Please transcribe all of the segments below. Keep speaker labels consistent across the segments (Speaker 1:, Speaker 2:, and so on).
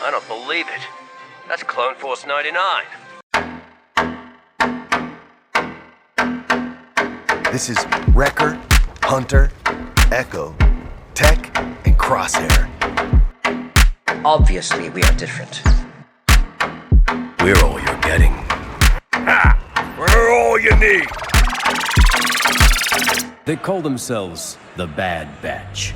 Speaker 1: I don't believe it. That's Clone Force 99.
Speaker 2: This is Wrecker, Hunter, Echo, Tech, and Crosshair.
Speaker 3: Obviously, we are different.
Speaker 2: We're all you're getting.
Speaker 1: Ha! We're all you need!
Speaker 4: They call themselves the Bad Batch.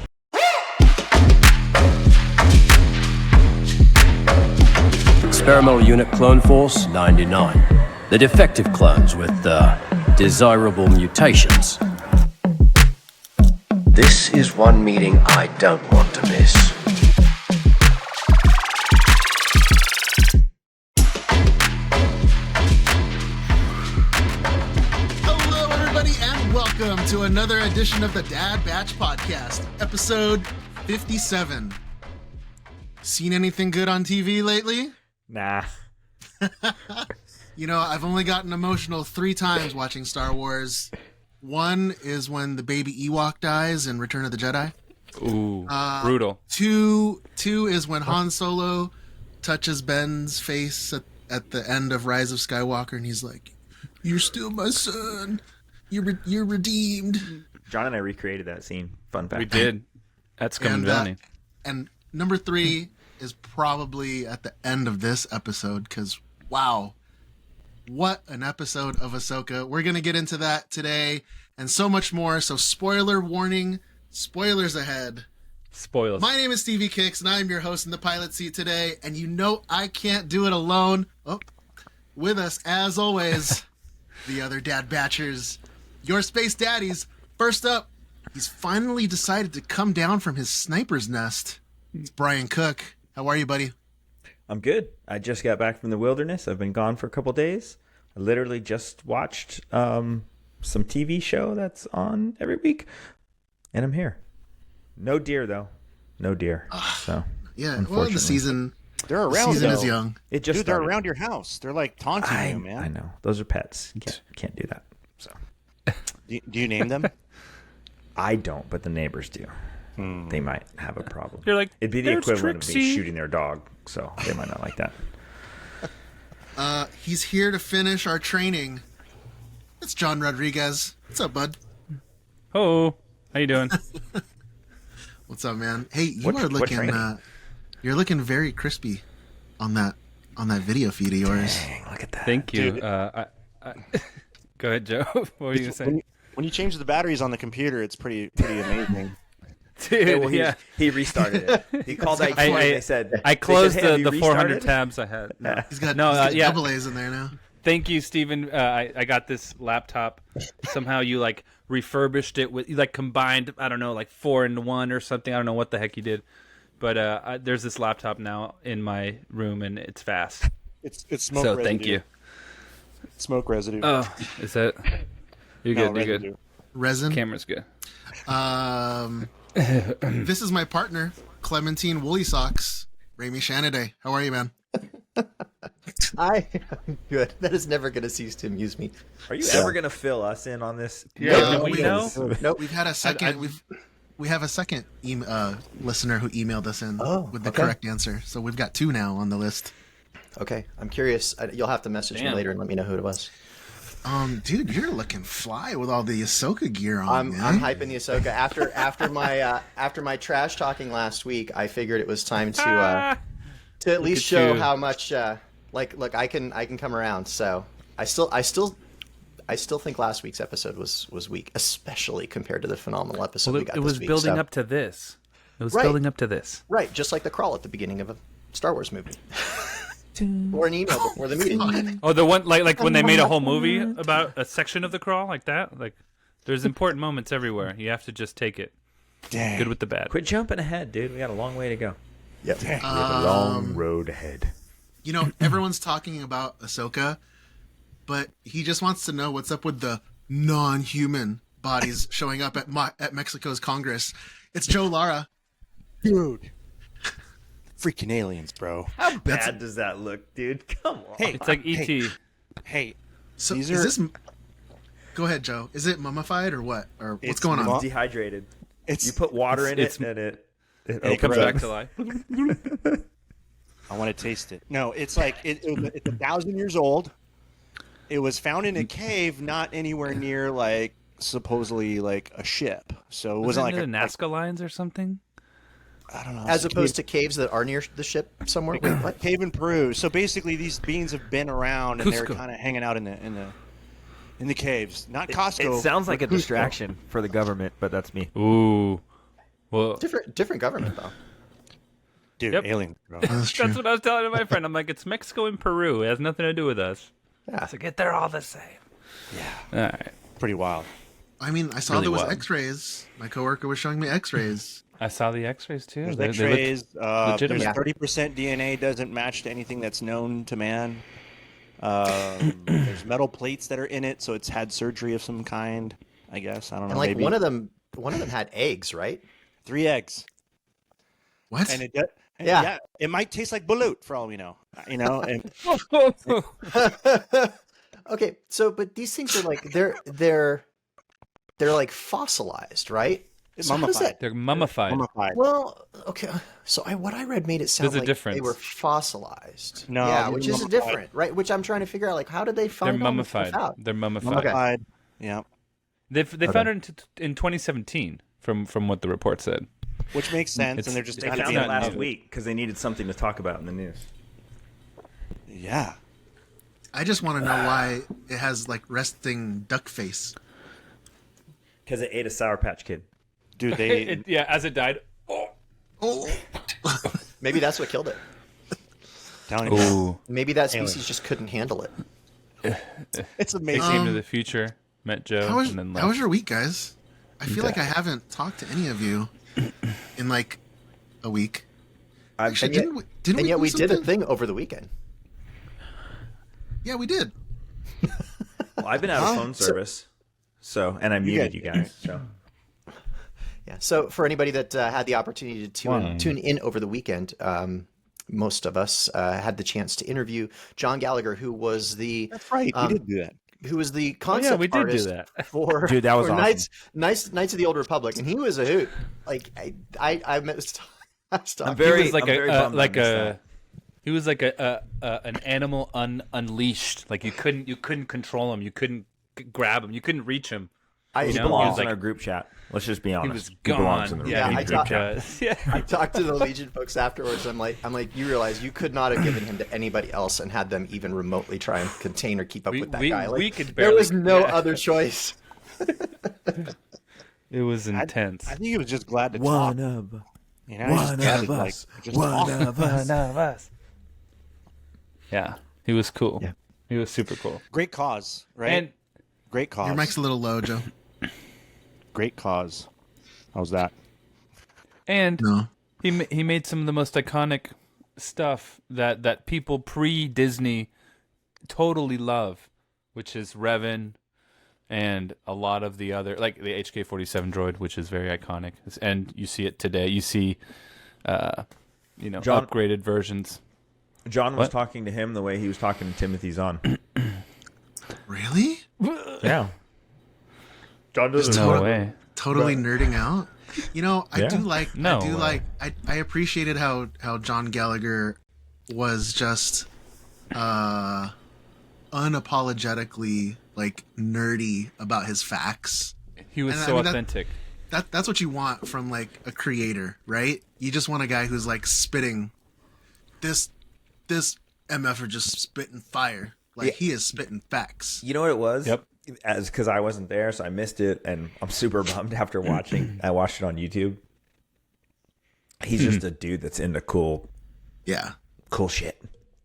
Speaker 4: Experimental Unit Clone Force 99. The defective clones with desirable mutations.
Speaker 3: This is one meeting I don't want to miss.
Speaker 5: Hello, everybody, and welcome to another edition of the Dad Batch Podcast, episode 57. Seen anything good on TV lately?
Speaker 6: Nah.
Speaker 5: You know, I've only gotten emotional 3 times watching Star Wars. One is when the baby Ewok dies in Return of the Jedi.
Speaker 6: Ooh, brutal.
Speaker 5: Two is when Han Solo touches Ben's face at the end of Rise of Skywalker, and he's like, "You're still my son. You're redeemed."
Speaker 6: John and I recreated that scene. Fun fact.
Speaker 7: We did. That's coming Valley.
Speaker 5: And number 3 is probably at the end of this episode, because, wow, what an episode of Ahsoka. We're going to get into that today and so much more. So spoiler warning, spoilers ahead.
Speaker 7: Spoilers.
Speaker 5: My name is Stevie Kicks, and I'm your host in the pilot seat today. And you know I can't do it alone. Oh, with us, as always, the other Dad Batchers, your space daddies. First up, he's finally decided to come down from his sniper's nest. It's Brian Cook. How are you, buddy?
Speaker 6: I'm good. I just got back from the wilderness. I've been gone for a couple days. I literally just watched some TV show that's on every week, and I'm here. No deer, though. No deer. So
Speaker 5: yeah, well, the season.
Speaker 8: They're around.
Speaker 5: The season
Speaker 8: though.
Speaker 5: is young.
Speaker 6: It just
Speaker 8: Dude, they're
Speaker 6: started.
Speaker 8: around your house. They're like taunting you, man.
Speaker 6: I know. Those are pets. You can't do that. So
Speaker 8: Do you name them?
Speaker 6: I don't, but the neighbors do. They might have a problem.
Speaker 7: You're like,
Speaker 6: it'd be the
Speaker 7: "There's
Speaker 6: equivalent of me
Speaker 7: Trixie."
Speaker 6: shooting their dog, so they might not like that.
Speaker 5: He's here to finish our training. It's John Rodriguez. What's up, bud?
Speaker 7: Oh, how you doing?
Speaker 5: What's up, man? Hey, you
Speaker 6: What
Speaker 5: are looking.
Speaker 6: training?
Speaker 5: You're looking very crispy on that video feed of yours.
Speaker 6: Dang, look at that.
Speaker 7: Thank you.
Speaker 8: Dude.
Speaker 7: Go ahead, Joe. What were you gonna say?
Speaker 8: When you change the batteries on the computer, it's pretty amazing.
Speaker 7: Dude,
Speaker 6: Yeah, well,
Speaker 7: yeah.
Speaker 6: he restarted it. He called IT and they said,
Speaker 7: I closed
Speaker 6: "Hey, have you
Speaker 7: the 400
Speaker 6: restarted?"
Speaker 7: tabs I had. No.
Speaker 5: He's got,
Speaker 7: No,
Speaker 5: he's got
Speaker 7: yeah.
Speaker 5: double A's in there now.
Speaker 7: Thank you, Steven. I got this laptop. Somehow you like refurbished it with, you like combined, I don't know, like 4 into 1 or something. I don't know what the heck you did. But there's this laptop now in my room and it's fast.
Speaker 8: It's smoke
Speaker 7: So
Speaker 8: residue.
Speaker 7: thank you.
Speaker 8: Smoke residue.
Speaker 7: Oh, is that? You're
Speaker 8: No,
Speaker 7: good. You're
Speaker 8: residue.
Speaker 7: good.
Speaker 5: Resin.
Speaker 7: Camera's good.
Speaker 5: This is my partner, Clementine Woolly Socks, Rami Shanaday. How are you, man?
Speaker 9: I'm good. That is never going to cease to amuse me.
Speaker 6: Are you ever going to fill us in on this?
Speaker 7: Yeah,
Speaker 5: No,
Speaker 7: we
Speaker 5: we-
Speaker 7: know.
Speaker 9: Nope.
Speaker 5: We've had a second. We have a second listener who emailed us in with the
Speaker 9: okay.
Speaker 5: correct answer. So we've got 2 now on the list.
Speaker 9: Okay, I'm curious. You'll have to message me
Speaker 7: Damn.
Speaker 9: later and let me know who it was.
Speaker 5: Dude, you're looking fly with all the Ahsoka gear on.
Speaker 9: I'm
Speaker 5: man.
Speaker 9: hyping the Ahsoka. After my trash talking last week, I figured it was time to at least
Speaker 7: at
Speaker 9: show
Speaker 7: you.
Speaker 9: how much look I can come around. So I still think last week's episode was weak, especially compared to the phenomenal episode
Speaker 7: Well,
Speaker 9: we got
Speaker 7: it
Speaker 9: this
Speaker 7: was
Speaker 9: week.
Speaker 7: building
Speaker 9: So-
Speaker 7: up to this. It was
Speaker 9: Right.
Speaker 7: building up to this.
Speaker 9: Right, just like the crawl at the beginning of a Star Wars movie. Or an email before the meeting.
Speaker 7: Oh, the one like when they made a whole movie about a section of the crawl like that. Like, there's important moments everywhere. You have to just take it.
Speaker 8: Dang.
Speaker 7: Good with the bad.
Speaker 6: Quit jumping ahead, dude. We got a long way to go.
Speaker 9: Yep.
Speaker 6: We have a long road ahead.
Speaker 5: You know, everyone's talking about Ahsoka, but he just wants to know what's up with the non-human bodies showing up at Mexico's Congress. It's Joe Lara.
Speaker 8: Dude. Freaking aliens, bro.
Speaker 6: How bad does that look, dude? Come on.
Speaker 8: Hey,
Speaker 7: It's like E.T.
Speaker 8: Hey,
Speaker 5: So
Speaker 8: These
Speaker 5: is
Speaker 8: are-
Speaker 5: this? Go ahead, Joe. Is it mummified or what? Or what's
Speaker 8: It's
Speaker 5: going on?
Speaker 6: Dehydrated.
Speaker 8: it's
Speaker 6: You put water in
Speaker 7: it's-
Speaker 6: it, and it
Speaker 7: It comes back to life.
Speaker 8: I want to taste it. No, it's like it's 1,000 years old. It was found in a cave, not anywhere near like supposedly like a ship. So it wasn't like
Speaker 7: a Nazca lines or something.
Speaker 8: I don't know.
Speaker 9: As opposed to caves that are near the ship somewhere. Wait, what?
Speaker 8: cave in Peru. So basically, these beans have been around and they're
Speaker 7: Cusco.
Speaker 8: kind of hanging out in the caves. Not Costco.
Speaker 10: It sounds like a
Speaker 8: Cusco.
Speaker 10: distraction for the government, but that's me.
Speaker 7: Ooh. Well,
Speaker 9: Different government though.
Speaker 8: Dude,
Speaker 7: Yep.
Speaker 8: alien. Bro.
Speaker 5: That's true.
Speaker 7: that's what I was telling my friend. I'm like, it's Mexico and Peru. It has nothing to do with us.
Speaker 9: Yeah.
Speaker 7: So get they're all the same. Yeah. All right.
Speaker 8: Pretty wild.
Speaker 5: I mean, I saw
Speaker 7: Really
Speaker 5: there was
Speaker 7: wild.
Speaker 5: X-rays. My coworker was showing me X-rays.
Speaker 7: I saw the X-rays too.
Speaker 8: There's
Speaker 7: They look
Speaker 8: X-rays.
Speaker 7: legitimate.
Speaker 8: There's 30% DNA doesn't match to anything that's known to man. There's metal plates that are in it, so it's had surgery of some kind. I guess I don't know.
Speaker 9: And like
Speaker 8: maybe.
Speaker 9: one of them had eggs, right?
Speaker 8: 3 eggs,
Speaker 5: What?
Speaker 8: and
Speaker 9: Yeah.
Speaker 8: it might taste like balut for all we know. You know, and
Speaker 9: Okay, so but these things are like they're like fossilized, right? So how does
Speaker 8: mummified.
Speaker 9: that-
Speaker 7: They're mummified.
Speaker 8: Mummified.
Speaker 9: Well, okay. So what I read made it sound
Speaker 7: There's a
Speaker 9: like
Speaker 7: difference.
Speaker 9: they were fossilized.
Speaker 8: No,
Speaker 9: yeah,
Speaker 8: they're
Speaker 9: which is
Speaker 8: mummified.
Speaker 9: different, right? Which I'm trying to figure out. Like, how did they
Speaker 7: They're
Speaker 9: find all this stuff
Speaker 7: mummified.
Speaker 9: out?
Speaker 7: They're mummified.
Speaker 8: Mummified. Yeah,
Speaker 7: They found it in 2017 from what the report said.
Speaker 8: which makes sense,
Speaker 7: It's-
Speaker 8: and they're just
Speaker 6: They
Speaker 8: kind of
Speaker 6: found
Speaker 8: being
Speaker 6: it last
Speaker 7: new.
Speaker 6: week because they needed something to talk about in the news.
Speaker 8: Yeah.
Speaker 5: I just want to know why it has like resting duck face.
Speaker 6: Because it ate a Sour Patch Kid.
Speaker 8: Dude, they
Speaker 7: As it died.
Speaker 5: Oh,
Speaker 9: Maybe that's what killed it.
Speaker 8: telling you,
Speaker 7: Ooh.
Speaker 9: Maybe that species just couldn't handle it.
Speaker 8: it's
Speaker 7: They
Speaker 8: amazing.
Speaker 7: came to the future, met Joe,
Speaker 5: how was,
Speaker 7: and then
Speaker 5: how was
Speaker 7: left.
Speaker 5: your week, guys? I feel like I haven't talked to any of you in like a week. Actually,
Speaker 9: And yet
Speaker 5: do
Speaker 9: we did a
Speaker 5: something?
Speaker 9: thing over the weekend.
Speaker 5: Yeah, we did.
Speaker 6: Well, I've been out of phone service, and I muted you guys. So
Speaker 9: Yeah. So for anybody that had the opportunity to tune in over the weekend, most of us had the chance to interview John Gallagher, who was the
Speaker 8: That's right. We did do that.
Speaker 9: who was the concept
Speaker 7: we did do
Speaker 9: artist
Speaker 7: that.
Speaker 9: for
Speaker 10: Dude, that was
Speaker 9: for
Speaker 10: awesome.
Speaker 9: Knights of the Old Republic, and he was a hoot. Like I met.
Speaker 6: I'm very,
Speaker 7: He was like
Speaker 6: I'm very bummed I missed that.
Speaker 7: he was like an animal unleashed. Like you couldn't control him. You couldn't grab him. You couldn't reach him.
Speaker 6: He
Speaker 7: you know,
Speaker 6: belongs
Speaker 7: he was
Speaker 6: in
Speaker 7: like-
Speaker 6: our group chat. Let's just be honest.
Speaker 7: He was
Speaker 6: He belongs
Speaker 7: gone.
Speaker 6: in the
Speaker 9: Yeah,
Speaker 6: main
Speaker 9: I
Speaker 6: group
Speaker 9: thought-
Speaker 6: chat.
Speaker 7: Yeah.
Speaker 9: I talked to the Legion folks afterwards. I'm like, you realize you could not have given him to anybody else and had them even remotely try and contain or keep up with that guy. Like,
Speaker 7: we could
Speaker 9: there
Speaker 7: barely-
Speaker 9: was no
Speaker 7: yeah.
Speaker 9: other choice.
Speaker 7: It was intense.
Speaker 8: I think he was just glad to
Speaker 10: One
Speaker 8: talk.
Speaker 10: of
Speaker 8: You know, he just
Speaker 10: one
Speaker 8: glad
Speaker 10: of
Speaker 8: to,
Speaker 10: us.
Speaker 8: just
Speaker 10: One
Speaker 8: talk.
Speaker 10: of us.
Speaker 7: Yeah, he was cool.
Speaker 9: Yeah.
Speaker 7: He was super cool.
Speaker 8: Great cause, right?
Speaker 7: And
Speaker 8: Great cause.
Speaker 5: Your mic's a little low, Joe.
Speaker 8: Great cause. How's that?
Speaker 5: No.
Speaker 7: he made some of the most iconic stuff that people pre-Disney totally love, which is Revan and a lot of the other, like the HK-47 droid, which is very iconic. And you see it today. You see,
Speaker 6: John-
Speaker 7: upgraded versions.
Speaker 6: John was
Speaker 7: What?
Speaker 6: talking to him the way he was talking to Timothy Zahn.
Speaker 5: Really?
Speaker 6: Yeah. John
Speaker 5: Just
Speaker 6: doesn't.
Speaker 7: No way.
Speaker 5: Totally nerding out. You know, I
Speaker 6: Yeah.
Speaker 5: do like.
Speaker 7: No
Speaker 5: I do
Speaker 7: way.
Speaker 5: like. I appreciated how John Gallagher was just unapologetically like nerdy about his facts.
Speaker 7: He was
Speaker 5: And I
Speaker 7: so
Speaker 5: mean, that-
Speaker 7: authentic.
Speaker 5: That's what you want from like a creator, right? You just want a guy who's like spitting this MF are just spitting fire. Like he is spitting facts.
Speaker 6: You know what it was?
Speaker 7: Yep.
Speaker 6: As because I wasn't there, so I missed it, and I'm super bummed after watching. I watched it on YouTube. He's just a dude that's into cool
Speaker 5: Yeah.
Speaker 6: shit.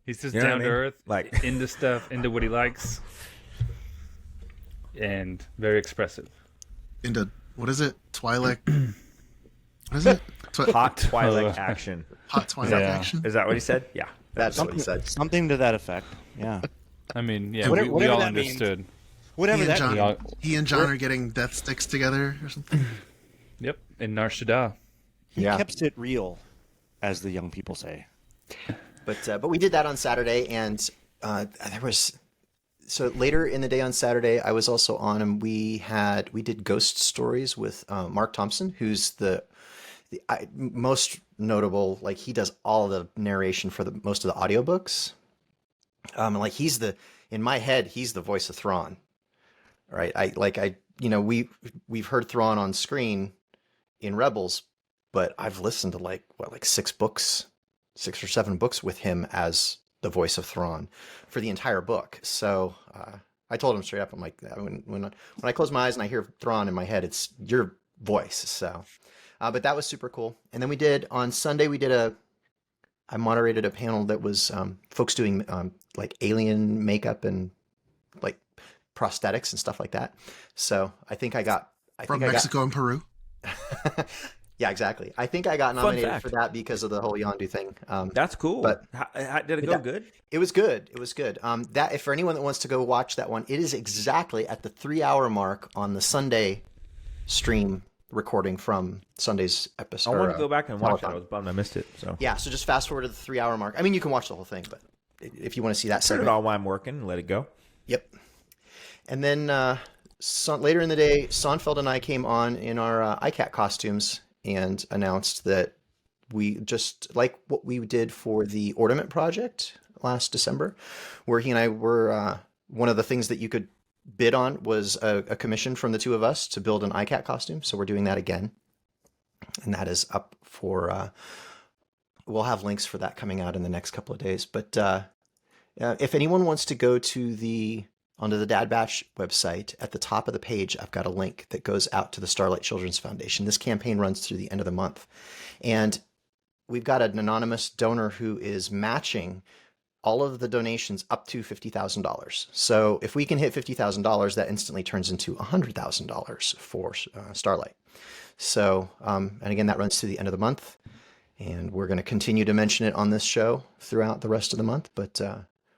Speaker 7: He's just
Speaker 6: You know what
Speaker 7: down
Speaker 6: I
Speaker 7: to
Speaker 6: mean?
Speaker 7: earth,
Speaker 6: Like-
Speaker 7: into stuff, into what he likes, and very expressive.
Speaker 5: Into what is it? Twilight. What is it?
Speaker 6: Hot Twilight action.
Speaker 5: Hot Twilight
Speaker 7: Yeah.
Speaker 5: action.
Speaker 6: Is that what he said? Yeah.
Speaker 9: That's what he
Speaker 8: Something,
Speaker 9: said.
Speaker 8: something to that effect. Yeah.
Speaker 7: I mean, yeah,
Speaker 8: Whatever-
Speaker 7: we
Speaker 8: whatever
Speaker 7: all
Speaker 8: that means.
Speaker 7: understood.
Speaker 8: Whatever
Speaker 5: He and
Speaker 8: that
Speaker 5: John,
Speaker 8: means.
Speaker 5: he and John are getting death sticks together or something.
Speaker 7: Yep, in Nar Shaddaa.
Speaker 8: He
Speaker 9: Yeah.
Speaker 8: kept it real, as the young people say.
Speaker 9: But we did that on Saturday, and there was so later in the day on Saturday I was also on, and we did ghost stories with Mark Thompson, who's the most notable, like he does all the narration for the most of the audiobooks. Like in my head, he's the voice of Thrawn, right? We've heard Thrawn on screen in Rebels, but I've listened to like 6 or 7 books with him as the voice of Thrawn for the entire book. So I told him straight up, I'm like, when I close my eyes and I hear Thrawn in my head, it's your voice. So, but that was super cool. And then on Sunday, I moderated a panel that was folks doing like alien makeup and like prosthetics and stuff like that. So I think I got
Speaker 5: from Mexico and Peru.
Speaker 9: Yeah, exactly. I think I got nominated for that because of the whole Yondu thing.
Speaker 6: That's cool.
Speaker 9: But
Speaker 6: how did it go? Good.
Speaker 9: It was good. It was good. That if for anyone that wants to go watch that one, it is exactly at the 3-hour mark on the Sunday stream recording from Sunday's episode.
Speaker 6: I want to go back and watch it. I was bummed I missed it. So
Speaker 9: yeah, so just fast forward to the 3-hour mark. I mean, you can watch the whole thing, but if you want to see that
Speaker 6: Turn
Speaker 9: segment,
Speaker 6: it on while I'm working and let it go.
Speaker 9: Yep. And then later in the day, Sonfeld and I came on in our ICAT costumes and announced that we just like what we did for the Ornament Project last December, where he and I were one of the things that you could bid on was a commission from the two of us to build an ICAT costume. So we're doing that again. And that is up for, we'll have links for that coming out in the next couple of days. But if anyone wants to go onto the Dad Batch website, at the top of the page, I've got a link that goes out to the Starlight Children's Foundation. This campaign runs through the end of the month. And we've got an anonymous donor who is matching all of the donations up to $50,000. So if we can hit $50,000, that instantly turns into $100,000 for Starlight. So, and again, that runs to the end of the month. And we're going to continue to mention it on this show throughout the rest of the month. But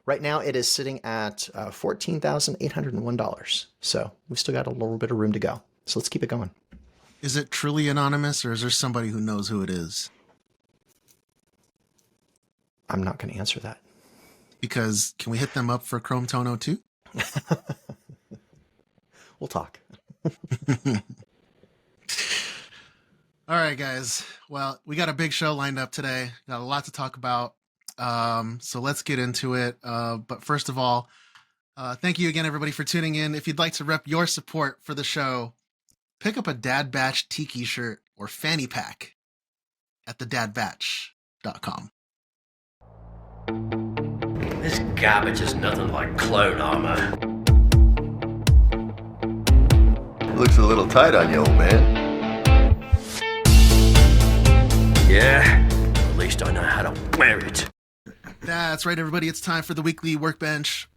Speaker 9: right now it is sitting at $14,801. So we've still got a little bit of room to go. So let's keep it going.
Speaker 5: Is it truly anonymous, or is there somebody who knows who it is?
Speaker 9: I'm not going to answer that.
Speaker 5: Because can we hit them up for Chrome Tono too?
Speaker 9: We'll talk.
Speaker 5: All right, guys. Well, we got a big show lined up today. Got a lot to talk about. So let's get into it. But first of all, thank you again, everybody, for tuning in. If you'd like to rep your support for the show, pick up a Dad Batch Tiki shirt or fanny pack at thedadbatch.com.
Speaker 3: This garbage is nothing like clone armor.
Speaker 2: Looks a little tight on you, old man.
Speaker 3: Yeah, at least I know how to wear it.
Speaker 5: That's right, everybody. It's time for the weekly Workbench.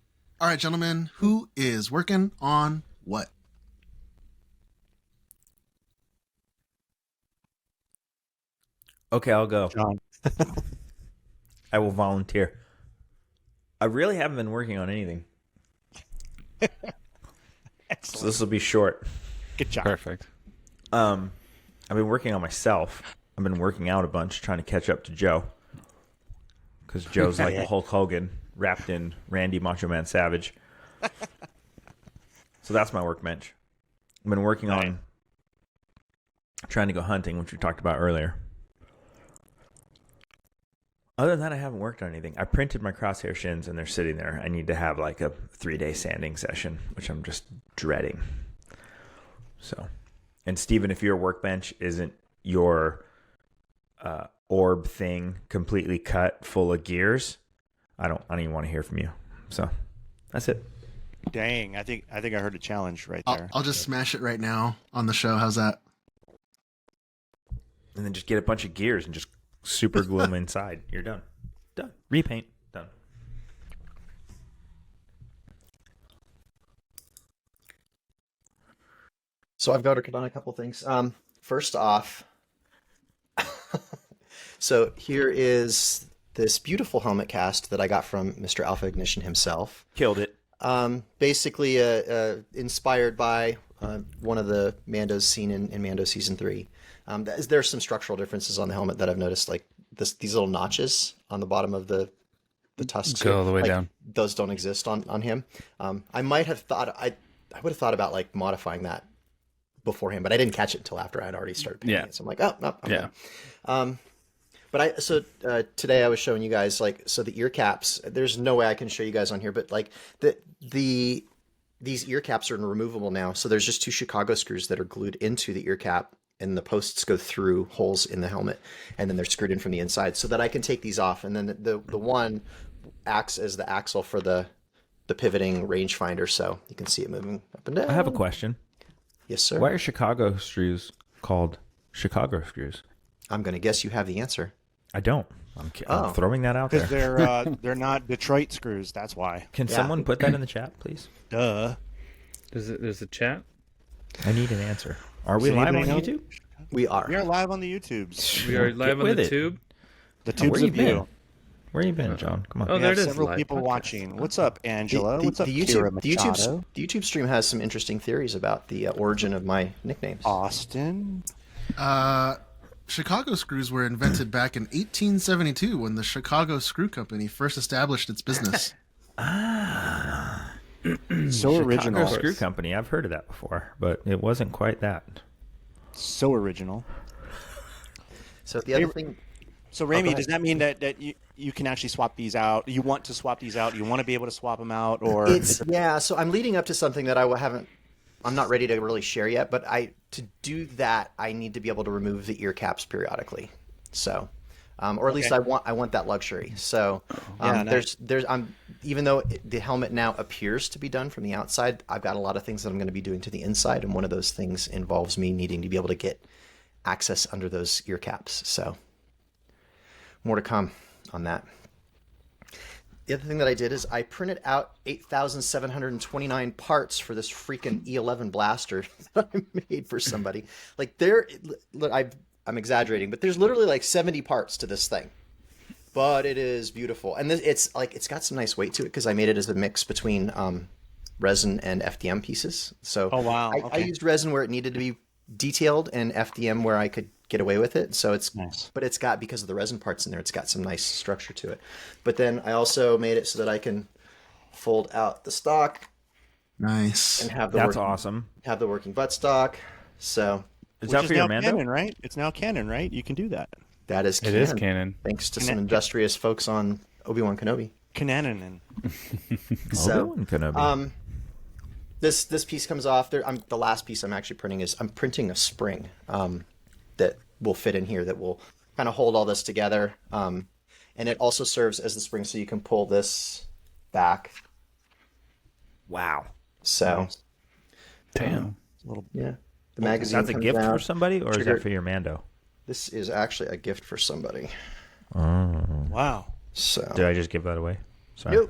Speaker 5: All right, gentlemen, who is working on what?
Speaker 6: Okay, I'll go.
Speaker 8: John.
Speaker 6: I will volunteer. I really haven't been working on anything. So this will be short.
Speaker 8: Good job.
Speaker 7: Perfect.
Speaker 6: I've been working on myself. I've been working out a bunch, trying to catch up to Joe. Because Joe's like the Hulk Hogan, wrapped in Randy Macho Man Savage. So that's my workbench. I've been working on trying to go hunting, which we talked about earlier. Other than that, I haven't worked on anything. I printed my crosshair shins, and they're sitting there. I need to have like a 3-day sanding session, which I'm just dreading. So, and Steven, if your workbench isn't your orb thing completely cut full of gears, I don't even want to hear from you. So that's it.
Speaker 8: Dang, I think I heard a challenge right there.
Speaker 5: I'll just smash it right now on the show. How's that?
Speaker 6: And then just get a bunch of gears and just super glue them inside. You're done. Done. Repaint. Done.
Speaker 9: So I've got on a couple things. First off, so here is this beautiful helmet cast that I got from Mr. Alpha Ignition himself.
Speaker 6: Killed it.
Speaker 9: Basically inspired by one of the Mandos seen in Mando Season 3. There's some structural differences on the helmet that I've noticed, like these little notches on the bottom of the tusks.
Speaker 7: Go all the way down.
Speaker 9: Those don't exist on him. I would have thought about like modifying that beforehand, but I didn't catch it until after I'd already started painting
Speaker 7: Yeah.
Speaker 9: it. So I'm like, oh, no,
Speaker 7: Yeah.
Speaker 9: Today I was showing you guys the ear caps. There's no way I can show you guys on here, but like these ear caps are removable now. So there's just 2 Chicago screws that are glued into the ear cap, and the posts go through holes in the helmet, and then they're screwed in from the inside, so that I can take these off. And then the one acts as the axle for the pivoting rangefinder, so you can see it moving up and down.
Speaker 6: I have a question.
Speaker 9: Yes, sir.
Speaker 6: Why are Chicago screws called Chicago screws?
Speaker 9: I'm going to guess you have the answer.
Speaker 6: I don't. I'm throwing that out
Speaker 8: Because
Speaker 6: there.
Speaker 8: they're not Detroit screws. That's why.
Speaker 6: Can someone put that in the chat, please?
Speaker 8: Duh.
Speaker 7: There's a chat?
Speaker 6: I need an answer. Are we
Speaker 8: Does
Speaker 6: live on
Speaker 8: anybody know?
Speaker 6: YouTube?
Speaker 9: We are.
Speaker 8: We are live on the YouTubes.
Speaker 7: We are live on
Speaker 6: with
Speaker 7: the
Speaker 6: it.
Speaker 7: tube.
Speaker 8: The
Speaker 6: Where
Speaker 8: tubes
Speaker 6: you
Speaker 8: of
Speaker 6: been?
Speaker 8: you.
Speaker 6: Where you been, John? Come on.
Speaker 7: Oh,
Speaker 8: We
Speaker 7: there
Speaker 8: have
Speaker 7: it is.
Speaker 8: several
Speaker 7: live
Speaker 8: people
Speaker 7: podcast.
Speaker 8: watching. What's up, Angela? What's up, Kira
Speaker 9: the
Speaker 8: Machado?
Speaker 9: the YouTube stream has some interesting theories about the origin of my nicknames.
Speaker 8: Austin.
Speaker 5: Chicago screws were invented back in 1872 when the Chicago Screw Company first established its business.
Speaker 8: So original.
Speaker 6: Chicago Screw Company. I've heard of that before, but it wasn't quite that.
Speaker 8: So original.
Speaker 9: So the other thing.
Speaker 8: So,
Speaker 9: go
Speaker 8: Ramey,
Speaker 9: ahead.
Speaker 8: does that mean that you can actually swap these out? You want to swap these out? You want to be able to swap them out? Or
Speaker 9: So I'm leading up to something that I'm not ready to really share yet, but to do that, I need to be able to remove the ear caps periodically. So, or at least I want that luxury. So,
Speaker 8: nice.
Speaker 9: even though the helmet now appears to be done from the outside, I've got a lot of things that I'm going to be doing to the inside, and one of those things involves me needing to be able to get access under those ear caps. So, more to come on that. The other thing that I did is I printed out 8,729 parts for this freaking E11 blaster that I made for somebody. Like I'm exaggerating, but there's literally like 70 parts to this thing. But it is beautiful, and it's got some nice weight to it because I made it as a mix between resin and FDM pieces. So
Speaker 8: Oh, wow.
Speaker 9: I
Speaker 8: Okay.
Speaker 9: used resin where it needed to be detailed and FDM where I could get away with it. So it's
Speaker 8: Nice.
Speaker 9: but it's got, because of the resin parts in there, it's got some nice structure to it. But then I also made it so that I can fold out the stock
Speaker 5: Nice.
Speaker 9: and have
Speaker 6: That's awesome.
Speaker 9: have the working buttstock. So
Speaker 6: Is
Speaker 8: Which
Speaker 6: that
Speaker 8: is
Speaker 6: for your
Speaker 8: now
Speaker 6: Mando?
Speaker 8: canon, right? It's now canon, right? You can do that.
Speaker 9: that is
Speaker 7: It
Speaker 9: canon.
Speaker 7: is canon.
Speaker 9: Thanks to some industrious folks on Obi-Wan Kenobi.
Speaker 8: Canonin.
Speaker 9: So
Speaker 6: Obi-Wan Kenobi.
Speaker 9: this piece comes off there. The last piece I'm actually printing is I'm printing a spring that will fit in here that will kind of hold all this together. And it also serves as the spring so you can pull this back.
Speaker 6: Wow.
Speaker 9: So
Speaker 7: Damn.
Speaker 9: yeah, the magazine.
Speaker 6: That's a
Speaker 9: comes
Speaker 6: gift for
Speaker 9: out.
Speaker 6: somebody, or is
Speaker 9: Trigger-
Speaker 6: that for your Mando?
Speaker 9: This is actually a gift for somebody.
Speaker 8: Wow.
Speaker 9: So
Speaker 6: Did I just give that away? Sorry.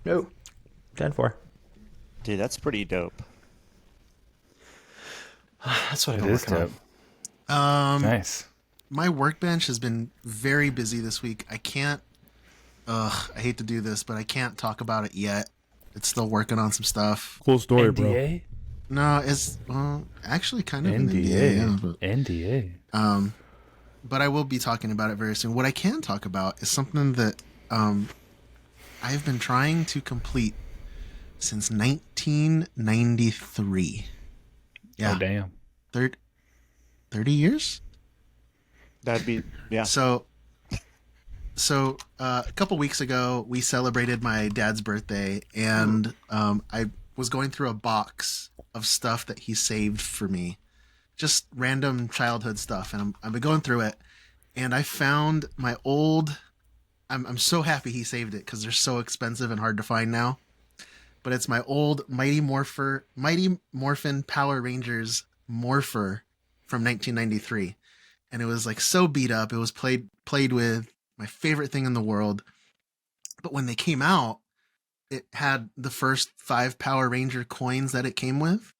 Speaker 9: nope.
Speaker 6: 10-4.
Speaker 8: Dude, that's pretty dope.
Speaker 9: That's what I've
Speaker 7: It
Speaker 9: been
Speaker 7: is
Speaker 9: working
Speaker 7: dope.
Speaker 9: on.
Speaker 7: Nice.
Speaker 5: My workbench has been very busy this week. I can't. I hate to do this, but I can't talk about it yet. It's still working on some stuff.
Speaker 10: Cool story,
Speaker 7: NDA?
Speaker 5: No, it's actually kind of an NDA. Yeah, but,
Speaker 7: NDA.
Speaker 5: but I will be talking about it very soon. What I can talk about is something that I've been trying to complete since 1993. Yeah,
Speaker 7: Oh, damn.
Speaker 5: 30 years?
Speaker 8: That'd be, yeah.
Speaker 5: So a couple weeks ago, we celebrated my dad's birthday, and I was going through a box of stuff that he saved for me, just random childhood stuff, and I've been going through it, and I found my old. I'm so happy he saved it because they're so expensive and hard to find now. But it's my old Mighty Morphin Power Rangers Morpher from 1993. And it was like so beat up. It was played with, my favorite thing in the world. But when they came out, it had the first 5 Power Ranger coins that it came with.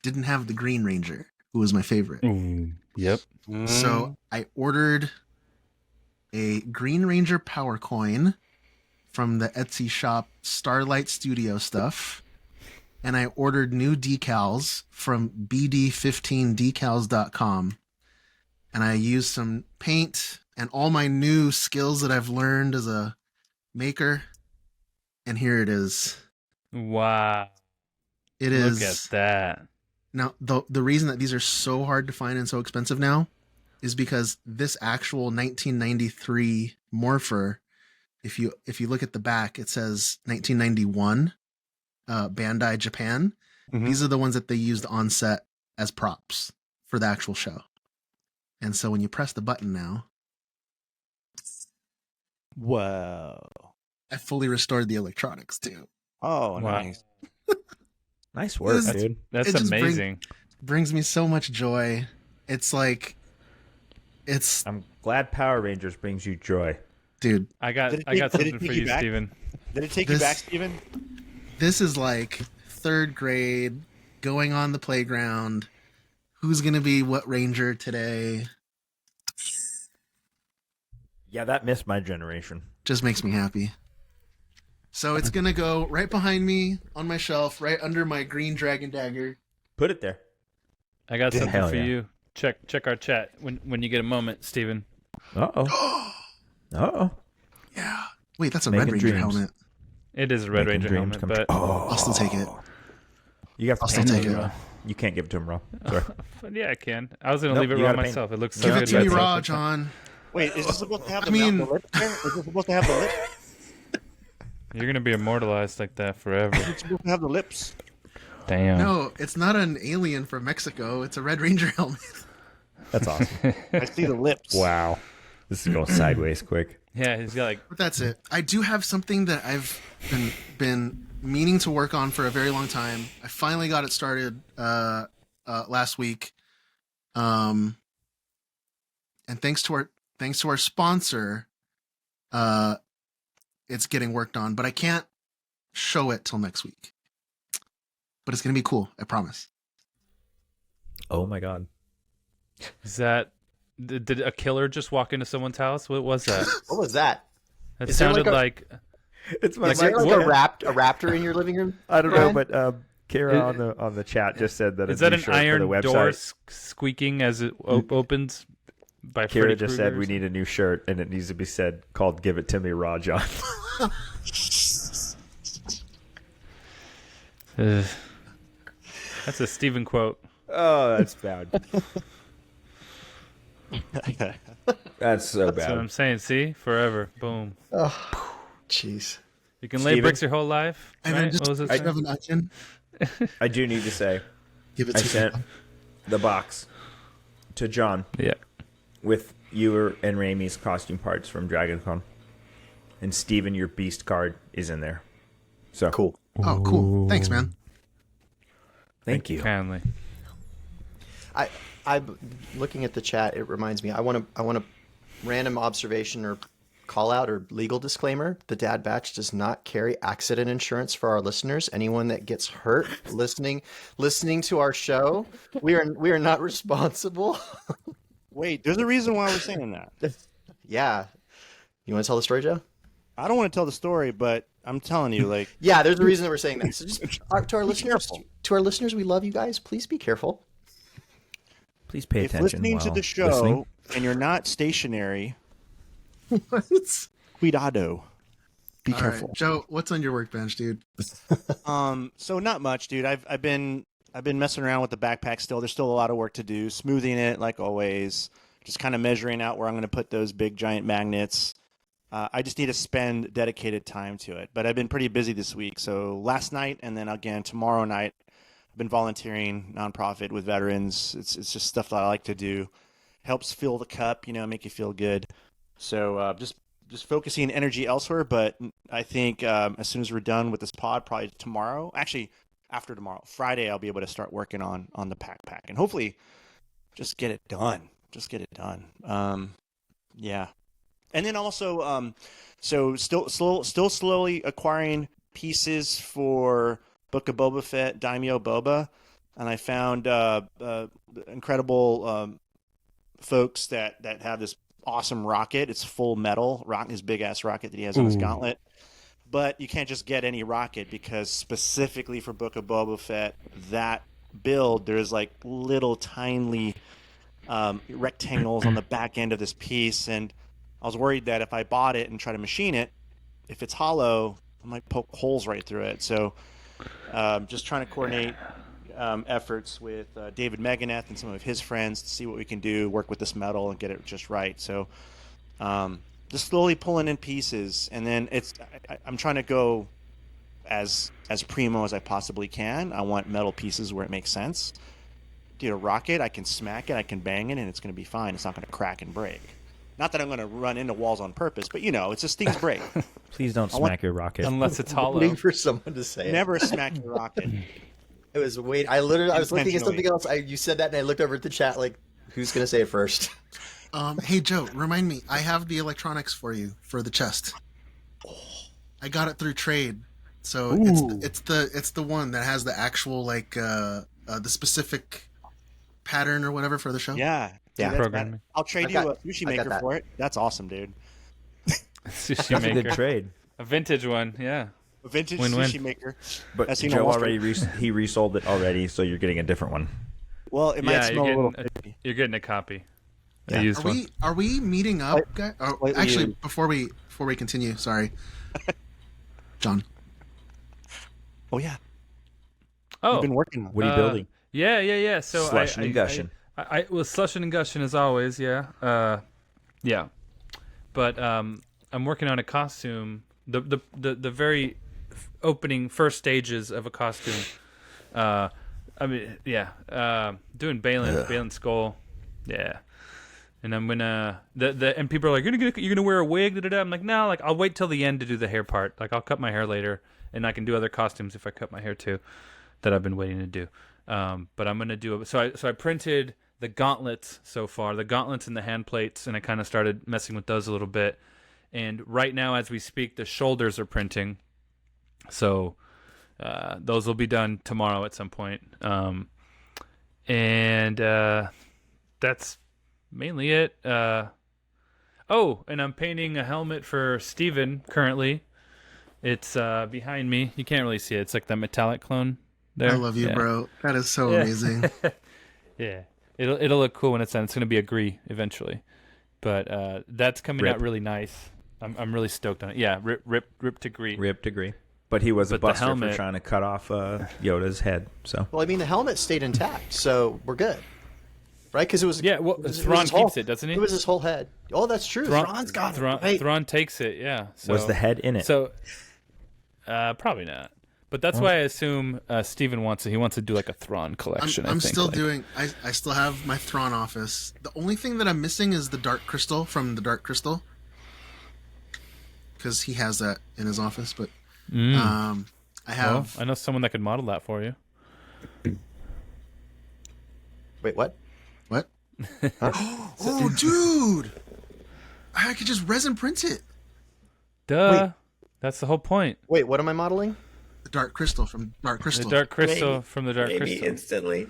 Speaker 5: Didn't have the Green Ranger, who was my favorite.
Speaker 7: Yep.
Speaker 5: So I ordered a Green Ranger Power Coin from the Etsy shop Starlight Studio stuff. And I ordered new decals from bd15decals.com. And I used some paint and all my new skills that I've learned as a maker. And here it is.
Speaker 7: Wow.
Speaker 5: It
Speaker 7: Look
Speaker 5: is
Speaker 7: at that.
Speaker 5: Now, the reason that these are so hard to find and so expensive now is because this actual 1993 Morpher, if you look at the back, it says 1991 Bandai Japan.
Speaker 8: Mhm.
Speaker 5: These are the ones that they used on set as props for the actual show. And so when you press the button now,
Speaker 8: Whoa.
Speaker 5: I fully restored the electronics too.
Speaker 8: Oh,
Speaker 7: Wow.
Speaker 8: nice.
Speaker 6: Nice work,
Speaker 5: That's-
Speaker 6: dude.
Speaker 7: That's
Speaker 5: It just
Speaker 7: amazing.
Speaker 5: Brings me so much joy. It's like, it's
Speaker 6: I'm glad Power Rangers brings you joy.
Speaker 5: dude.
Speaker 7: I got
Speaker 8: Did it
Speaker 7: something
Speaker 8: take
Speaker 7: for
Speaker 8: you
Speaker 7: you,
Speaker 8: back?
Speaker 7: Steven.
Speaker 8: Did it take
Speaker 5: This-
Speaker 8: you back, Steven?
Speaker 5: This is like third grade, going on the playground. Who's gonna be what ranger today?
Speaker 6: Yeah, that missed my generation.
Speaker 5: Just makes me happy. So it's gonna go right behind me on my shelf, right under my green dragon dagger.
Speaker 6: Put it there.
Speaker 7: I got something
Speaker 6: Hell
Speaker 7: for
Speaker 6: yeah.
Speaker 7: you. Check our chat when you get a moment, Steven.
Speaker 6: Uh-oh. Uh-oh.
Speaker 5: Yeah. Wait, that's a
Speaker 6: Making
Speaker 5: Red Ranger
Speaker 6: dreams.
Speaker 5: helmet.
Speaker 7: It is a Red
Speaker 6: Making
Speaker 7: Ranger
Speaker 6: dreams
Speaker 7: helmet,
Speaker 6: come
Speaker 7: but
Speaker 6: true. Oh.
Speaker 5: I'll still take it.
Speaker 6: You got to
Speaker 5: I'll still
Speaker 6: paint
Speaker 5: take
Speaker 6: it.
Speaker 5: it.
Speaker 6: You can't give it to him, raw. Sorry.
Speaker 7: yeah, I can. I was gonna
Speaker 6: Nope,
Speaker 7: leave it
Speaker 6: you
Speaker 7: raw
Speaker 6: gotta paint
Speaker 7: myself. It looks so
Speaker 5: Give
Speaker 7: good.
Speaker 5: it to me
Speaker 7: by
Speaker 5: raw,
Speaker 7: itself.
Speaker 5: John.
Speaker 8: Wait, is this supposed to have the,
Speaker 5: I mean-
Speaker 8: the lips there? Is this supposed to have the lips?
Speaker 7: You're gonna be immortalized like that forever.
Speaker 8: It's supposed to have the lips.
Speaker 7: Damn.
Speaker 5: No, it's not an alien from Mexico. It's a Red Ranger helmet.
Speaker 6: That's awesome.
Speaker 8: I see the lips.
Speaker 6: Wow. This is going sideways quick.
Speaker 7: Yeah, he's got like
Speaker 5: But that's it. I do have something that I've been meaning to work on for a very long time. I finally got it started last week. And thanks to our sponsor, it's getting worked on, but I can't show it till next week. But it's gonna be cool, I promise.
Speaker 6: Oh my god.
Speaker 7: is that did a killer just walk into someone's house? What was that?
Speaker 9: What was that?
Speaker 7: That
Speaker 9: Is there
Speaker 7: sounded
Speaker 9: like
Speaker 7: like
Speaker 6: It's my
Speaker 9: Is there like a raptor in your living room?
Speaker 6: I don't know,
Speaker 9: Brian?
Speaker 6: but Kara on the chat just said that
Speaker 7: is
Speaker 6: a
Speaker 7: that
Speaker 6: new
Speaker 7: an
Speaker 6: shirt for
Speaker 7: iron
Speaker 6: the website.
Speaker 7: door squeaking as it opens? By
Speaker 6: Kara
Speaker 7: Freddy
Speaker 6: just
Speaker 7: Krueger
Speaker 6: said
Speaker 7: or
Speaker 6: we need a new shirt, and it needs to be said called "Give It to Me, Raw John."
Speaker 7: something? That's a Steven quote.
Speaker 6: Oh, that's bad. That's so
Speaker 7: That's what I'm
Speaker 6: bad.
Speaker 7: saying. See, forever, boom.
Speaker 5: Oh, jeez.
Speaker 7: You can lay
Speaker 6: Steven?
Speaker 7: bricks your whole life.
Speaker 5: And
Speaker 7: right?
Speaker 5: then just
Speaker 7: What was it
Speaker 5: shove
Speaker 7: saying?
Speaker 5: an onion.
Speaker 6: I do need to say,
Speaker 5: Give it
Speaker 6: I
Speaker 5: to
Speaker 6: sent
Speaker 5: me.
Speaker 6: the box to John
Speaker 7: Yeah.
Speaker 6: with you and Ramey's costume parts from DragonCon, and Steven, your beast card is in there. So
Speaker 9: Cool.
Speaker 5: Oh, cool. Thanks, man.
Speaker 6: Thank you.
Speaker 7: Kindly.
Speaker 9: I looking at the chat. It reminds me. I want a random observation or call out or legal disclaimer. The Dad Batch does not carry accident insurance for our listeners. Anyone that gets hurt listening to our show, we are not responsible.
Speaker 8: Wait, there's a reason why we're saying that.
Speaker 9: Yeah. You want to tell the story, Joe?
Speaker 8: I don't want to tell the story, but I'm telling you, like,
Speaker 9: Yeah, there's a reason that we're saying that. So just to our listeners, we love you guys. Please be careful.
Speaker 6: Please pay
Speaker 8: if
Speaker 6: attention.
Speaker 8: listening to
Speaker 6: while
Speaker 8: the show
Speaker 6: listening.
Speaker 8: and you're not stationary,
Speaker 5: What?
Speaker 8: cuidado. Be
Speaker 5: All
Speaker 8: careful.
Speaker 5: right, Joe, what's on your workbench, dude?
Speaker 8: So not much, dude. I've been messing around with the backpack still. There's still a lot of work to do, smoothing it like always. Just kind of measuring out where I'm going to put those big giant magnets. I just need to spend dedicated time to it. But I've been pretty busy this week. So last night and then again tomorrow night, I've been volunteering nonprofit with veterans. It's just stuff that I like to do. Helps fill the cup, make you feel good. So just focusing energy elsewhere. But I think as soon as we're done with this pod, probably tomorrow, actually after tomorrow, Friday, I'll be able to start working on the backpack and hopefully just get it done. Yeah. And then also, so still slowly acquiring pieces for Book of Boba Fett, Daimyo Boba, and I found incredible folks that have this awesome rocket. It's full metal, his big ass rocket that he has on his gauntlet. But you can't just get any rocket because specifically for Book of Boba Fett, that build, there's like little tiny rectangles on the back end of this piece, and I was worried that if I bought it and try to machine it, if it's hollow, I might poke holes right through it. So just trying to coordinate efforts with David Meganeth and some of his friends to see what we can do, work with this metal and get it just right. So just slowly pulling in pieces, and then I'm trying to go as primo as I possibly can. I want metal pieces where it makes sense. Dude, a rocket, I can smack it, I can bang it, and it's going to be fine. It's not going to crack and break. Not that I'm going to run into walls on purpose, but it's just things break.
Speaker 6: Please don't smack your rocket.
Speaker 7: Unless it's
Speaker 9: I'm
Speaker 7: hollow.
Speaker 9: waiting for someone to say it.
Speaker 8: Never smack your rocket.
Speaker 9: It was I was looking at something
Speaker 8: Intentionally.
Speaker 9: else. You said that, and I looked over at the chat like, who's gonna say it first?
Speaker 5: Hey Joe, remind me. I have the electronics for you for the chest. I got it through trade, so it's the one that has the actual the specific pattern or whatever for the show.
Speaker 8: Yeah.
Speaker 9: Yeah.
Speaker 7: Programming.
Speaker 8: I'll trade
Speaker 9: I
Speaker 8: you
Speaker 9: got-
Speaker 8: a sushi
Speaker 9: I got
Speaker 8: maker
Speaker 9: that.
Speaker 8: for it. That's awesome, dude.
Speaker 7: Sushi
Speaker 6: That's a good
Speaker 7: maker.
Speaker 6: trade.
Speaker 7: A vintage one, yeah.
Speaker 8: A vintage
Speaker 7: Win-win.
Speaker 8: sushi maker.
Speaker 6: But
Speaker 8: As seen on
Speaker 6: Joe
Speaker 8: Wall
Speaker 6: already
Speaker 8: Street.
Speaker 6: he resold it already, so you're getting a different one.
Speaker 8: Well, it might
Speaker 7: Yeah,
Speaker 8: smell a little.
Speaker 7: you're getting a copy.
Speaker 9: Yeah.
Speaker 7: A used one.
Speaker 5: Are we meeting up, guys? Oh,
Speaker 8: slightly
Speaker 5: actually,
Speaker 8: used.
Speaker 5: before we continue, sorry, John.
Speaker 8: Oh yeah,
Speaker 7: Oh,
Speaker 8: you've been working.
Speaker 6: What are you building?
Speaker 7: Yeah. So
Speaker 6: Slush and Gushin.
Speaker 7: I well, slushing and gushing as always. Yeah. Yeah. But I'm working on a costume. The very opening first stages of a costume. Doing Balin's skull. Yeah. And I'm gonna and people are like, you're gonna wear a wig, da, da, da. I'm like, no, like I'll wait till the end to do the hair part. Like I'll cut my hair later, and I can do other costumes if I cut my hair too, that I've been waiting to do. But I'm gonna do it. So I printed the gauntlets so far, the gauntlets and the hand plates, and I kind of started messing with those a little bit. And right now, as we speak, the shoulders are printing. So those will be done tomorrow at some point. And that's mainly it. And I'm painting a helmet for Steven currently. It's behind me. You can't really see it. It's like the metallic clone there.
Speaker 5: I love you,
Speaker 7: Yeah.
Speaker 5: bro. That is so amazing.
Speaker 7: Yeah. It'll look cool when it's done. It's going to be a Gree eventually. But that's coming
Speaker 6: Rip.
Speaker 7: out really nice. I'm really stoked on it. Yeah, rip to Gree.
Speaker 6: Rip degree. But he was a
Speaker 7: But the
Speaker 6: buster
Speaker 7: helmet-
Speaker 6: for trying to cut off Yoda's head. So
Speaker 9: Well, I mean, the helmet stayed intact, so we're good, right? Because it was
Speaker 7: Yeah, well,
Speaker 9: it was
Speaker 7: Thrawn
Speaker 9: his whole-
Speaker 7: keeps it, doesn't he?
Speaker 9: It was his whole head. Oh, that's true. Thrawn's got it. Right.
Speaker 7: Thrawn takes it, yeah. So,
Speaker 6: was the head in it?
Speaker 7: So, probably not. But that's why I assume Steven wants it. He wants to do like a Thrawn collection.
Speaker 5: I'm
Speaker 7: I think,
Speaker 5: still
Speaker 7: like.
Speaker 5: doing. I still have my Thrawn office. The only thing that I'm missing is the Dark Crystal from the Dark Crystal, because he has that in his office. But I
Speaker 7: Well,
Speaker 5: have.
Speaker 7: I know someone that could model that for you.
Speaker 9: Wait, what?
Speaker 5: What? Oh, dude! I could just resin print it.
Speaker 7: Duh. That's the whole point.
Speaker 9: Wait, what am I modeling?
Speaker 5: The Dark Crystal from Dark
Speaker 7: The
Speaker 5: Crystal.
Speaker 7: Dark Crystal from the Dark Crystal.
Speaker 2: instantly.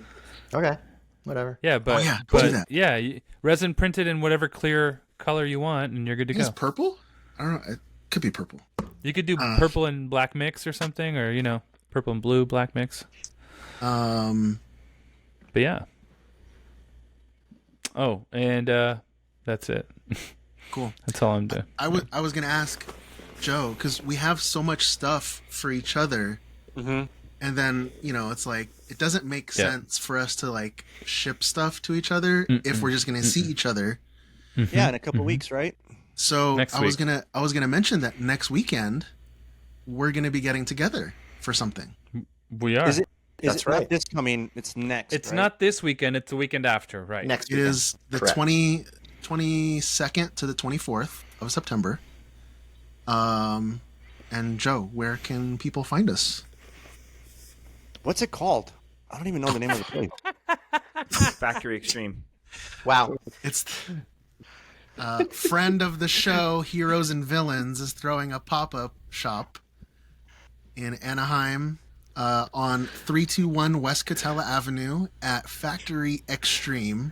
Speaker 9: Okay, whatever.
Speaker 7: Yeah, but
Speaker 5: yeah, go do
Speaker 7: but
Speaker 5: that.
Speaker 7: yeah, resin printed in whatever clear color you want, and you're good to
Speaker 5: I think
Speaker 7: go.
Speaker 5: it's purple. I don't know. It could be purple.
Speaker 7: You could do purple and black mix or something, or purple and blue black mix. But yeah. Oh, and that's it.
Speaker 5: Cool.
Speaker 7: That's all I'm doing.
Speaker 5: I was gonna ask Joe, because we have so much stuff for each other, and then it's like it doesn't make
Speaker 7: Yeah.
Speaker 5: sense for us to like ship stuff to each other if we're just gonna see each other.
Speaker 8: Yeah, in a couple weeks, right?
Speaker 5: So
Speaker 7: Next
Speaker 5: I was
Speaker 7: week.
Speaker 5: gonna mention that next weekend we're gonna be getting together for something.
Speaker 7: We are.
Speaker 8: Is it? Is
Speaker 9: That's
Speaker 8: it not
Speaker 9: right.
Speaker 8: this coming? It's next.
Speaker 7: It's
Speaker 8: right?
Speaker 7: not this weekend. It's the weekend after, right?
Speaker 9: Next
Speaker 5: It
Speaker 9: weekend.
Speaker 5: is the
Speaker 9: Correct.
Speaker 5: 22nd to the 24th of September. And Joe, where can people find us?
Speaker 8: What's it called? I don't even know the name of the place.
Speaker 6: Factory Extreme.
Speaker 9: Wow.
Speaker 5: It's friend of the show, Heroes and Villains, is throwing a pop-up shop in Anaheim on 321 West Catella Avenue at Factory Extreme.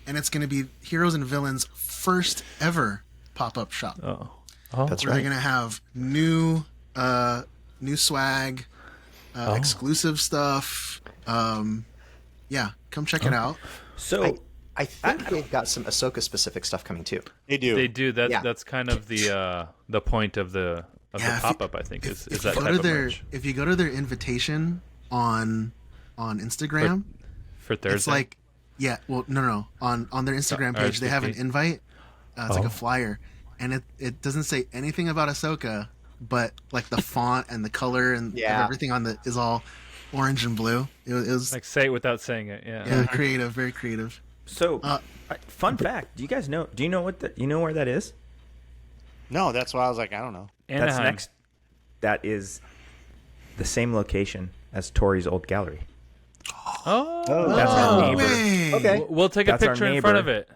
Speaker 5: And it's going to be Heroes and Villains' first ever pop-up shop.
Speaker 7: Oh.
Speaker 9: That's
Speaker 5: Where they're
Speaker 9: right.
Speaker 5: going to have new swag, exclusive stuff. Yeah, come check it out.
Speaker 6: So
Speaker 9: I think they've got some Ahsoka specific stuff coming too.
Speaker 8: They do.
Speaker 7: They do. That.
Speaker 9: Yeah.
Speaker 7: That's kind of the point of the
Speaker 5: Yeah, if you-
Speaker 7: pop up. I think is
Speaker 5: If
Speaker 7: that
Speaker 5: you go
Speaker 7: type
Speaker 5: to
Speaker 7: of
Speaker 5: their
Speaker 7: merch.
Speaker 5: if you go to their invitation on on Instagram.
Speaker 7: For Thursday.
Speaker 5: It's like, yeah, well, no. On their Instagram page, they have an invite. It's like a flyer, and it doesn't say anything about Ahsoka, but like the font and the color and everything on the is all orange and blue. It was
Speaker 7: like say it without saying it. Yeah.
Speaker 5: Yeah, creative, very creative.
Speaker 6: So, fun fact: do you guys know? Do you know you know where that is?
Speaker 8: No, that's why I was like, I don't know.
Speaker 7: Anaheim.
Speaker 6: That's next. That is the same location as Tori's old gallery.
Speaker 7: Oh,
Speaker 6: That's our neighbor.
Speaker 5: Way.
Speaker 9: Okay.
Speaker 7: We'll take a
Speaker 6: That's our
Speaker 7: picture in front of
Speaker 6: neighbor.
Speaker 7: it.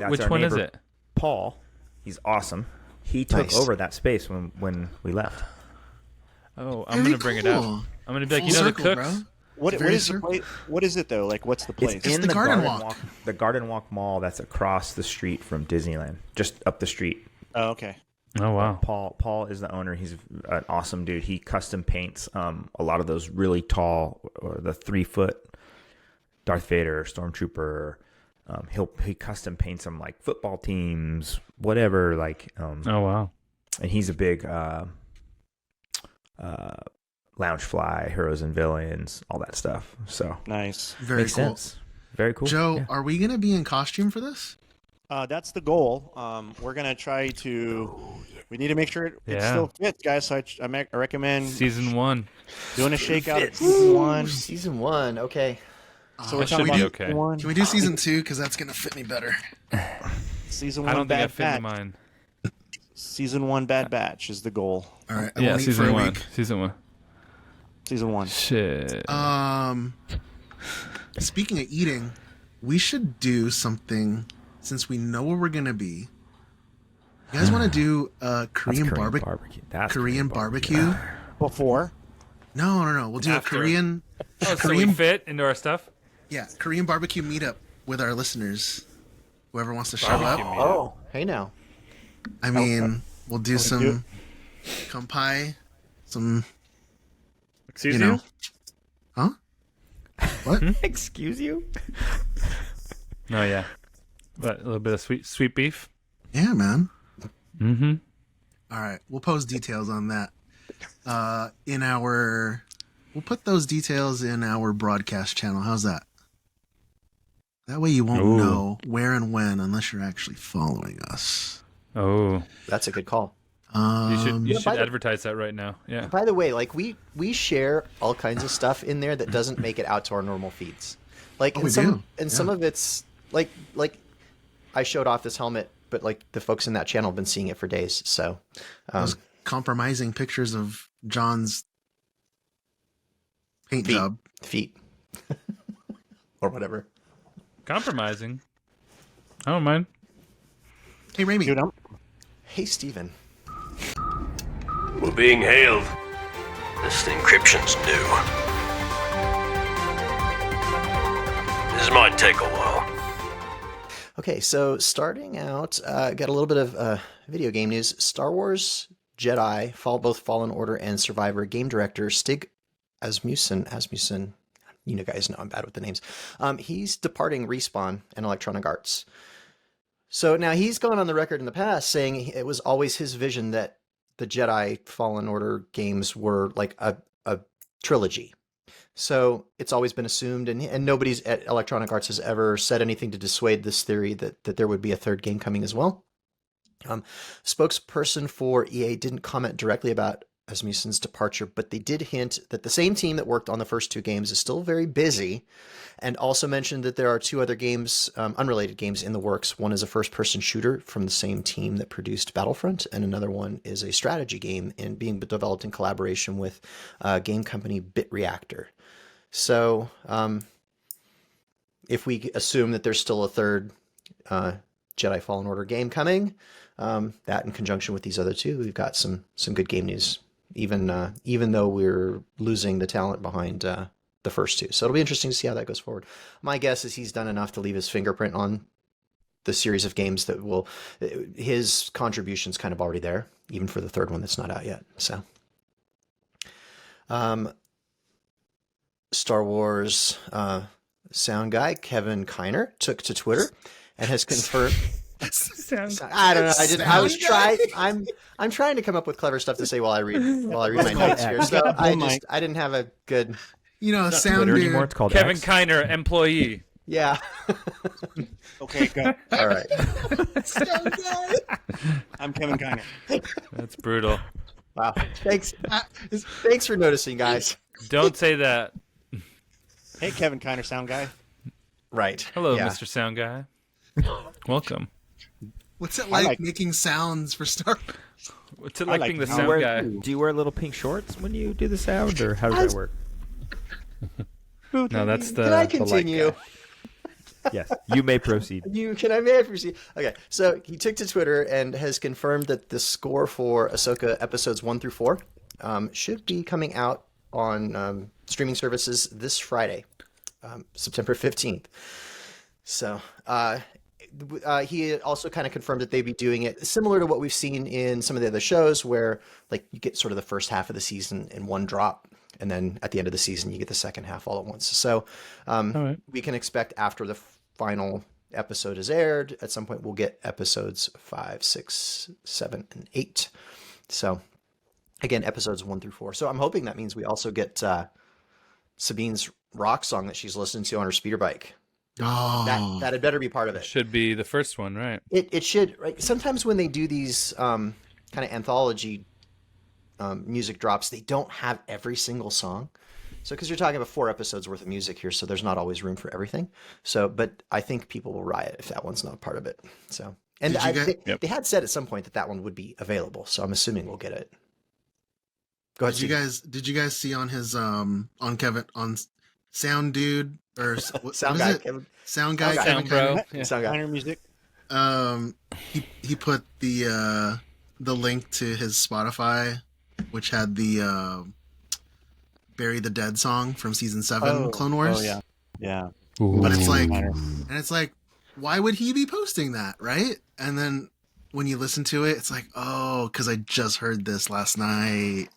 Speaker 6: That's
Speaker 7: Which
Speaker 6: our
Speaker 7: one is
Speaker 6: neighbor,
Speaker 7: it?
Speaker 6: Paul. He's awesome. He took
Speaker 9: Nice.
Speaker 6: over that space when we left.
Speaker 7: Oh, I'm
Speaker 5: Very
Speaker 7: gonna bring it out.
Speaker 5: cool.
Speaker 7: I'm gonna be like,
Speaker 5: Full
Speaker 7: you know,
Speaker 5: circle,
Speaker 7: the cooks.
Speaker 5: bro.
Speaker 8: What
Speaker 5: Very
Speaker 8: is the
Speaker 5: circle.
Speaker 8: place? What is it though? Like, what's the place?
Speaker 5: It's the Garden Walk.
Speaker 6: The Garden Walk Mall that's across the street from Disneyland, just up the street.
Speaker 8: Oh, okay.
Speaker 7: Oh wow.
Speaker 6: Paul is the owner. He's an awesome dude. He custom paints a lot of those really tall, or the 3-foot Darth Vader, Stormtrooper. He custom paints them like football teams, whatever. Like
Speaker 7: Oh wow.
Speaker 6: and he's a big Loungefly, Heroes and Villains, all that stuff. So
Speaker 8: Nice.
Speaker 5: Very
Speaker 6: makes
Speaker 5: cool.
Speaker 6: sense. Very cool.
Speaker 5: Joe,
Speaker 6: Yeah.
Speaker 5: are we gonna be in costume for this?
Speaker 8: That's the goal. We're gonna try to. We need to make sure it
Speaker 7: Yeah.
Speaker 8: still fits, guys. So I recommend
Speaker 7: Season 1.
Speaker 8: doing a shakeout at season 1.
Speaker 9: Season 1. Okay.
Speaker 8: So we're
Speaker 7: That
Speaker 8: talking
Speaker 7: should
Speaker 8: about
Speaker 7: be okay.
Speaker 8: season 1.
Speaker 5: Can we do season 2? Because that's gonna fit me better.
Speaker 8: Season 1
Speaker 7: I don't think I
Speaker 8: Bad
Speaker 7: fit into
Speaker 8: Batch.
Speaker 7: mine.
Speaker 8: Season 1 Bad Batch is the goal.
Speaker 5: All right. I
Speaker 7: Yeah,
Speaker 5: won't eat for
Speaker 7: season
Speaker 5: a
Speaker 7: 1.
Speaker 5: week.
Speaker 7: Season 1.
Speaker 8: Season 1.
Speaker 7: Shit.
Speaker 5: Speaking of eating, we should do something since we know where we're gonna be. You guys want to do Korean barbecue?
Speaker 6: That's
Speaker 5: Korean barbecue?
Speaker 8: Before.
Speaker 5: No. We'll do
Speaker 7: After.
Speaker 5: a Korean.
Speaker 7: Oh, so we fit into our stuff?
Speaker 5: Yeah, Korean barbecue meetup with our listeners. Whoever wants to show
Speaker 7: Barbecue
Speaker 5: up.
Speaker 7: meetup.
Speaker 9: Oh, hey now.
Speaker 5: I mean, we'll do
Speaker 8: do
Speaker 5: some kampai, some
Speaker 7: Excuse
Speaker 5: you know. Huh? What?
Speaker 6: Excuse you?
Speaker 7: Oh yeah. But a little bit of sweet beef.
Speaker 5: Yeah, man.
Speaker 7: Mm-hmm.
Speaker 5: All right, we'll post details on that. We'll put those details in our broadcast channel. How's that? That way you won't
Speaker 7: Ooh.
Speaker 5: know where and when unless you're actually following us.
Speaker 7: Oh.
Speaker 9: That's a good call.
Speaker 7: You should
Speaker 9: by the-
Speaker 7: advertise that right now. Yeah.
Speaker 9: By the way, like we share all kinds of stuff in there that doesn't make it out to our normal feeds. Like
Speaker 5: Oh,
Speaker 9: and
Speaker 5: we
Speaker 9: some
Speaker 5: do.
Speaker 9: and some of it's like I showed off this helmet, but like the folks in that channel have been seeing it for days. So
Speaker 5: Those compromising pictures of John's paint job.
Speaker 9: feet or whatever.
Speaker 7: Compromising. I don't mind.
Speaker 5: Hey, Raimi.
Speaker 8: Dude,
Speaker 9: Hey, Steven.
Speaker 1: We're being hailed. This encryption's new. This might take a while.
Speaker 9: Okay, so starting out, got a little bit of video game news. Star Wars Jedi, both Fallen Order and Survivor game director Stig Asmussen, you know, guys know I'm bad with the names. He's departing Respawn and Electronic Arts. So now he's gone on the record in the past saying it was always his vision that the Jedi Fallen Order games were like a trilogy. So it's always been assumed, and nobody's at Electronic Arts has ever said anything to dissuade this theory that there would be a third game coming as well. Spokesperson for EA didn't comment directly about Asmussen's departure, but they did hint that the same team that worked on the first two games is still very busy, and also mentioned that there are two other games, unrelated games in the works. One is a first-person shooter from the same team that produced Battlefront, and another one is a strategy game being developed in collaboration with game company BitReactor. So if we assume that there's still a third Jedi Fallen Order game coming, that in conjunction with these other two, we've got some good game news, even though we're losing the talent behind the first two. So it'll be interesting to see how that goes forward. My guess is he's done enough to leave his fingerprint on the series of games that will, his contribution's kind of already there, even for the third one that's not out yet. So Star Wars sound guy Kevin Kiner took to Twitter and has confirmed. I don't know. I was trying. I'm trying to come up with clever stuff to say while I read my notes here. So I didn't have a good
Speaker 5: You know,
Speaker 6: It's not
Speaker 5: sound
Speaker 6: Twitter
Speaker 5: dude.
Speaker 6: anymore. It's called
Speaker 7: Kevin
Speaker 6: X.
Speaker 7: Kiner, employee.
Speaker 9: Yeah.
Speaker 8: Okay, go.
Speaker 9: All right.
Speaker 8: I'm Kevin Kiner.
Speaker 7: That's brutal.
Speaker 9: Wow. Thanks. Thanks for noticing, guys.
Speaker 7: Don't say that.
Speaker 8: Hey, Kevin Kiner, sound guy.
Speaker 9: Right.
Speaker 7: Hello,
Speaker 9: Yeah.
Speaker 7: Mr. Sound Guy. Welcome.
Speaker 5: What's it
Speaker 8: I
Speaker 5: like,
Speaker 8: like-
Speaker 5: making sounds for Star Wars?
Speaker 7: What's it
Speaker 8: I
Speaker 7: like
Speaker 8: like
Speaker 7: being the
Speaker 8: how-
Speaker 7: sound guy?
Speaker 6: Do you wear little pink shorts when you do the sound, or how does that work?
Speaker 7: No, that's the.
Speaker 9: Can I
Speaker 7: the light
Speaker 9: continue?
Speaker 7: guy.
Speaker 6: Yes, you may proceed.
Speaker 9: May I proceed? Okay, so he took to Twitter and has confirmed that the score for Ahsoka episodes 1 through 4 should be coming out on streaming services this Friday, September 15th. So he also kind of confirmed that they'd be doing it similar to what we've seen in some of the other shows, where like you get sort of the first half of the season in one drop, and then at the end of the season you get the second half all at once. So we can expect after the final episode is aired, at some point we'll get episodes 5, 6, 7, and 8. So again, episodes 1 through 4. So I'm hoping that means we also get Sabine's rock song that she's listening to on her speeder bike.
Speaker 5: Oh,
Speaker 9: That had better be part of it.
Speaker 7: Should be the first one, right?
Speaker 9: It should. Right? Sometimes when they do these kind of anthology music drops, they don't have every single song. So because you're talking about 4 episodes worth of music here, so there's not always room for everything. So, but I think people will riot if that one's not part of it. So, and
Speaker 5: Did you get-
Speaker 9: they had said at some point that one would be available. So I'm assuming we'll get it. Go ahead.
Speaker 5: Did you guys see on his on Kevin on Sound Dude or what
Speaker 9: Sound
Speaker 5: is
Speaker 9: guy,
Speaker 5: it?
Speaker 9: Kevin.
Speaker 5: Sound guy,
Speaker 9: Sound
Speaker 5: Kevin
Speaker 7: Sound bro.
Speaker 5: Kiner?
Speaker 7: Yeah.
Speaker 9: Sound guy.
Speaker 8: Kiner music.
Speaker 5: He put the link to his Spotify, which had the Bury the Dead song from season 7 Clone Wars.
Speaker 8: Oh yeah. Yeah.
Speaker 5: But it's like,
Speaker 8: Kiner.
Speaker 5: and it's like, why would he be posting that, right? And then when you listen to it, it's like, oh, because I just heard this last night.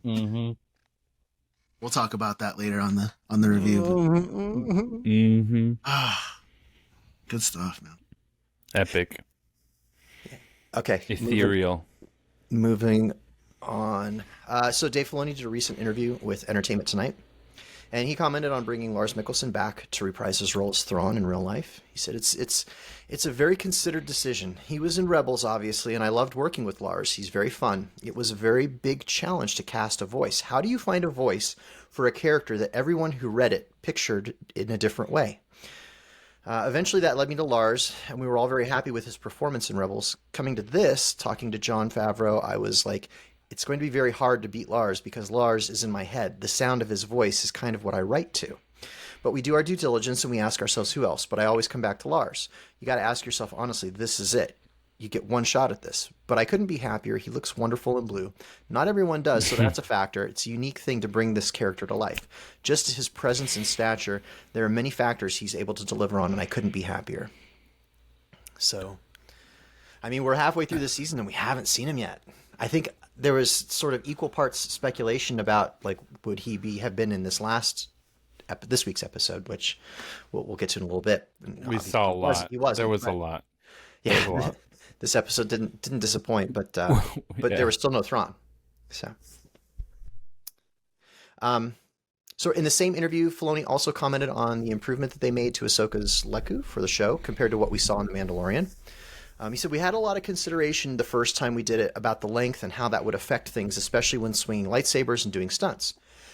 Speaker 7: Mm-hmm.
Speaker 5: We'll talk about that later on the review.
Speaker 7: Mm-hmm.
Speaker 5: Ah, good stuff, man.
Speaker 7: Epic.
Speaker 9: Okay.
Speaker 7: Ethereal.
Speaker 9: Moving on. So Dave Filoni did a recent interview with Entertainment Tonight, and he commented on bringing Lars Mikkelsen back to reprise his role as Thrawn in real life. He said it's a very considered decision. He was in Rebels, obviously, and I loved working with Lars. He's very fun. It was a very big challenge to cast a voice. How do you find a voice for a character that everyone who read it pictured in a different way? Eventually that led me to Lars, and we were all very happy with his performance in Rebels. Coming to this, talking to Jon Favreau, I was like, it's going to be very hard to beat Lars because Lars is in my head. The sound of his voice is kind of what I write to. But we do our due diligence and we ask ourselves who else. But I always come back to Lars. You got to ask yourself, honestly, this is it. You get one shot at this. But I couldn't be happier. He looks wonderful in blue. Not everyone does, so that's a factor. It's a unique thing to bring this character to life. Just his presence and stature, there are many factors he's able to deliver on, and I couldn't be happier. So, I mean, we're halfway through the season and we haven't seen him yet. I think there was sort of equal parts speculation about, like, would he have been in this week's episode, which we'll get to in a little bit.
Speaker 7: We saw a lot.
Speaker 9: He was.
Speaker 7: There was a lot.
Speaker 9: Yeah.
Speaker 7: There was a lot.
Speaker 9: This episode didn't disappoint, but
Speaker 7: Yeah.
Speaker 9: there was still no Thrawn. So in the same interview, Filoni also commented on the improvement that they made to Ahsoka's Leku for the show compared to what we saw in The Mandalorian. He said, we had a lot of consideration the first time we did it about the length and how that would affect things, especially when swinging lightsabers and doing stunts.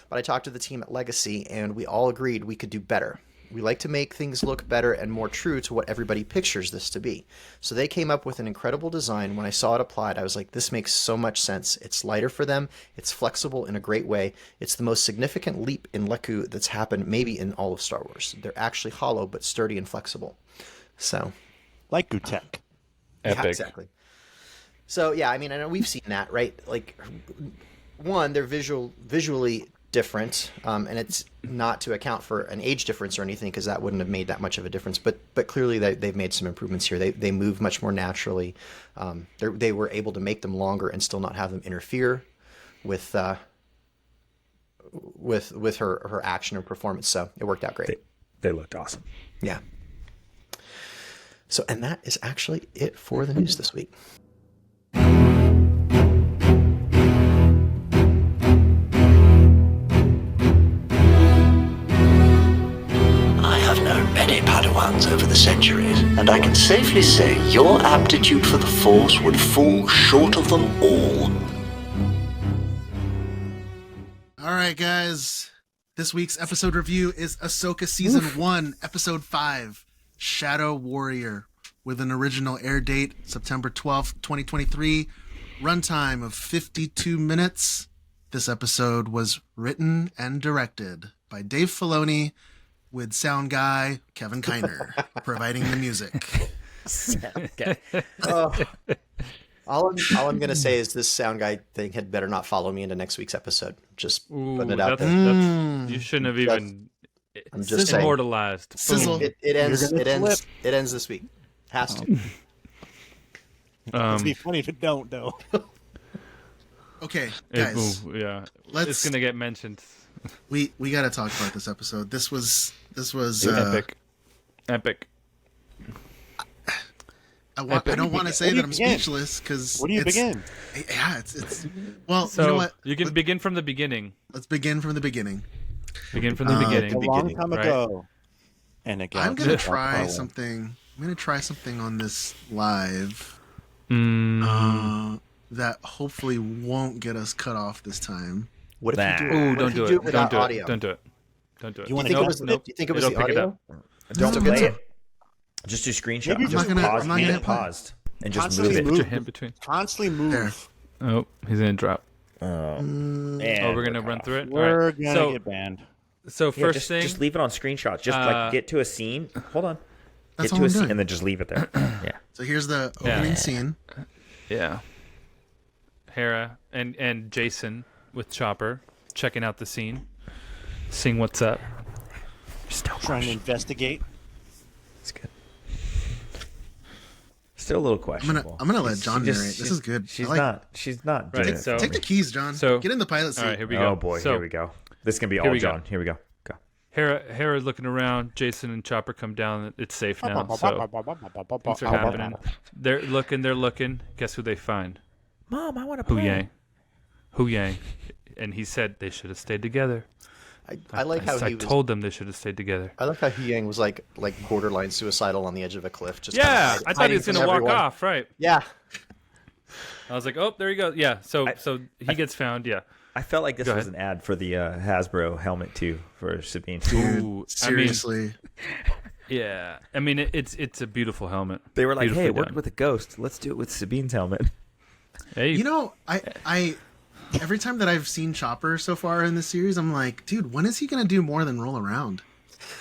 Speaker 9: But I talked to the team at Legacy, and we all agreed we could do better. We like to make things look better and more true to what everybody pictures this to be. So they came up with an incredible design. When I saw it applied, I was like, this makes so much sense. It's lighter for them. It's flexible in a great way. It's the most significant leap in Leku that's happened maybe in all of Star Wars. They're actually hollow but sturdy and flexible. So,
Speaker 8: Like Gutek.
Speaker 7: Epic.
Speaker 9: yeah, exactly. So yeah, I mean, I know we've seen that, right? Like, one, they're visually different, and it's not to account for an age difference or anything, because that wouldn't have made that much of a difference. But clearly they've made some improvements here. They move much more naturally. They were able to make them longer and still not have them interfere with her action and performance. So it worked out great.
Speaker 6: They looked awesome.
Speaker 9: Yeah. So, and that is actually it for the news this week.
Speaker 11: and I can safely say your aptitude for the Force would fall short of them all.
Speaker 5: All right, guys. This week's episode review is Ahsoka Season 1, Episode 5, Shadow Warrior, with an original air date, September 12th, 2023, runtime of 52 minutes. This episode was written and directed by Dave Filoni, with sound guy Kevin Kiner providing the music.
Speaker 9: All I'm going to say is this sound guy thing had better not follow me into next week's episode. Just putting it out there.
Speaker 7: You shouldn't have even.
Speaker 9: I'm just saying.
Speaker 7: Immortalized.
Speaker 5: Sizzle.
Speaker 9: It ends. It ends. It ends this week. Has to.
Speaker 8: It'd be funny if it don't, though.
Speaker 5: Okay, guys.
Speaker 7: It's gonna get mentioned.
Speaker 5: We got to talk about this episode. This was
Speaker 7: epic.
Speaker 5: I don't want to say that I'm speechless because
Speaker 8: where do you begin?
Speaker 5: Yeah, it's well.
Speaker 7: So
Speaker 5: you know what?
Speaker 7: You can begin from the beginning.
Speaker 5: Let's begin from the beginning.
Speaker 7: Begin from the beginning.
Speaker 8: A long time ago. And again,
Speaker 5: I'm gonna try something. I'm gonna try something on this live. That hopefully won't get us cut off this time.
Speaker 9: What if you do?
Speaker 7: Ooh, don't do it.
Speaker 5: Without
Speaker 7: audio? Don't do it. Don't do it.
Speaker 9: You think it was the audio?
Speaker 6: Don't play it. Just do screenshot. Just pause. Hit paused and just move it.
Speaker 7: Put your hand between.
Speaker 8: Constantly move.
Speaker 7: Oh, he's gonna drop.
Speaker 6: We're
Speaker 7: gonna run through it.
Speaker 8: We're gonna get banned.
Speaker 7: So first thing,
Speaker 6: just leave it on screenshot. Just like get to a scene. Hold on.
Speaker 5: That's
Speaker 6: get to a scene and then just leave it there. Yeah.
Speaker 5: So here's the opening scene.
Speaker 7: Yeah. Hera and Jason with Chopper checking out the scene, seeing what's up.
Speaker 8: Still trying to investigate.
Speaker 6: It's good. Still a little questionable.
Speaker 5: I'm gonna let John narrate. This is good.
Speaker 6: She's not.
Speaker 7: Right,
Speaker 6: doing
Speaker 7: so-
Speaker 5: Take the keys, John.
Speaker 7: So-
Speaker 5: get in the pilot seat.
Speaker 7: All right, here we go.
Speaker 6: Oh boy,
Speaker 7: So,
Speaker 6: here we go. This can be
Speaker 7: here
Speaker 6: all
Speaker 7: we go.
Speaker 6: John. Here we go. Go.
Speaker 7: Hera's looking around. Jason and Chopper come down. It's safe now. So things are happening. They're looking. Guess who they find?
Speaker 6: Mom, I want to play.
Speaker 7: Hu Yang. And he said they should have stayed together.
Speaker 9: I like how
Speaker 7: I told them they should have stayed together.
Speaker 9: I like how Hu Yang was like borderline suicidal on the edge of a cliff. Just
Speaker 7: Yeah, I thought he was gonna walk off. Right.
Speaker 9: Yeah.
Speaker 7: I was like, oh, there you go. Yeah. So he gets found. Yeah.
Speaker 6: I felt like this was an ad for the Hasbro helmet too for Sabine.
Speaker 7: Ooh,
Speaker 5: Seriously.
Speaker 7: Yeah. I mean, it's a beautiful helmet.
Speaker 6: They were like,
Speaker 7: Beautifully
Speaker 6: hey, it worked
Speaker 7: done.
Speaker 6: with a ghost. Let's do it with Sabine's helmet.
Speaker 7: Hey.
Speaker 5: You know, I every time that I've seen Chopper so far in this series, I'm like, dude, when is he gonna do more than roll around?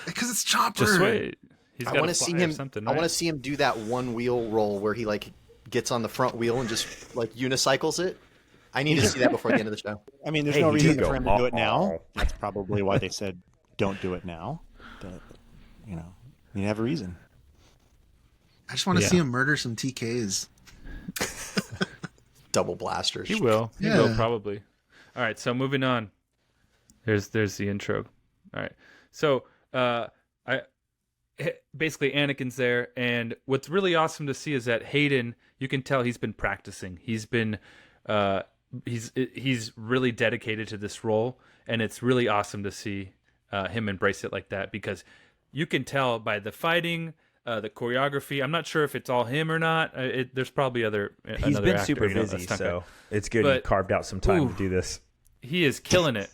Speaker 5: Because it's Chopper.
Speaker 7: Just wait.
Speaker 9: I want to see him. I want to see him do that one wheel roll where he like gets on the front wheel and just like unicycles it. I need to see that before the end of the show.
Speaker 8: I mean, there's no reason for him to do it now. That's probably why they said don't do it now. But, you have a reason.
Speaker 5: I just want to see him murder some TKs.
Speaker 9: Double blasters.
Speaker 7: He will. He will probably. All right. So moving on. There's the intro. All right. So basically Anakin's there, and what's really awesome to see is that Hayden. You can tell he's been practicing. He's been he's really dedicated to this role, and it's really awesome to see him embrace it like that, because you can tell by the fighting. The choreography. I'm not sure if it's all him or not. There's probably
Speaker 6: He's been super busy, so it's good he carved out some time to do this.
Speaker 7: He is killing it.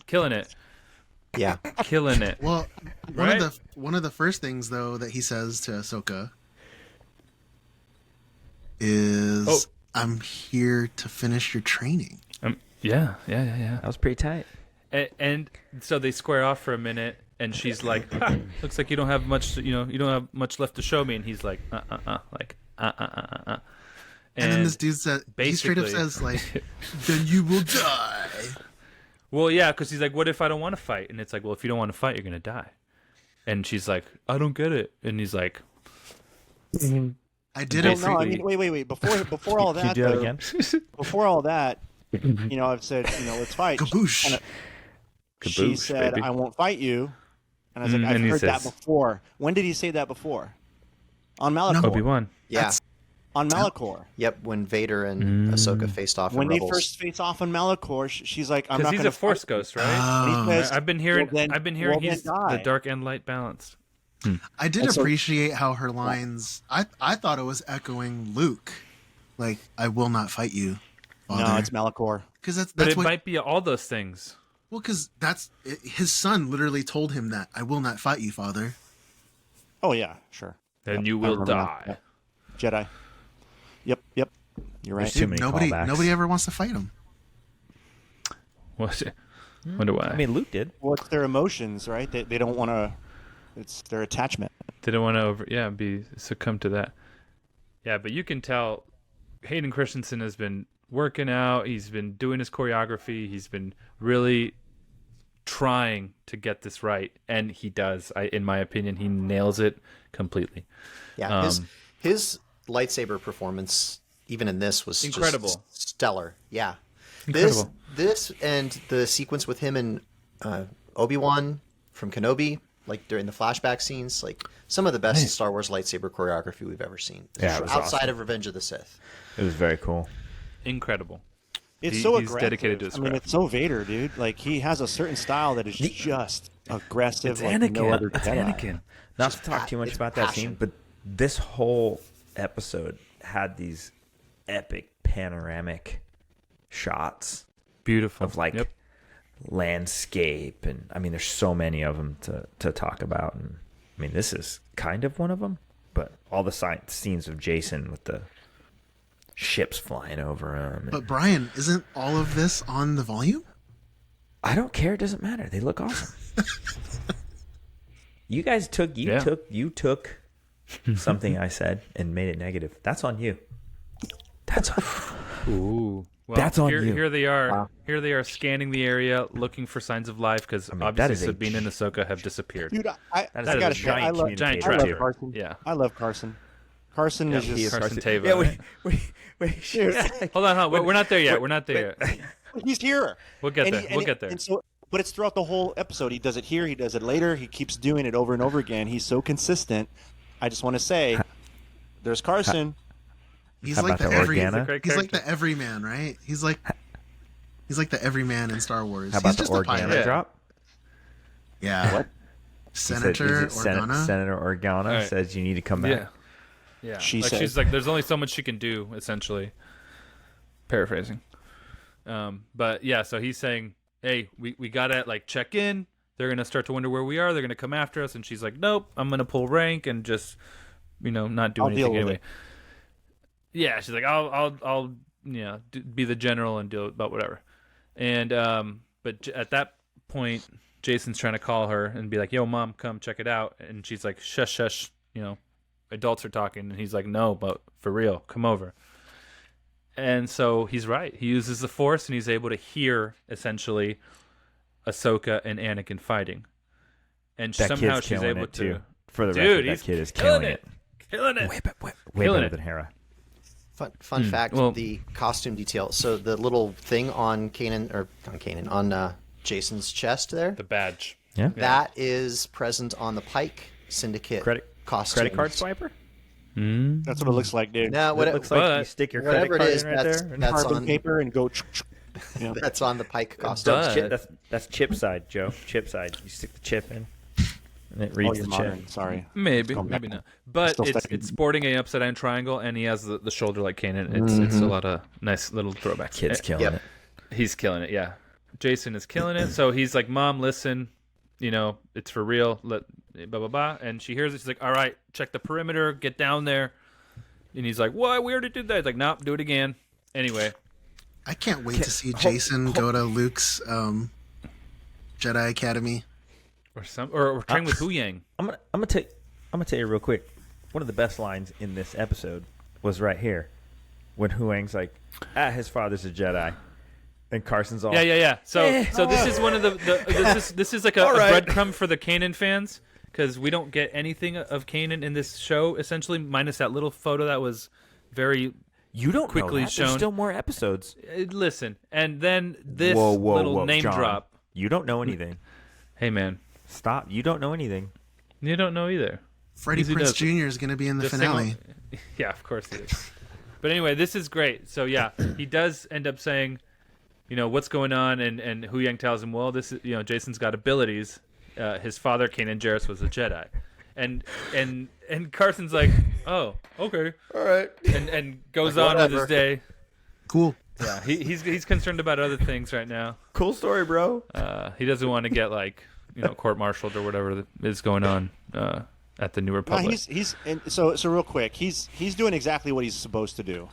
Speaker 9: Yeah,
Speaker 7: killing it.
Speaker 5: Well, one of the first things though that he says to Ahsoka is, "I'm here to finish your training."
Speaker 7: Yeah.
Speaker 6: That was pretty tight.
Speaker 7: And so they square off for a minute. And she's like, looks like you don't have much, you don't have much left to show me. And he's like, And
Speaker 5: then this dude said, he straight up says, like, then you will die.
Speaker 7: Well, yeah, because he's like, what if I don't want to fight? And it's like, well, if you don't want to fight, you're going to die. And she's like, I don't get it. And he's like,
Speaker 5: I didn't
Speaker 8: know. I mean, wait. Before all that,
Speaker 6: Can you do that again?
Speaker 8: Before all that, I've said, let's fight.
Speaker 5: Kaboosh.
Speaker 8: She said,
Speaker 7: baby.
Speaker 8: I won't fight you. And I was like, I've heard that before. When did he say that before? On Malachor.
Speaker 7: Obi-Wan.
Speaker 9: Yeah.
Speaker 8: On Malachor.
Speaker 9: Yep, when Vader and Ahsoka faced off
Speaker 8: when
Speaker 9: in
Speaker 8: they
Speaker 9: Rebels.
Speaker 8: first face off on Malachor, she's like, I'm not going to
Speaker 7: Because he's a Force ghost, right?
Speaker 8: He says,
Speaker 7: I've been hearing
Speaker 8: well, then
Speaker 7: he's
Speaker 8: die.
Speaker 7: the dark and light balanced.
Speaker 5: I did
Speaker 8: And so-
Speaker 5: appreciate how her lines. I thought it was echoing Luke, like "I will not fight you, Father."
Speaker 8: No, it's Malachor.
Speaker 5: Because that's
Speaker 7: But it
Speaker 5: what.
Speaker 7: might be all those things.
Speaker 5: Well, because his son literally told him that "I will not fight you, Father."
Speaker 8: Oh yeah, sure.
Speaker 7: Then you
Speaker 8: I
Speaker 7: will
Speaker 8: remember
Speaker 7: die.
Speaker 8: that. Jedi. Yep. You're right.
Speaker 6: There's too many
Speaker 5: Nobody
Speaker 6: callbacks.
Speaker 5: ever wants to fight him.
Speaker 7: What's it? Wonder why.
Speaker 6: I mean, Luke did.
Speaker 8: Well, it's their emotions, right? They don't want to. It's their attachment.
Speaker 7: They don't want to be succumb to that. Yeah, but you can tell Hayden Christensen has been working out. He's been doing his choreography. He's been really trying to get this right, and he does. In my opinion, he nails it completely.
Speaker 9: Yeah, his lightsaber performance, even in this, was
Speaker 7: Incredible.
Speaker 9: just stellar. Yeah,
Speaker 7: Incredible.
Speaker 9: This and the sequence with him and Obi-Wan from Kenobi, like during the flashback scenes, like some of the best Star Wars lightsaber choreography we've ever seen.
Speaker 6: Yeah, it was
Speaker 9: outside
Speaker 6: awesome.
Speaker 9: of Revenge of the Sith.
Speaker 6: It was very cool.
Speaker 7: Incredible.
Speaker 8: It's
Speaker 7: He's
Speaker 8: aggressive.
Speaker 7: dedicated to his
Speaker 8: I mean,
Speaker 7: craft.
Speaker 8: it's so Vader, dude. Like he has a certain style that is just aggressive.
Speaker 6: It's
Speaker 8: like
Speaker 6: Anakin.
Speaker 8: no other
Speaker 6: It's
Speaker 8: Jedi.
Speaker 6: Anakin. Not to talk too much
Speaker 9: it's
Speaker 6: about that
Speaker 9: passion.
Speaker 6: scene, but this whole episode had these epic panoramic shots
Speaker 7: Beautiful.
Speaker 6: of like
Speaker 7: Yep.
Speaker 6: landscape, and I mean, there's so many of them to talk about, and I mean, this is kind of one of them. But all the scenes of Jason with the ships flying over him.
Speaker 5: But Brian, isn't all of this on the volume?
Speaker 6: I don't care. It doesn't matter. They look awesome. You guys took something I said and made it negative. That's on you. That's on.
Speaker 7: Ooh. Well,
Speaker 6: That's on
Speaker 7: here,
Speaker 6: you.
Speaker 7: Here they are. Wow. Here they are scanning the area, looking for signs of life, because
Speaker 6: that
Speaker 7: obviously
Speaker 6: is a
Speaker 7: Sabine and Ahsoka have disappeared.
Speaker 8: Dude, I
Speaker 6: That is
Speaker 8: gotta
Speaker 6: a
Speaker 8: say, I
Speaker 6: giant
Speaker 8: love,
Speaker 6: communicator.
Speaker 8: I love
Speaker 7: trap.
Speaker 8: Carson.
Speaker 7: Yeah.
Speaker 8: I love Carson. Carson
Speaker 7: Yeah,
Speaker 8: is
Speaker 7: he
Speaker 8: just.
Speaker 7: is Carson Teva.
Speaker 6: Yeah,
Speaker 7: right?
Speaker 6: wait.
Speaker 7: Hold on. We're not there yet. We're not there yet.
Speaker 8: He's here.
Speaker 7: We'll get
Speaker 8: And
Speaker 7: there. We'll get there.
Speaker 8: And so, but it's throughout the whole episode. He does it here. He does it later. He keeps doing it over and over again. He's so consistent. I just want to say, there's Carson.
Speaker 5: He's
Speaker 6: How
Speaker 5: like
Speaker 6: about
Speaker 5: the
Speaker 6: the
Speaker 5: every.
Speaker 6: Organa?
Speaker 7: Great
Speaker 5: He's like
Speaker 7: character.
Speaker 5: the everyman, right? He's like the everyman in Star Wars.
Speaker 6: How about
Speaker 5: He's
Speaker 6: the
Speaker 5: just a
Speaker 6: Organa
Speaker 5: pilot.
Speaker 6: drop?
Speaker 5: Yeah.
Speaker 8: What?
Speaker 5: Senator Organa.
Speaker 6: Senator Organa
Speaker 7: right.
Speaker 6: says you need to come back.
Speaker 7: Yeah. Yeah.
Speaker 8: She
Speaker 7: like,
Speaker 8: said-
Speaker 7: she's like, there's only so much she can do, essentially. Paraphrasing. But yeah, so he's saying, hey, we gotta like check in. They're gonna start to wonder where we are. They're gonna come after us. And she's like, nope, I'm gonna pull rank and just, not do
Speaker 8: I'll deal
Speaker 7: anything
Speaker 8: with
Speaker 7: anyway.
Speaker 8: it.
Speaker 7: Yeah, she's like, I'll be the general and deal about whatever. And but at that point, Jason's trying to call her and be like, yo, mom, come check it out. And she's like, shush, adults are talking. And he's like, no, but for real, come over. And so he's right. He uses the Force, and he's able to hear, essentially, Ahsoka and Anakin fighting. And
Speaker 6: That
Speaker 7: somehow
Speaker 6: kid's
Speaker 7: she's
Speaker 6: killing
Speaker 7: able
Speaker 6: it,
Speaker 7: to...
Speaker 6: too. For the
Speaker 7: Dude,
Speaker 6: record,
Speaker 7: he's
Speaker 6: that kid is
Speaker 7: killing
Speaker 6: killing
Speaker 7: it. Killing it.
Speaker 6: Way
Speaker 7: Killing
Speaker 6: better
Speaker 7: it.
Speaker 6: than Hera.
Speaker 9: Fun fact:
Speaker 7: well-
Speaker 9: the costume detail. So the little thing on Jason's chest there,
Speaker 7: The badge.
Speaker 6: Yeah.
Speaker 9: that is present on the Pike Syndicate
Speaker 6: Credit
Speaker 9: costume.
Speaker 6: card swiper.
Speaker 8: That's what it looks like, dude.
Speaker 9: No,
Speaker 6: It looks like
Speaker 7: But-
Speaker 6: you stick your credit
Speaker 9: whatever
Speaker 6: card
Speaker 9: it is,
Speaker 6: in right
Speaker 9: that's,
Speaker 6: there. and-
Speaker 9: that's
Speaker 8: Carbon
Speaker 9: on
Speaker 8: paper and go. Yeah.
Speaker 9: that's on the Pike costume.
Speaker 6: That's chip side, Joe. Chip side. You stick the chip in, and it reads
Speaker 8: you're
Speaker 6: the
Speaker 8: modern.
Speaker 6: chip.
Speaker 8: Sorry.
Speaker 7: Maybe,
Speaker 8: Still
Speaker 7: maybe
Speaker 8: back.
Speaker 7: not. But
Speaker 8: Still
Speaker 7: it's
Speaker 8: stuck.
Speaker 7: it's sporting a upside down triangle, and he has the shoulder like Kanan. It's a lot of nice little throwback.
Speaker 6: Kid's killing
Speaker 9: Yep.
Speaker 6: it.
Speaker 7: He's killing it. Yeah, Jason is killing it. So he's like, "Mom, listen, it's for real." Let blah blah blah. And she hears it. She's like, "All right, check the perimeter. Get down there." And he's like, "What? We already did that." He's like, "Nope, do it again." Anyway,
Speaker 5: I can't wait to see Jason go to Luke's Jedi Academy.
Speaker 7: or train with Hu Yang.
Speaker 6: I'm gonna tell you real quick. One of the best lines in this episode was right here, when Huang's like, his father's a Jedi, and Carson's all,
Speaker 7: Yeah. So this is one of this is like a breadcrumb for the Kanan fans, because we don't get anything of Kanan in this show, essentially, minus that little photo that was very
Speaker 6: You don't
Speaker 7: quickly
Speaker 6: know that.
Speaker 7: shown.
Speaker 6: There's still more episodes.
Speaker 7: Listen, and then this
Speaker 6: Whoa,
Speaker 7: little name
Speaker 6: John.
Speaker 7: drop.
Speaker 6: You don't know anything.
Speaker 7: Hey man,
Speaker 6: Stop. You don't know anything.
Speaker 7: you don't know either.
Speaker 5: Freddie
Speaker 7: Easy
Speaker 5: Prinze
Speaker 7: does it.
Speaker 5: Jr. is going to be in the
Speaker 7: Just
Speaker 5: finale.
Speaker 7: Yeah, of course he is. But anyway, this is great. So yeah, he does end up saying, what's going on, and Hu Yang tells him, well, this is, Jason's got abilities. His father, Kanan Jarrus, was a Jedi, and Carson's like, "Oh, okay,
Speaker 2: All right.
Speaker 7: and goes
Speaker 9: Like,
Speaker 7: on with his
Speaker 9: whatever.
Speaker 7: day.
Speaker 5: Cool.
Speaker 7: Yeah, he's concerned about other things right now.
Speaker 6: Cool story, bro.
Speaker 7: He doesn't want to get like court-martialed or whatever is going on at the New
Speaker 8: No,
Speaker 7: Republic.
Speaker 8: so real quick, he's doing exactly what he's supposed to do,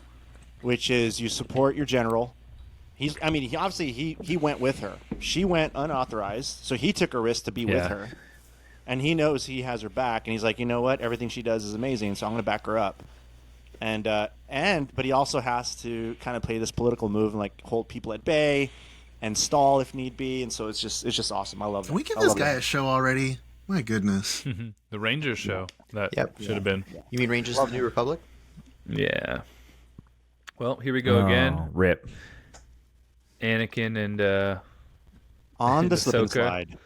Speaker 8: which is you support your general. He obviously went with her. She went unauthorized, so he took a risk to be with her, and he knows he has her back. And he's like, you know what? Everything she does is amazing, so I'm going to back her up. But he also has to kind of play this political move and like hold people at bay, and stall if need be. And so it's just awesome. I love it.
Speaker 5: Can we give
Speaker 8: I
Speaker 5: this
Speaker 8: love
Speaker 5: guy
Speaker 8: it.
Speaker 5: a show already? My goodness.
Speaker 7: The Rangers show that
Speaker 9: Yep.
Speaker 7: should have been.
Speaker 9: You mean Rangers of the New Republic?
Speaker 7: Yeah. Well, here we go again.
Speaker 6: Oh, rip.
Speaker 7: Anakin and
Speaker 8: On the
Speaker 7: Ahsoka.
Speaker 8: slip and slide.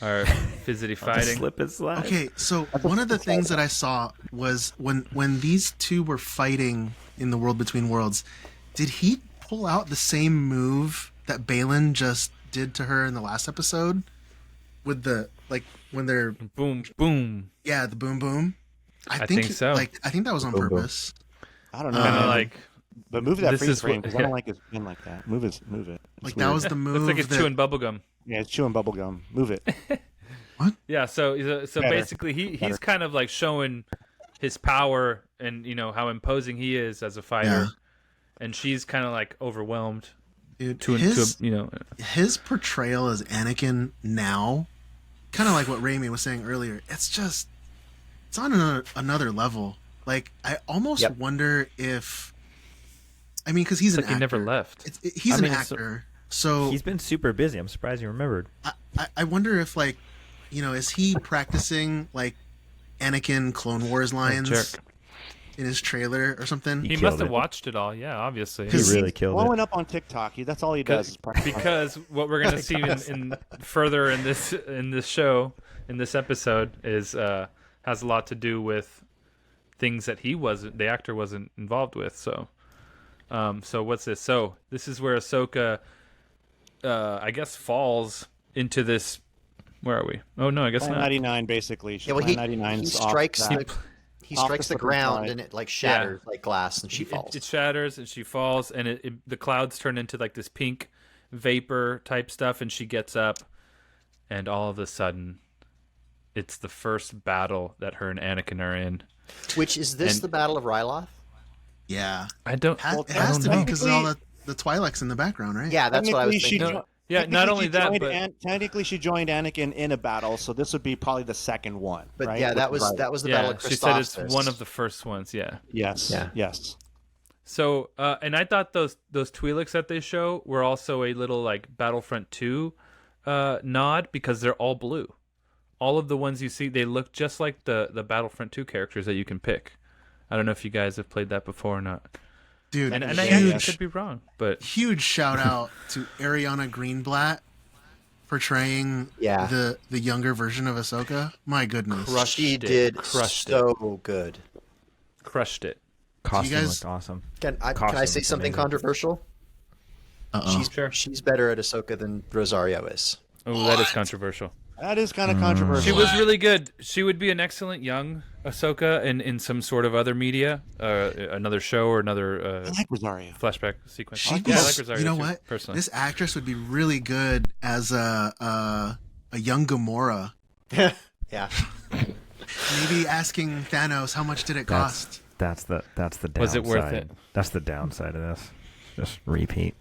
Speaker 7: are physically fighting.
Speaker 6: Slip and slide.
Speaker 5: Okay, so one of the things that I saw was when these two were fighting in the World Between Worlds, did he pull out the same move that Balin just did to her in the last episode? With the when they're
Speaker 7: Boom, boom.
Speaker 5: the boom boom.
Speaker 7: I think so.
Speaker 5: I think that was on purpose.
Speaker 8: I don't know.
Speaker 7: Kind of
Speaker 8: man.
Speaker 7: like
Speaker 8: But move that
Speaker 7: this
Speaker 8: freeze
Speaker 7: is what-
Speaker 8: frame because I don't like it spin like that. Move it.
Speaker 5: Like
Speaker 8: It's
Speaker 5: that
Speaker 8: weird.
Speaker 5: was the move.
Speaker 7: looks like it's
Speaker 5: that,
Speaker 7: chewing bubblegum.
Speaker 8: Yeah, it's chewing bubble gum. Move it.
Speaker 7: Yeah, so
Speaker 8: Better.
Speaker 7: basically he's kind of like showing his power and how imposing he is as a fighter, and she's kind of like overwhelmed.
Speaker 5: Dude,
Speaker 7: To
Speaker 5: his portrayal as Anakin now, kind of like what Raimi was saying earlier. It's on another level. Like I almost wonder if, because he's
Speaker 7: It's
Speaker 5: an
Speaker 7: like he
Speaker 5: actor.
Speaker 7: never left.
Speaker 5: He's an actor, so
Speaker 6: He's been super busy. I'm surprised you remembered.
Speaker 5: I wonder if is he practicing like Anakin Clone Wars lines
Speaker 7: jerk.
Speaker 5: in his trailer or something?
Speaker 7: He
Speaker 6: killed
Speaker 7: must have
Speaker 6: it.
Speaker 7: watched it all. Yeah, obviously.
Speaker 6: He really killed
Speaker 8: Blowing
Speaker 6: it.
Speaker 8: up on TikTok. That's all he does. Is practice.
Speaker 7: Because what we're gonna see in further in this show, in this episode, is has a lot to do with things that the actor wasn't involved with. So what's this? So this is where Ahsoka, I guess, falls into this. Where are we? Oh no, I guess
Speaker 8: Plan
Speaker 7: not.
Speaker 8: 99 basically.
Speaker 9: Yeah, well,
Speaker 8: Plan 99
Speaker 9: he
Speaker 8: 's off
Speaker 9: strikes
Speaker 8: that.
Speaker 9: he
Speaker 8: off
Speaker 9: strikes
Speaker 8: the
Speaker 9: the
Speaker 8: slip and
Speaker 9: ground
Speaker 8: slide.
Speaker 9: and it like shatters like glass and she falls.
Speaker 7: It shatters and she falls, and the clouds turn into like this pink vapor type stuff, and she gets up, and all of a sudden, it's the first battle that her and Anakin are in.
Speaker 9: Which is this
Speaker 7: And-
Speaker 9: the Battle of Ryloth?
Speaker 5: Yeah,
Speaker 7: I don't.
Speaker 5: it has to be because of all the Twi'leks in the background, right?
Speaker 9: Yeah, that's what I was
Speaker 8: Technically,
Speaker 9: thinking.
Speaker 7: Yeah, not
Speaker 8: technically
Speaker 7: only
Speaker 8: she
Speaker 7: that,
Speaker 8: joined
Speaker 7: but
Speaker 8: technically she joined Anakin in a battle, so this would be probably the second one.
Speaker 9: But
Speaker 8: right?
Speaker 9: yeah, that
Speaker 8: With
Speaker 9: was
Speaker 8: Ryloth.
Speaker 9: that was the Battle
Speaker 7: yeah,
Speaker 9: of
Speaker 7: she said
Speaker 9: Christophsis.
Speaker 7: it's one of the first ones. Yeah.
Speaker 8: Yes.
Speaker 9: Yeah.
Speaker 8: Yes.
Speaker 7: So, and I thought those Twi'leks that they show were also a little like Battlefront 2 nod because they're all blue. All of the ones you see, they look just like the Battlefront 2 characters that you can pick. I don't know if you guys have played that before or not.
Speaker 5: Dude,
Speaker 7: And I
Speaker 5: huge,
Speaker 7: could be wrong, but
Speaker 5: huge shout out to Ariana Greenblatt portraying the younger version of Ahsoka. My goodness.
Speaker 9: She did
Speaker 7: Crushed
Speaker 9: so good.
Speaker 7: crushed it.
Speaker 6: Costume
Speaker 5: guys-
Speaker 6: looked awesome.
Speaker 9: Can I
Speaker 6: Costume
Speaker 9: say
Speaker 6: was
Speaker 9: something
Speaker 6: amazing.
Speaker 9: controversial?
Speaker 5: Uh-oh.
Speaker 9: She's better at Ahsoka than Rosario is.
Speaker 7: Oh, that is controversial.
Speaker 8: That is kind of controversial.
Speaker 7: She was really good. She would be an excellent young Ahsoka in some sort of other media, another show or another
Speaker 8: I like Rosario.
Speaker 7: flashback sequence.
Speaker 5: She'd
Speaker 7: Yeah,
Speaker 5: be,
Speaker 7: I like Rosario
Speaker 5: you know
Speaker 7: too,
Speaker 5: what?
Speaker 7: personally.
Speaker 5: This actress would be really good as a young Gamora.
Speaker 9: Yeah.
Speaker 5: Maybe asking Thanos how much did it cost?
Speaker 6: That's the downside.
Speaker 7: Was it worth it?
Speaker 6: That's the downside of this. Just repeat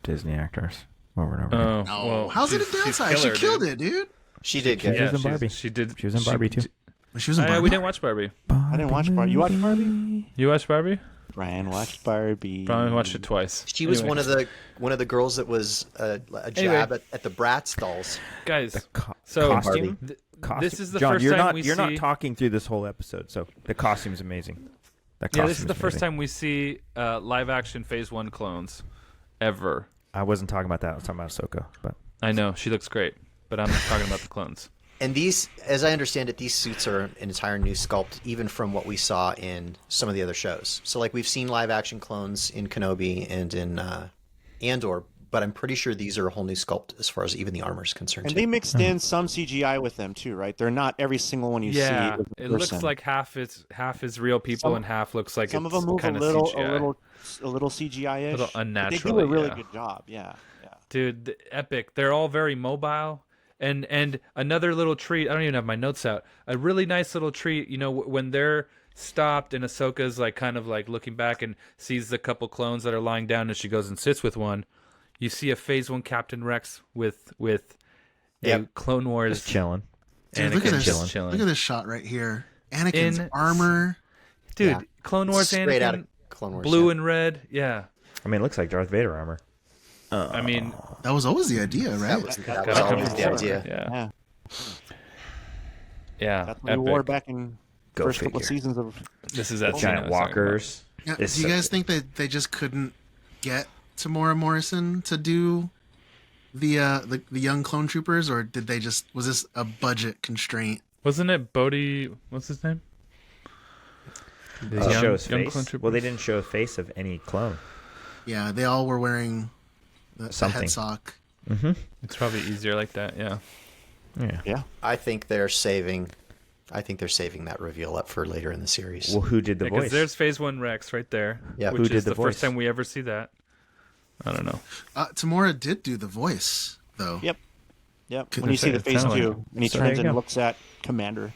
Speaker 6: Disney actors over and over.
Speaker 7: Oh,
Speaker 5: No.
Speaker 7: well,
Speaker 5: How's it a
Speaker 7: she's
Speaker 5: downside? She
Speaker 7: killer,
Speaker 5: killed
Speaker 7: dude.
Speaker 5: it, dude.
Speaker 9: She did
Speaker 6: She
Speaker 9: good.
Speaker 6: was in
Speaker 7: she's-
Speaker 6: Barbie.
Speaker 7: She did.
Speaker 6: She was in Barbie too.
Speaker 5: She was in Barbie.
Speaker 7: We didn't watch Barbie.
Speaker 8: I didn't watch Barbie. You watched Barbie?
Speaker 7: You watched Barbie?
Speaker 8: Brian watched Barbie.
Speaker 7: Probably watched it twice.
Speaker 9: She was
Speaker 7: Anyway.
Speaker 9: one of the girls that was a jab at the Bratz dolls.
Speaker 7: Guys. So
Speaker 6: Costume.
Speaker 7: th- this is the
Speaker 6: John,
Speaker 7: first
Speaker 6: you're
Speaker 7: time
Speaker 6: not
Speaker 7: we
Speaker 6: you're
Speaker 7: see.
Speaker 6: not talking through this whole episode, so the costume's amazing. That
Speaker 7: Yeah, this is
Speaker 6: costume
Speaker 7: the first
Speaker 6: amazing.
Speaker 7: time we see live action Phase 1 clones ever.
Speaker 6: I wasn't talking about that. I was talking about Ahsoka, but
Speaker 7: I know she looks great, but I'm talking about the clones.
Speaker 9: And these, as I understand it, these suits are an entire new sculpt, even from what we saw in some of the other shows. So, like, we've seen live action clones in Kenobi and in Andor, but I'm pretty sure these are a whole new sculpt as far as even the armor is concerned.
Speaker 8: And
Speaker 9: too.
Speaker 8: they mixed in some CGI with them too, right? They're not every single one you see.
Speaker 7: Yeah,
Speaker 8: is a
Speaker 7: it looks
Speaker 8: person.
Speaker 7: like half is real people and half looks like
Speaker 8: some of
Speaker 7: it's
Speaker 8: them move
Speaker 7: kind of
Speaker 8: a
Speaker 7: CGI.
Speaker 8: little CGI-ish.
Speaker 7: Little
Speaker 8: But they
Speaker 7: unnaturally,
Speaker 8: do a really
Speaker 7: yeah.
Speaker 8: good job. Yeah.
Speaker 7: Dude, epic. They're all very mobile. And another little treat. I don't even have my notes out. A really nice little treat. You know, when they're stopped and Ahsoka's like kind of like looking back and sees the couple clones that are lying down, and she goes and sits with one. You see a Phase 1 Captain Rex with a Clone Wars
Speaker 6: Just chilling.
Speaker 5: Dude, look at
Speaker 7: Anakin
Speaker 5: this.
Speaker 7: chilling.
Speaker 5: Look at this shot right here. Anakin's
Speaker 7: In-
Speaker 5: armor.
Speaker 7: Dude,
Speaker 9: Yeah.
Speaker 7: Clone Wars
Speaker 9: Straight out
Speaker 7: Anakin,
Speaker 9: of Clone Wars.
Speaker 7: blue
Speaker 9: yeah.
Speaker 7: and red. Yeah.
Speaker 6: I mean, it looks like Darth Vader armor.
Speaker 7: I mean,
Speaker 5: That was always the idea, right?
Speaker 9: That was
Speaker 7: gotta come
Speaker 9: always the
Speaker 7: forward.
Speaker 9: idea.
Speaker 7: Yeah.
Speaker 8: Yeah.
Speaker 7: Yeah.
Speaker 8: That's what we wore
Speaker 7: Epic.
Speaker 8: back in
Speaker 6: Go
Speaker 8: first couple of
Speaker 6: figure.
Speaker 8: seasons of.
Speaker 7: This is
Speaker 6: The
Speaker 7: that scene I
Speaker 6: giant
Speaker 7: was talking about.
Speaker 6: walkers.
Speaker 5: Yeah,
Speaker 6: It's
Speaker 5: do you
Speaker 6: so
Speaker 5: guys think that they just couldn't get Tamora Morrison to do the young clone troopers, or did they just was this a budget constraint?
Speaker 7: Wasn't it Bodhi? What's his name? The
Speaker 6: Did they show his
Speaker 7: young
Speaker 6: face?
Speaker 7: clone troopers?
Speaker 6: Well, they didn't show a face of any clone.
Speaker 5: Yeah, they all were wearing the
Speaker 6: Something.
Speaker 5: head sock.
Speaker 7: It's probably easier like that. Yeah.
Speaker 6: Yeah.
Speaker 9: I think they're saving. I think they're saving that reveal up for later in the series.
Speaker 6: Well, who did the
Speaker 7: Because
Speaker 6: voice?
Speaker 7: there's Phase 1 Rex right there.
Speaker 9: Yeah.
Speaker 7: Which
Speaker 6: Who
Speaker 7: is
Speaker 6: did the
Speaker 7: the
Speaker 6: voice?
Speaker 7: first time we ever see that. I don't know.
Speaker 5: Tamora did do the voice though.
Speaker 8: Yep. Yep.
Speaker 5: Could
Speaker 8: When you
Speaker 5: have
Speaker 8: see the
Speaker 7: said it
Speaker 8: Phase
Speaker 7: sounded
Speaker 8: 2,
Speaker 7: like-
Speaker 8: and he
Speaker 6: So there
Speaker 8: turns
Speaker 6: you
Speaker 8: and
Speaker 6: go.
Speaker 8: looks at Commander.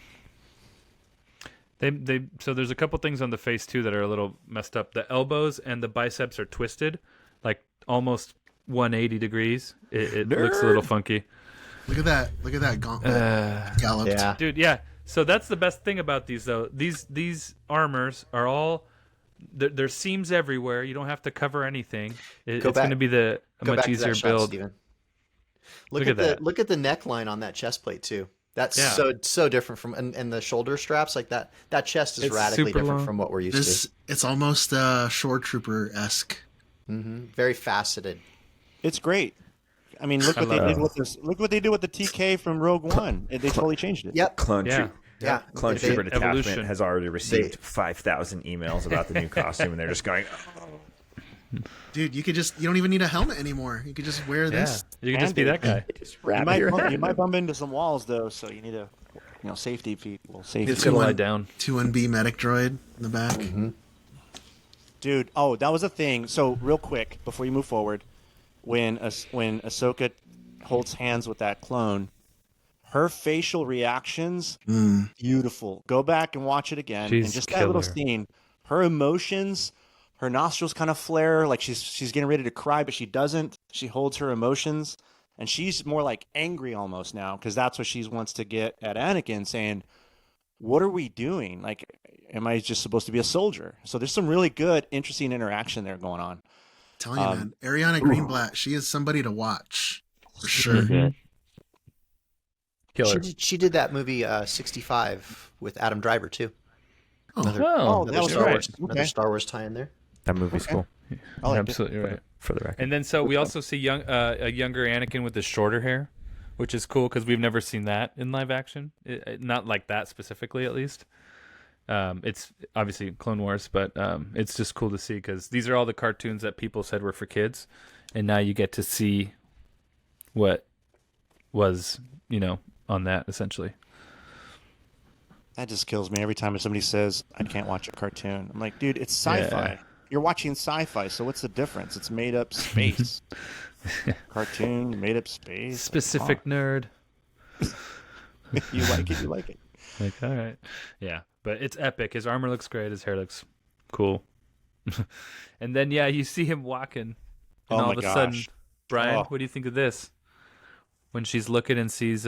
Speaker 7: So there's a couple things on the Phase 2 that are a little messed up. The elbows and the biceps are twisted, like almost 180 degrees. It looks a little funky.
Speaker 5: Look at that! Look at that gauntlet galloped.
Speaker 9: Yeah.
Speaker 7: Dude, yeah. So that's the best thing about these, though. These armors are all there's seams everywhere. You don't have to cover anything. It's
Speaker 9: Go back-
Speaker 7: going to be a
Speaker 9: Go
Speaker 7: much
Speaker 9: back to
Speaker 7: easier
Speaker 9: that shot,
Speaker 7: build.
Speaker 9: Steven.
Speaker 7: Look
Speaker 9: Look
Speaker 7: at
Speaker 9: at
Speaker 7: that.
Speaker 9: the look at the neckline on that chest plate too. That's
Speaker 7: Yeah.
Speaker 9: so different from and the shoulder straps like that. That chest is
Speaker 7: It's
Speaker 9: radically
Speaker 7: super
Speaker 9: different
Speaker 7: long.
Speaker 9: from what we're used
Speaker 5: This it's almost shore trooper esque.
Speaker 9: to. Very faceted.
Speaker 8: It's great. I mean, look what they did with this. Look what they did with the TK from Rogue One. They totally changed it.
Speaker 9: Yep.
Speaker 6: Clone
Speaker 7: Yeah.
Speaker 9: Yeah.
Speaker 6: Clone
Speaker 9: They-
Speaker 6: Trooper Detachment
Speaker 7: Evolution.
Speaker 6: has already received 5,000 emails about the new costume, and they're just going,
Speaker 5: Dude, you don't even need a helmet anymore. You could just wear
Speaker 7: Yeah.
Speaker 5: You
Speaker 7: You can just be that guy.
Speaker 8: You might bump into some walls though, so you need a safety feet. Well, safety.
Speaker 5: It's
Speaker 7: Just
Speaker 5: gonna
Speaker 7: lie down.
Speaker 5: 2-1B medic droid in the back.
Speaker 8: Dude, oh, that was a thing. So real quick before you move forward, when Ahsoka holds hands with that clone, her facial reactions, beautiful. Go back and watch it again.
Speaker 7: She's
Speaker 8: and just that little
Speaker 7: killer.
Speaker 8: scene, her emotions, her nostrils kind of flare, like she's getting ready to cry, but she doesn't. She holds her emotions, and she's more like angry almost now because that's what she wants to get at Anakin, saying, "What are we doing? Like, am I just supposed to be a soldier?" So there's some really good, interesting interaction there going on.
Speaker 5: Telling you, man, Ariana Greenblatt, she is somebody to watch for sure.
Speaker 7: Killer.
Speaker 9: She did that movie 65 with Adam Driver too.
Speaker 7: Oh,
Speaker 8: that
Speaker 9: Another
Speaker 8: was
Speaker 9: Star
Speaker 8: right.
Speaker 9: Wars, another
Speaker 8: Okay.
Speaker 9: Star Wars tie in there.
Speaker 6: that movie's cool,
Speaker 8: I like it.
Speaker 7: absolutely right.
Speaker 6: for the record.
Speaker 7: And then so we also see a younger Anakin with the shorter hair, which is cool because we've never seen that in live action. Not like that specifically, at least. It's obviously Clone Wars, but it's just cool to see because these are all the cartoons that people said were for kids, and now you get to see what was, on that essentially.
Speaker 8: That just kills me every time somebody says I can't watch a cartoon. I'm like, dude, it's sci-fi.
Speaker 7: Yeah.
Speaker 8: You're watching sci-fi, so what's the difference? It's made up space. Cartoon, made up space.
Speaker 7: Specific nerd.
Speaker 8: You like it, you like it.
Speaker 7: Like, all right. Yeah, but it's epic. His armor looks great. His hair looks cool. And then, you see him walking. And
Speaker 8: Oh
Speaker 7: all
Speaker 8: my
Speaker 7: of a sudden,
Speaker 8: gosh.
Speaker 7: Brian,
Speaker 8: Oh.
Speaker 7: what do you think of this? When she's looking and sees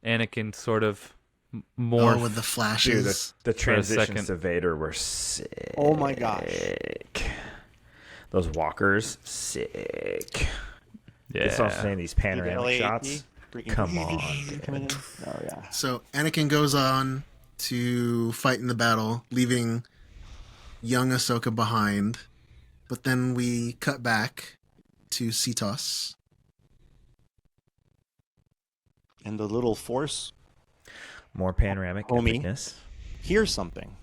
Speaker 7: Anakin sort of more.
Speaker 5: Oh, with the
Speaker 6: Dude,
Speaker 5: flashes.
Speaker 6: the
Speaker 7: For a
Speaker 6: transitions
Speaker 7: second.
Speaker 6: to Vader were sick.
Speaker 8: Oh my gosh.
Speaker 6: Those walkers, sick.
Speaker 7: Yeah.
Speaker 6: It's also saying these panoramic
Speaker 8: LAAP,
Speaker 6: shots.
Speaker 8: freaking-
Speaker 6: Come on,
Speaker 8: Coming in. Oh yeah.
Speaker 5: So Anakin goes on to fight in the battle, leaving young Ahsoka behind. But then we cut back to Cetos.
Speaker 8: And the little force
Speaker 6: More panoramic
Speaker 8: Homie.
Speaker 6: epicness.
Speaker 8: hears something.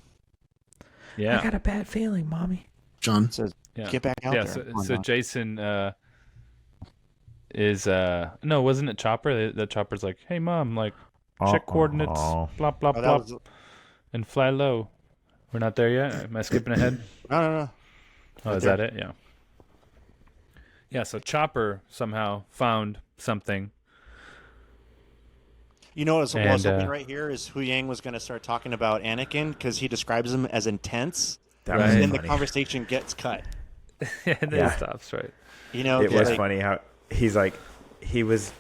Speaker 7: Yeah.
Speaker 6: a bad feeling, mommy.
Speaker 5: John.
Speaker 8: It says,
Speaker 7: Yeah.
Speaker 8: "Get back out
Speaker 7: Yeah.
Speaker 8: there."
Speaker 7: So,
Speaker 8: Come on,
Speaker 7: so
Speaker 8: John.
Speaker 7: Jason is no, wasn't it Chopper? The Chopper's like, hey mom, like check coordinates, blah blah
Speaker 8: Oh,
Speaker 7: blah, and fly low. We're not there yet. Am I skipping ahead?
Speaker 8: No.
Speaker 7: Oh, is that it? Yeah. Yeah. So Chopper somehow found something.
Speaker 8: You know what I was
Speaker 7: And,
Speaker 8: hoping right here is Hu Yang was going to start talking about Anakin because he describes him as intense.
Speaker 6: That
Speaker 7: Right.
Speaker 6: was
Speaker 8: And then the
Speaker 6: funny.
Speaker 8: conversation gets cut.
Speaker 7: And then
Speaker 6: Yeah.
Speaker 7: it stops, right?
Speaker 8: You know,
Speaker 6: It was
Speaker 8: like,
Speaker 6: funny how he's like, he was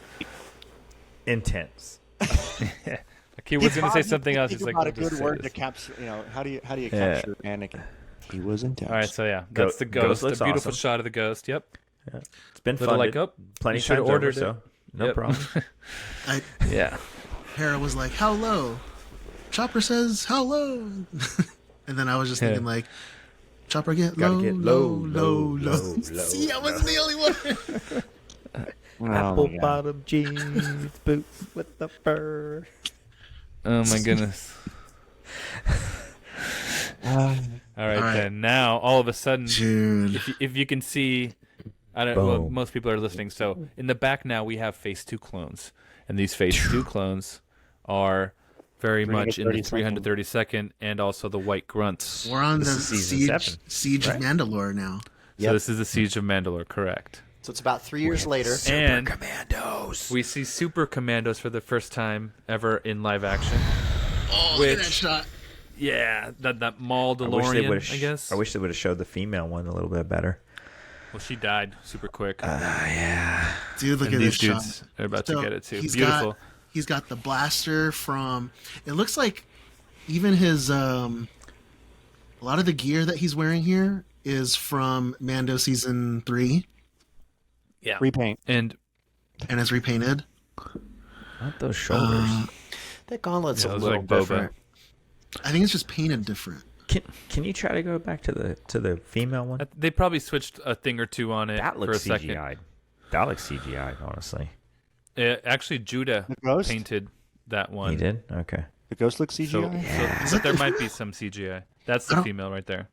Speaker 6: intense.
Speaker 7: Like he was going to say something else.
Speaker 8: Think
Speaker 7: He's like,
Speaker 8: about
Speaker 7: "I'll
Speaker 8: a
Speaker 7: just
Speaker 8: good
Speaker 7: say
Speaker 8: word to
Speaker 7: this."
Speaker 8: capture. You know, how do you
Speaker 6: Yeah.
Speaker 8: capture Anakin? He was intense.
Speaker 7: All right, so yeah, that's the ghost.
Speaker 6: looks
Speaker 7: The beautiful
Speaker 6: awesome.
Speaker 7: shot of the ghost. Yep.
Speaker 6: It's been
Speaker 7: Little
Speaker 6: funded.
Speaker 7: like, oh,
Speaker 6: plenty
Speaker 7: you
Speaker 6: of
Speaker 7: should
Speaker 6: times
Speaker 7: have ordered
Speaker 6: over,
Speaker 7: it.
Speaker 6: so no
Speaker 7: Yep.
Speaker 6: problem.
Speaker 7: Yeah.
Speaker 5: Hera was like, "How low?" Chopper says, "How low?" And then I was just
Speaker 6: Yeah.
Speaker 5: thinking like, "Chopper get
Speaker 6: Gotta
Speaker 5: low,
Speaker 6: get
Speaker 5: low,
Speaker 6: low,
Speaker 5: low."
Speaker 6: low,
Speaker 5: See, I
Speaker 6: low.
Speaker 5: wasn't the only one.
Speaker 6: Apple bottom jeans, boots with the fur.
Speaker 7: Oh my goodness. All right, then. Now, all of a sudden,
Speaker 5: Dude.
Speaker 7: if you can see, I don't. Well,
Speaker 6: Boom.
Speaker 7: most people are listening. So in the back now, we have Phase 2 clones, and these Phase 2 clones are very much in the 332nd and also the White Grunts.
Speaker 5: We're on the
Speaker 6: This is season 7,
Speaker 5: siege of
Speaker 6: right?
Speaker 5: Mandalore now.
Speaker 7: So this is the Siege of Mandalore, correct?
Speaker 9: So it's about 3 years later.
Speaker 7: And
Speaker 6: Commandos.
Speaker 7: we see Super Commandos for the first time ever in live action.
Speaker 5: Oh, look at that
Speaker 7: Which-
Speaker 5: shot.
Speaker 7: Yeah, that Maul DeLorean, I guess.
Speaker 6: I wish they would have showed the female one a little bit better.
Speaker 7: Well, she died super quick.
Speaker 6: Yeah.
Speaker 5: Dude, look
Speaker 7: And
Speaker 5: at
Speaker 7: these
Speaker 5: this
Speaker 7: dudes
Speaker 5: shot.
Speaker 7: are about to get it too.
Speaker 5: he's
Speaker 7: Beautiful.
Speaker 5: He's got the blaster from. It looks like even his a lot of the gear that he's wearing here is from Mando season 3,
Speaker 7: Yeah.
Speaker 8: Repaint.
Speaker 7: And
Speaker 5: and it's repainted.
Speaker 6: Not those shoulders.
Speaker 9: That gauntlet's
Speaker 7: Yeah, it
Speaker 9: a
Speaker 7: was
Speaker 9: little
Speaker 7: like Boba.
Speaker 9: different.
Speaker 5: I think it's just painted different.
Speaker 6: Can you try to go back to the female one?
Speaker 7: they probably switched a thing or two on it
Speaker 6: That
Speaker 7: for
Speaker 6: looks
Speaker 7: a second.
Speaker 6: CGI. That looks CGI, honestly.
Speaker 7: Actually, Judah
Speaker 8: The ghost?
Speaker 7: painted that one.
Speaker 6: He did? Okay.
Speaker 8: The ghost looks
Speaker 7: So,
Speaker 8: CGI.
Speaker 7: but there might be some CGI. That's the female right there.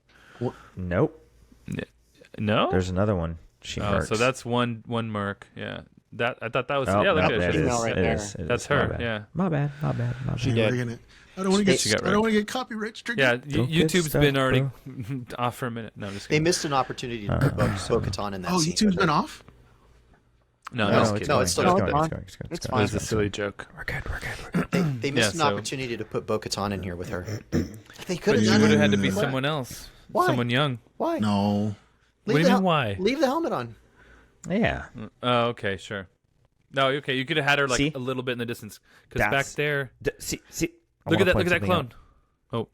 Speaker 6: Nope.
Speaker 7: No.
Speaker 6: There's another one. She
Speaker 7: Oh,
Speaker 6: works.
Speaker 7: so that's one merc. Yeah. That I thought that was.
Speaker 6: Oh,
Speaker 7: yeah, look
Speaker 6: no,
Speaker 7: at
Speaker 6: that
Speaker 7: it.
Speaker 6: is-
Speaker 8: Female right
Speaker 6: it
Speaker 8: there.
Speaker 6: is- it
Speaker 7: That's
Speaker 6: is. My
Speaker 7: her.
Speaker 6: bad.
Speaker 7: Yeah.
Speaker 6: My bad.
Speaker 8: She
Speaker 5: Hey,
Speaker 8: did.
Speaker 5: we're gonna- I don't want to
Speaker 7: She got
Speaker 5: get. I
Speaker 7: right.
Speaker 5: don't want to get copyright stricken.
Speaker 7: Yeah.
Speaker 6: Don't get
Speaker 7: YouTube's
Speaker 6: stuck,
Speaker 7: been already
Speaker 6: bro.
Speaker 7: off for a minute. No, I'm just
Speaker 9: They
Speaker 7: kidding.
Speaker 9: missed an opportunity to put Bo-Katan in that
Speaker 5: Oh,
Speaker 9: scene.
Speaker 5: YouTube's been off.
Speaker 7: No,
Speaker 6: No,
Speaker 7: I'm
Speaker 6: it's
Speaker 7: just
Speaker 9: no,
Speaker 7: kidding.
Speaker 9: it's still
Speaker 6: going.
Speaker 9: going.
Speaker 6: It's going.
Speaker 8: It's
Speaker 7: It
Speaker 8: fine.
Speaker 7: was a silly joke.
Speaker 6: We're good. We're good. We're good.
Speaker 9: They missed
Speaker 7: Yeah,
Speaker 9: an
Speaker 7: so-
Speaker 9: opportunity to put Bo-Katan in here with her. They could
Speaker 7: But
Speaker 9: have
Speaker 7: you
Speaker 9: done
Speaker 7: would
Speaker 9: it.
Speaker 7: have had to be
Speaker 9: Why?
Speaker 7: someone else.
Speaker 9: Why?
Speaker 7: Someone young.
Speaker 9: Why?
Speaker 5: No.
Speaker 7: What do you
Speaker 9: the
Speaker 7: mean, why?
Speaker 9: Leave the helmet on.
Speaker 6: Yeah.
Speaker 7: Oh, okay, sure. No, okay. You could have had her like
Speaker 6: See?
Speaker 7: a little bit in the distance because back
Speaker 6: That's-
Speaker 7: there.
Speaker 6: See. I
Speaker 7: Look
Speaker 6: wanna
Speaker 7: at that!
Speaker 6: point
Speaker 7: Look at that
Speaker 6: something
Speaker 7: clone.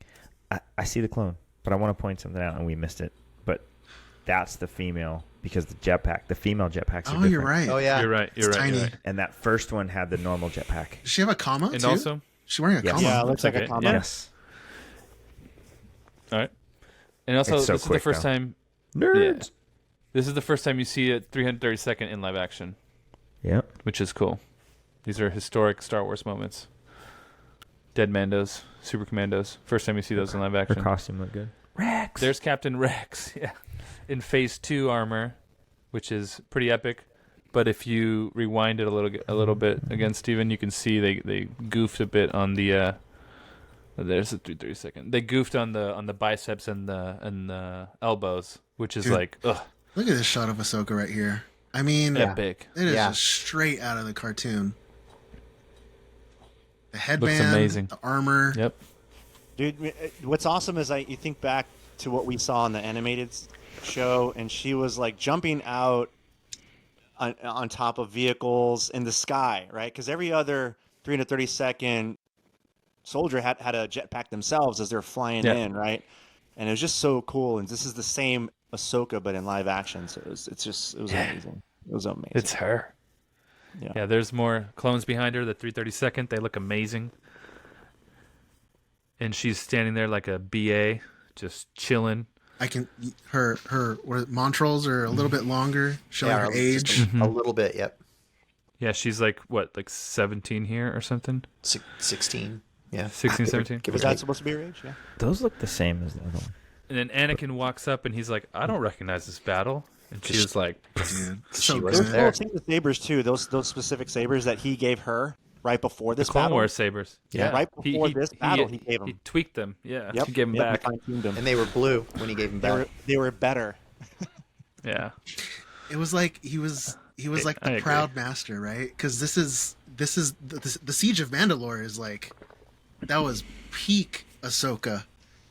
Speaker 6: out. I see the clone, but I want to point something out, and we missed it. But that's the female because the female jetpacks are
Speaker 5: Oh,
Speaker 6: different.
Speaker 5: you're right.
Speaker 9: Oh yeah.
Speaker 7: You're right. You're
Speaker 5: It's
Speaker 7: right.
Speaker 5: tiny.
Speaker 7: You're right.
Speaker 6: And that first one had the normal jetpack.
Speaker 5: Does she have a comma
Speaker 7: And
Speaker 5: too?
Speaker 7: also,
Speaker 5: She's wearing a
Speaker 6: Yes.
Speaker 5: comma.
Speaker 8: Yeah, it looks like
Speaker 7: Okay,
Speaker 8: a combo.
Speaker 7: yeah.
Speaker 6: Yes.
Speaker 7: all right. And also,
Speaker 6: It's so
Speaker 7: this is the
Speaker 6: quick,
Speaker 7: first
Speaker 6: though.
Speaker 7: time.
Speaker 6: Nerds.
Speaker 7: This is the first time you see it 332nd in live action,
Speaker 6: Yep.
Speaker 7: which is cool. These are historic Star Wars moments. Dead Mandos, Super Commandos. First time you see those in live
Speaker 6: Her
Speaker 7: action.
Speaker 6: costume looked good. Rex.
Speaker 7: There's Captain Rex, yeah, in Phase 2 armor, which is pretty epic. But if you rewind it a little bit again, Steven, you can see they goofed a bit on the. There's the 332nd. They goofed on the biceps and the elbows, which is
Speaker 5: Dude.
Speaker 7: like ugh,
Speaker 5: Look at this shot of Ahsoka right here. I mean,
Speaker 7: epic.
Speaker 5: it is
Speaker 9: Yeah.
Speaker 5: just straight out of the cartoon. The headband,
Speaker 7: amazing.
Speaker 5: the armor.
Speaker 7: Yep.
Speaker 8: Dude, what's awesome is you think back to what we saw in the animated show, and she was like jumping out on top of vehicles in the sky, right? Because every other 332nd soldier had a jetpack themselves as they're flying
Speaker 7: Yeah.
Speaker 8: in, right? And it was just so cool. And this is the same Ahsoka, but in live action. So it was amazing. It was amazing.
Speaker 7: It's her.
Speaker 8: Yeah.
Speaker 7: Yeah, there's more clones behind her, the 332nd. They look amazing. And she's standing there like a BA, just chilling.
Speaker 5: I can her montrals are a little bit longer, showing her age.
Speaker 9: just a little bit. Yep.
Speaker 7: Yeah, she's like, what, like 17 here or something?
Speaker 9: 16. Yeah.
Speaker 7: 16, 17?
Speaker 9: Give or
Speaker 8: Was that
Speaker 9: take.
Speaker 8: supposed to be your age? Yeah.
Speaker 6: Those look the same as the other one.
Speaker 7: And then Anakin walks up and he's like, I don't recognize this battle. And she was like,
Speaker 5: Dude,
Speaker 9: She
Speaker 5: so
Speaker 9: wasn't
Speaker 5: good.
Speaker 9: there.
Speaker 8: Well, see the sabers too. Those specific sabers that he gave her right before
Speaker 7: the
Speaker 8: this
Speaker 7: Clone
Speaker 8: battle.
Speaker 7: Wars sabers.
Speaker 9: Yeah.
Speaker 8: Right before this battle, he gave them.
Speaker 7: He tweaked them. Yeah.
Speaker 8: Yep.
Speaker 7: He gave them
Speaker 8: Yep,
Speaker 7: back.
Speaker 8: he fine-tuned them.
Speaker 9: And they were blue when he gave them back.
Speaker 8: They were better.
Speaker 7: Yeah.
Speaker 5: It was like he was like
Speaker 7: I
Speaker 5: the
Speaker 7: agree.
Speaker 5: proud master, right? Because this is the Siege of Mandalore is like that was peak Ahsoka,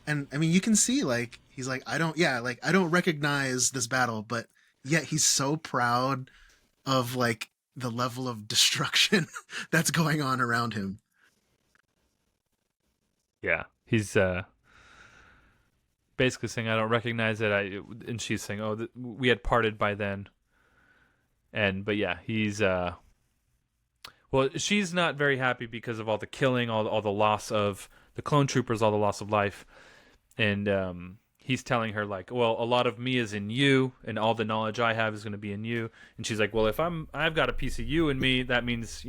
Speaker 5: and I mean you can see like he's like I don't recognize this battle, but yet he's so proud of like the level of destruction that's going on around him.
Speaker 7: Yeah. He's basically saying, I don't recognize it. And she's saying, oh, we had parted by then. But yeah, he's well, she's not very happy because of all the killing, all the loss of the clone troopers, all the loss of life. And he's telling her like, well, a lot of me is in you, and all the knowledge I have is going to be in you. And she's like, well, if I've got a piece of you in me, that means,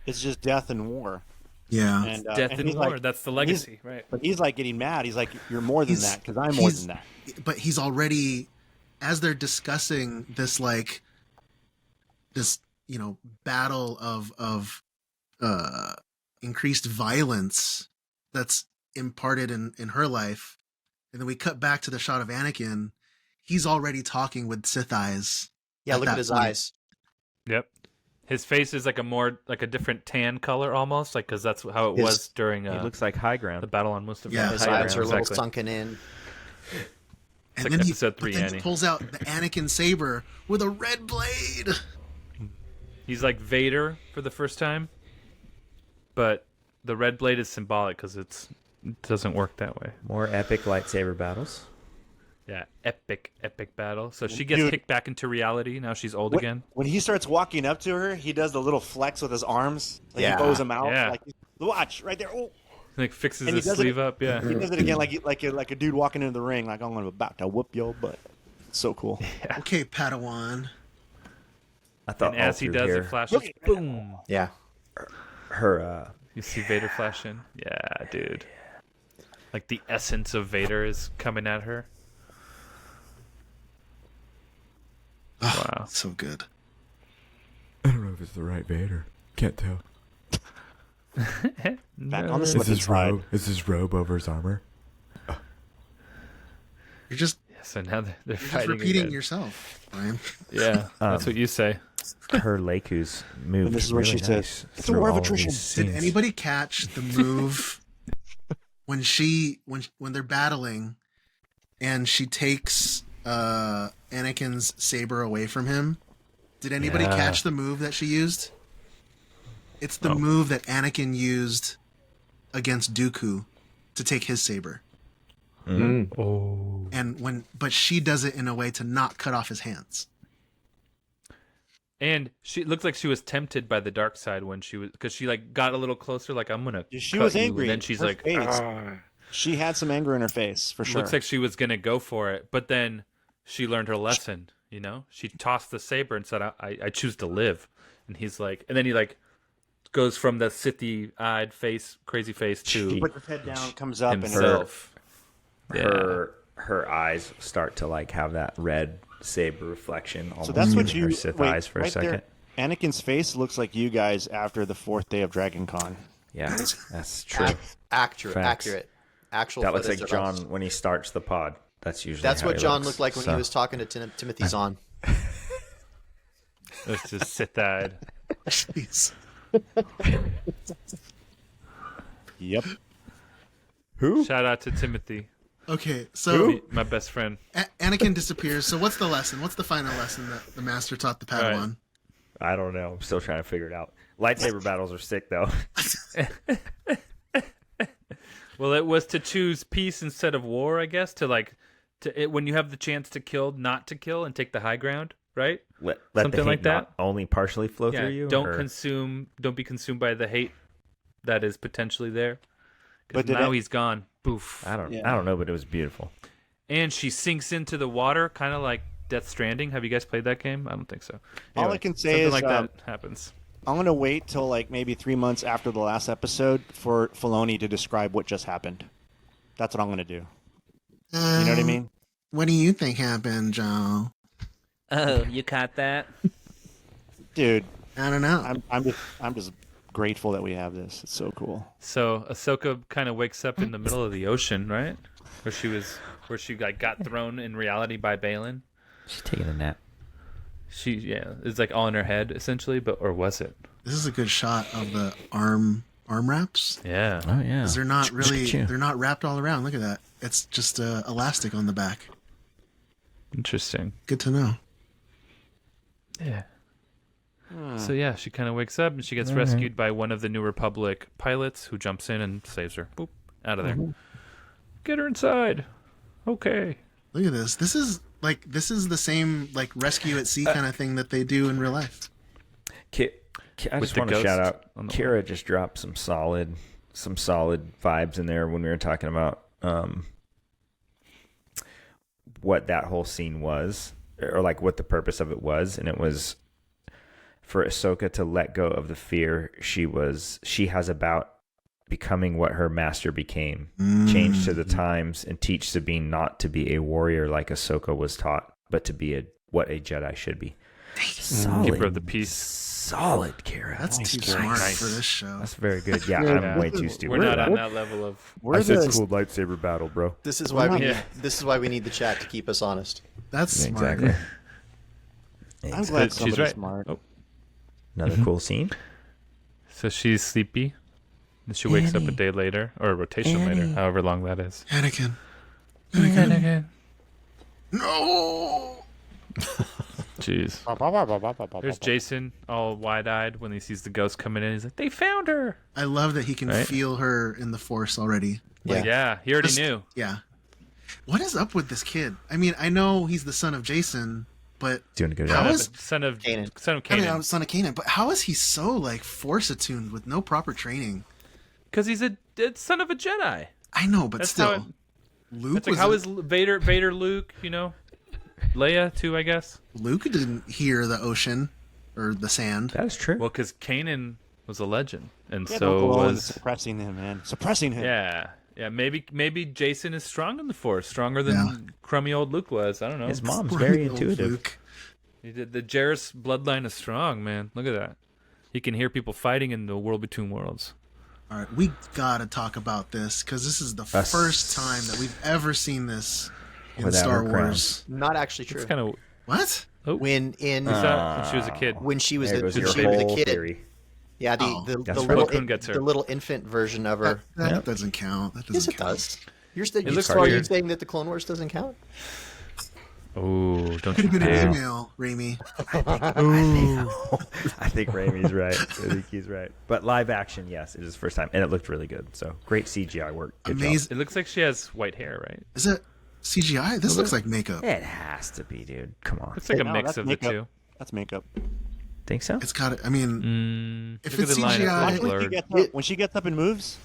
Speaker 8: It's just death and war.
Speaker 5: Yeah,
Speaker 8: And,
Speaker 7: death
Speaker 8: and
Speaker 7: and
Speaker 8: he's
Speaker 7: war.
Speaker 8: like-
Speaker 7: That's the legacy, right?
Speaker 8: But he's like getting mad. He's like, "You're more than that because I'm more than that."
Speaker 5: But he's already, as they're discussing this like this battle of increased violence that's imparted in her life, and then we cut back to the shot of Anakin. He's already talking with Sith eyes.
Speaker 9: Yeah, look at
Speaker 5: that
Speaker 9: his
Speaker 5: point.
Speaker 9: eyes.
Speaker 7: Yep. His face is like a different tan color almost, like because that's how it
Speaker 9: His-
Speaker 7: was during
Speaker 6: He looks like high
Speaker 7: the
Speaker 6: ground.
Speaker 7: battle on Mustafar.
Speaker 5: Yeah,
Speaker 9: His
Speaker 7: High
Speaker 9: eyes are a
Speaker 7: ground,
Speaker 9: little
Speaker 7: exactly.
Speaker 9: sunken in.
Speaker 5: And
Speaker 7: like
Speaker 5: then
Speaker 7: episode
Speaker 5: but
Speaker 7: 3
Speaker 5: then
Speaker 7: Annie.
Speaker 5: he pulls out the Anakin saber with a red blade.
Speaker 7: He's like Vader for the first time, but the red blade is symbolic because it doesn't work that way.
Speaker 6: More epic lightsaber battles.
Speaker 7: Yeah, epic battle. So she gets
Speaker 8: Dude.
Speaker 7: kicked back into reality. Now she's old again.
Speaker 8: When he starts walking up to her, he does the little flex with his arms. Like
Speaker 9: Yeah.
Speaker 8: he bows them out.
Speaker 7: Yeah.
Speaker 8: Like, watch right there. Oh.
Speaker 7: Like fixes
Speaker 8: And he
Speaker 7: his
Speaker 8: does it-
Speaker 7: sleeve up. Yeah.
Speaker 8: He does it again like a dude walking into the ring. Like I'm about to whoop your butt. It's so cool.
Speaker 5: Okay, Padawan.
Speaker 6: I thought
Speaker 7: And as he does, it flashes. Boom.
Speaker 9: Yeah.
Speaker 6: her
Speaker 7: You see Vader flash in. Yeah, dude. Like the essence of Vader is coming at her. Wow.
Speaker 5: So good.
Speaker 10: I don't know if it's the right Vader. Can't tell.
Speaker 8: Back on the
Speaker 10: Is
Speaker 8: slippery
Speaker 10: his
Speaker 8: side.
Speaker 10: robe over his armor?
Speaker 5: You're just
Speaker 7: So now they're
Speaker 5: just
Speaker 7: fighting
Speaker 5: repeating
Speaker 7: again.
Speaker 5: yourself, Brian.
Speaker 7: Yeah, that's what you say.
Speaker 6: her Leku's moved.
Speaker 8: And this is what
Speaker 6: really
Speaker 8: she said.
Speaker 6: nice
Speaker 8: It's a
Speaker 6: through
Speaker 8: war of
Speaker 6: all
Speaker 8: attrition.
Speaker 6: these
Speaker 5: Did
Speaker 6: scenes.
Speaker 5: anybody catch the move when they're battling and she takes Anakin's saber away from him? Did anybody
Speaker 7: Yeah.
Speaker 5: catch the move that she used? It's the move that Anakin used against Dooku to take his saber.
Speaker 7: Oh.
Speaker 5: But she does it in a way to not cut off his hands.
Speaker 7: And she it looked like she was tempted by the dark side when she was, because she like got a little closer, like I'm gonna.
Speaker 8: She
Speaker 7: cut
Speaker 8: was
Speaker 7: you,
Speaker 8: angry.
Speaker 7: And then she's
Speaker 8: Her
Speaker 7: like,
Speaker 8: face.
Speaker 7: "Ah."
Speaker 8: She had some anger in her face for sure.
Speaker 7: Looks like she was gonna go for it, but then she learned her lesson. You know, she tossed the saber and said, "I choose to live." And he's like, and then he like goes from the Sithy-eyed face, crazy face, to
Speaker 8: Put his head down, comes up,
Speaker 7: himself.
Speaker 6: Her eyes start to like have that red saber reflection almost
Speaker 8: So that's what
Speaker 6: in
Speaker 8: you
Speaker 6: her Sith
Speaker 8: wait,
Speaker 6: eyes for
Speaker 8: right
Speaker 6: a second.
Speaker 8: there. Anakin's face looks like you guys after the 4th day of Dragon Con.
Speaker 6: Yeah, that's true.
Speaker 9: Accurate.
Speaker 6: Facts.
Speaker 9: Accurate. Actual.
Speaker 6: That looks
Speaker 9: footage
Speaker 6: like
Speaker 9: of us.
Speaker 6: John when he starts the pod. That's usually
Speaker 9: That's
Speaker 6: how
Speaker 9: what
Speaker 6: he
Speaker 9: John
Speaker 6: looks.
Speaker 9: looked like when
Speaker 6: So-
Speaker 9: he was talking to Timothy Zahn.
Speaker 7: Let's just sit that.
Speaker 5: Jeez.
Speaker 8: Yep.
Speaker 7: Shout out to Timothy,
Speaker 5: Okay, so
Speaker 7: my best friend.
Speaker 5: Anakin disappears. So what's the lesson? What's the final lesson that the master taught the Padawan?
Speaker 6: I don't know. I'm still trying to figure it out. Lightsaber battles are sick though.
Speaker 7: Well, it was to choose peace instead of war, I guess. When you have the chance to kill, not to kill, and take the high ground, right?
Speaker 6: Let
Speaker 7: Something
Speaker 6: the hate
Speaker 7: like that?
Speaker 6: not only partially flow
Speaker 7: Yeah.
Speaker 6: through you.
Speaker 7: Don't
Speaker 6: or-
Speaker 7: Don't be consumed by the hate that is potentially there. Because
Speaker 8: But did
Speaker 7: now
Speaker 8: it-
Speaker 7: he's gone. Boof.
Speaker 6: I don't know, but it was beautiful.
Speaker 7: And she sinks into the water, kind of like Death Stranding. Have you guys played that game? I don't think so.
Speaker 8: All I can say
Speaker 7: something
Speaker 8: is,
Speaker 7: like that happens.
Speaker 8: I'm gonna wait till like maybe 3 months after the last episode for Filoni to describe what just happened. That's what I'm gonna do. You know what I mean?
Speaker 5: What do you think happened, Joe?
Speaker 7: Oh, you caught that?
Speaker 8: Dude,
Speaker 5: I don't know.
Speaker 8: I'm just grateful that we have this. It's so cool.
Speaker 7: So Ahsoka kind of wakes up in the middle of the ocean, right? Where she got thrown in reality by Balin.
Speaker 6: She's taking a nap.
Speaker 7: It's like all in her head essentially, or was it?
Speaker 5: This is a good shot of the arm wraps.
Speaker 7: Yeah.
Speaker 6: Oh yeah.
Speaker 5: 'Cause they're not they're not wrapped all around. Look at that. It's just elastic on the back.
Speaker 7: Interesting.
Speaker 5: Good to know.
Speaker 7: Yeah. So yeah, she kind of wakes up and she gets rescued by one of the New Republic pilots who jumps in and saves her. Boop, out of there. Get her inside. Okay.
Speaker 5: Look at this. This is the same like rescue at sea kind of thing that they do in real life.
Speaker 6: I just want to shout out. Kira just dropped some solid vibes in there when we were talking about what that whole scene was, or like what the purpose of it was, and it was for Ahsoka to let go of the fear she has about becoming what her master became, change to the times, and teach Sabine not to be a warrior like Ahsoka was taught, but to be what a Jedi should be. Solid.
Speaker 7: Keeper of the peace.
Speaker 6: Solid, Kira.
Speaker 5: That's too smart for this show.
Speaker 6: That's very good. Yeah, I'm way too stupid.
Speaker 7: We're not on that level of.
Speaker 6: I said cool lightsaber battle, bro.
Speaker 9: This is why we need the chat to keep us honest.
Speaker 5: That's smart.
Speaker 6: Exactly.
Speaker 8: I'm glad
Speaker 7: She's
Speaker 8: somebody's
Speaker 7: right.
Speaker 8: smart.
Speaker 7: Oh.
Speaker 6: Another cool scene.
Speaker 7: So she's sleepy. And she wakes up a day later, or a rotation later, however long that is.
Speaker 5: Anakin. No.
Speaker 7: Jeez. There's Jason, all wide-eyed when he sees the ghost coming in. He's like, "They found her!"
Speaker 5: I love that he can feel her in the Force already.
Speaker 7: Yeah, he already knew.
Speaker 5: Yeah. What is up with this kid? I mean, I know he's the son of Jason, but
Speaker 6: doing a good
Speaker 5: how
Speaker 6: job.
Speaker 5: is
Speaker 7: Son of
Speaker 9: Kanan.
Speaker 5: I mean, son of Kanan? But how is he so like Force attuned with no proper training?
Speaker 7: Because he's a son of a Jedi.
Speaker 5: I know, but
Speaker 7: That's
Speaker 5: still,
Speaker 7: how
Speaker 5: Luke
Speaker 7: It's like,
Speaker 5: was
Speaker 7: how is Vader, Luke, Leia, too, I guess?
Speaker 5: Luke didn't hear the ocean or the sand.
Speaker 6: That is true.
Speaker 7: Well, because Kanan was a legend, and
Speaker 8: Yeah,
Speaker 7: so
Speaker 8: Uncle Owen
Speaker 7: was...
Speaker 8: suppressing him, man. Suppressing him.
Speaker 7: Yeah, maybe Jason is strong in the Force, stronger than crummy old Luke was. I don't know.
Speaker 6: His mom's very intuitive.
Speaker 5: Luke.
Speaker 7: The Jarrus bloodline is strong, man. Look at that. He can hear people fighting in the world between worlds.
Speaker 5: All right, we gotta talk about this because this is the first time that we've ever seen this in
Speaker 6: Without
Speaker 5: Star
Speaker 6: her crown.
Speaker 5: Wars.
Speaker 9: Not actually true.
Speaker 7: It's kind of
Speaker 5: What?
Speaker 9: When
Speaker 7: when she was a kid.
Speaker 9: when she was
Speaker 6: There
Speaker 9: a,
Speaker 6: goes
Speaker 9: when
Speaker 6: your
Speaker 9: she was a
Speaker 6: whole
Speaker 9: kid.
Speaker 6: theory.
Speaker 9: Yeah,
Speaker 5: Oh.
Speaker 9: the
Speaker 6: That's right.
Speaker 9: little
Speaker 7: Cocoon gets her.
Speaker 9: the little infant version of her.
Speaker 5: That doesn't count. That doesn't
Speaker 9: Yes, it
Speaker 5: count.
Speaker 9: does. You're
Speaker 7: looks
Speaker 9: are you
Speaker 7: weird.
Speaker 9: saying that the Clone Wars doesn't count?
Speaker 7: Oh, don't
Speaker 5: Could
Speaker 7: you
Speaker 5: have been
Speaker 7: dare.
Speaker 5: an email, Raimi.
Speaker 6: I think Raimi's right. I think he's right. But live action, yes, it is the first time, and it looked really good. So great CGI work. Good job.
Speaker 5: Amazing.
Speaker 7: It looks like she has white hair, right?
Speaker 5: Is it CGI? This looks like makeup.
Speaker 6: It has to be, dude. Come on.
Speaker 7: Looks like a
Speaker 8: No,
Speaker 7: mix
Speaker 8: that's
Speaker 7: of
Speaker 8: makeup.
Speaker 7: the two.
Speaker 8: That's makeup.
Speaker 6: Think so?
Speaker 5: It's got. I mean, if
Speaker 7: Look at
Speaker 5: it's
Speaker 7: the line, it's
Speaker 5: CGI,
Speaker 7: blurred.
Speaker 8: When she gets up and moves,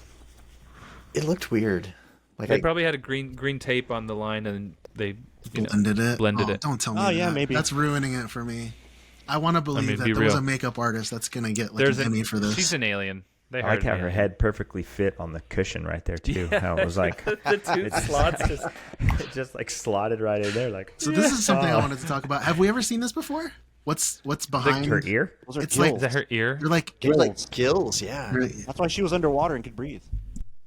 Speaker 9: It looked weird. Like
Speaker 7: They probably had a green tape on the line, and they
Speaker 5: blended it.
Speaker 7: blended
Speaker 5: Oh,
Speaker 7: it.
Speaker 5: Don't tell me.
Speaker 8: Oh, yeah,
Speaker 5: that.
Speaker 8: maybe.
Speaker 5: That's ruining it for me. I want to believe that
Speaker 7: be
Speaker 5: there was
Speaker 7: real.
Speaker 5: a makeup artist that's gonna get like
Speaker 7: There's
Speaker 5: an Emmy for this.
Speaker 7: She's an alien. They
Speaker 6: I like
Speaker 7: hired
Speaker 6: how
Speaker 7: an
Speaker 6: her
Speaker 7: alien.
Speaker 6: head perfectly fit on the cushion right there too. How it was like
Speaker 7: The two slots just
Speaker 6: it just like slotted right in there, like
Speaker 5: So this is something I wanted to talk about. Have we ever seen this before? What's behind
Speaker 6: her ear.
Speaker 8: those are
Speaker 5: It's
Speaker 8: gills.
Speaker 5: like-
Speaker 7: Is that her ear?
Speaker 5: You're like
Speaker 9: They're like gills, yeah.
Speaker 8: That's why she was underwater and could breathe.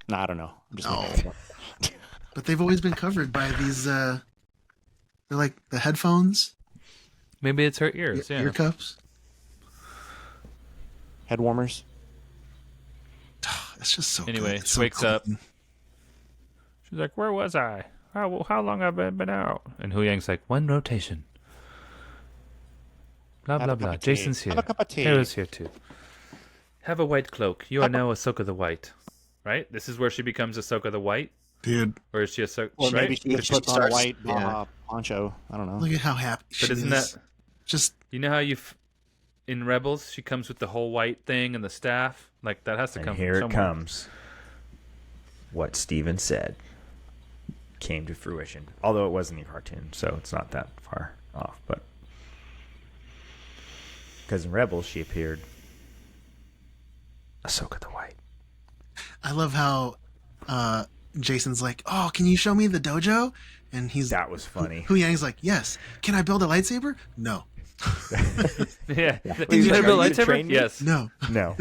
Speaker 8: No, I don't know. I'm just making it up.
Speaker 5: but they've always been covered by these. They're like the headphones,
Speaker 7: Maybe it's her ears. Yeah.
Speaker 5: ear cups.
Speaker 8: Head warmers.
Speaker 5: It's just so.
Speaker 7: Anyway,
Speaker 5: good. It's
Speaker 7: she
Speaker 5: so
Speaker 7: wakes up.
Speaker 5: clean.
Speaker 7: She's like, "Where was I? How long have I been out?" And Hu Yang's like, "1 rotation." Blah
Speaker 8: Have
Speaker 7: blah
Speaker 8: a cup
Speaker 7: blah.
Speaker 8: of tea.
Speaker 7: Jason's here.
Speaker 8: Have a cup of tea.
Speaker 7: Hera's here too. Have a white cloak. You are now Ahsoka the White. Right? This is where she becomes Ahsoka the White,
Speaker 5: Dude,
Speaker 7: or is she Ahsoka?
Speaker 8: Or
Speaker 7: right?
Speaker 8: maybe she just
Speaker 9: She
Speaker 8: puts on a
Speaker 9: starts-
Speaker 8: white
Speaker 9: yeah.
Speaker 8: poncho. I don't know.
Speaker 5: look at how happy she
Speaker 7: But isn't
Speaker 5: is.
Speaker 7: that
Speaker 5: Just
Speaker 7: you know how in Rebels she comes with the whole white thing and the staff? Like that has to
Speaker 6: And
Speaker 7: come
Speaker 6: here
Speaker 7: from
Speaker 6: it
Speaker 7: somewhere.
Speaker 6: comes. What Steven said came to fruition. Although it wasn't a cartoon, so it's not that far off. But because in Rebels she appeared Ahsoka the White.
Speaker 5: I love how Jason's like, "Oh, can you show me the dojo?" And he's
Speaker 6: That was funny.
Speaker 5: Hu Yang's like, yes. Can I build a lightsaber? No.
Speaker 7: Yeah.
Speaker 6: Please,
Speaker 7: You gonna
Speaker 6: are
Speaker 7: build a
Speaker 6: you to
Speaker 7: lightsaber?
Speaker 6: train me?
Speaker 7: Yes.
Speaker 5: No.
Speaker 6: No.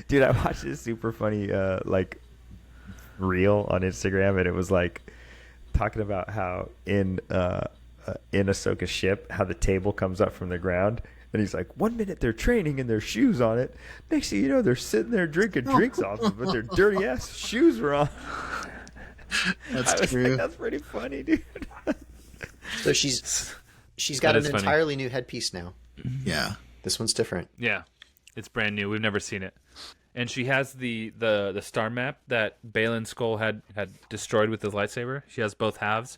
Speaker 6: Dude, I watched this super funny like reel on Instagram, and it was like talking about how in Ahsoka's ship, how the table comes up from the ground, and he's like, 1 minute they're training and their shoes on it, next thing you know they're sitting there drinking drinks off it, but their dirty ass shoes were on.
Speaker 5: That's true.
Speaker 6: Like, that's pretty funny, dude.
Speaker 9: So she's got
Speaker 7: That
Speaker 9: an
Speaker 7: is funny.
Speaker 9: entirely new headpiece now.
Speaker 5: Yeah.
Speaker 9: This one's different.
Speaker 7: Yeah, it's brand new. We've never seen it, and she has the star map that Balin Skull had destroyed with his lightsaber. She has both halves,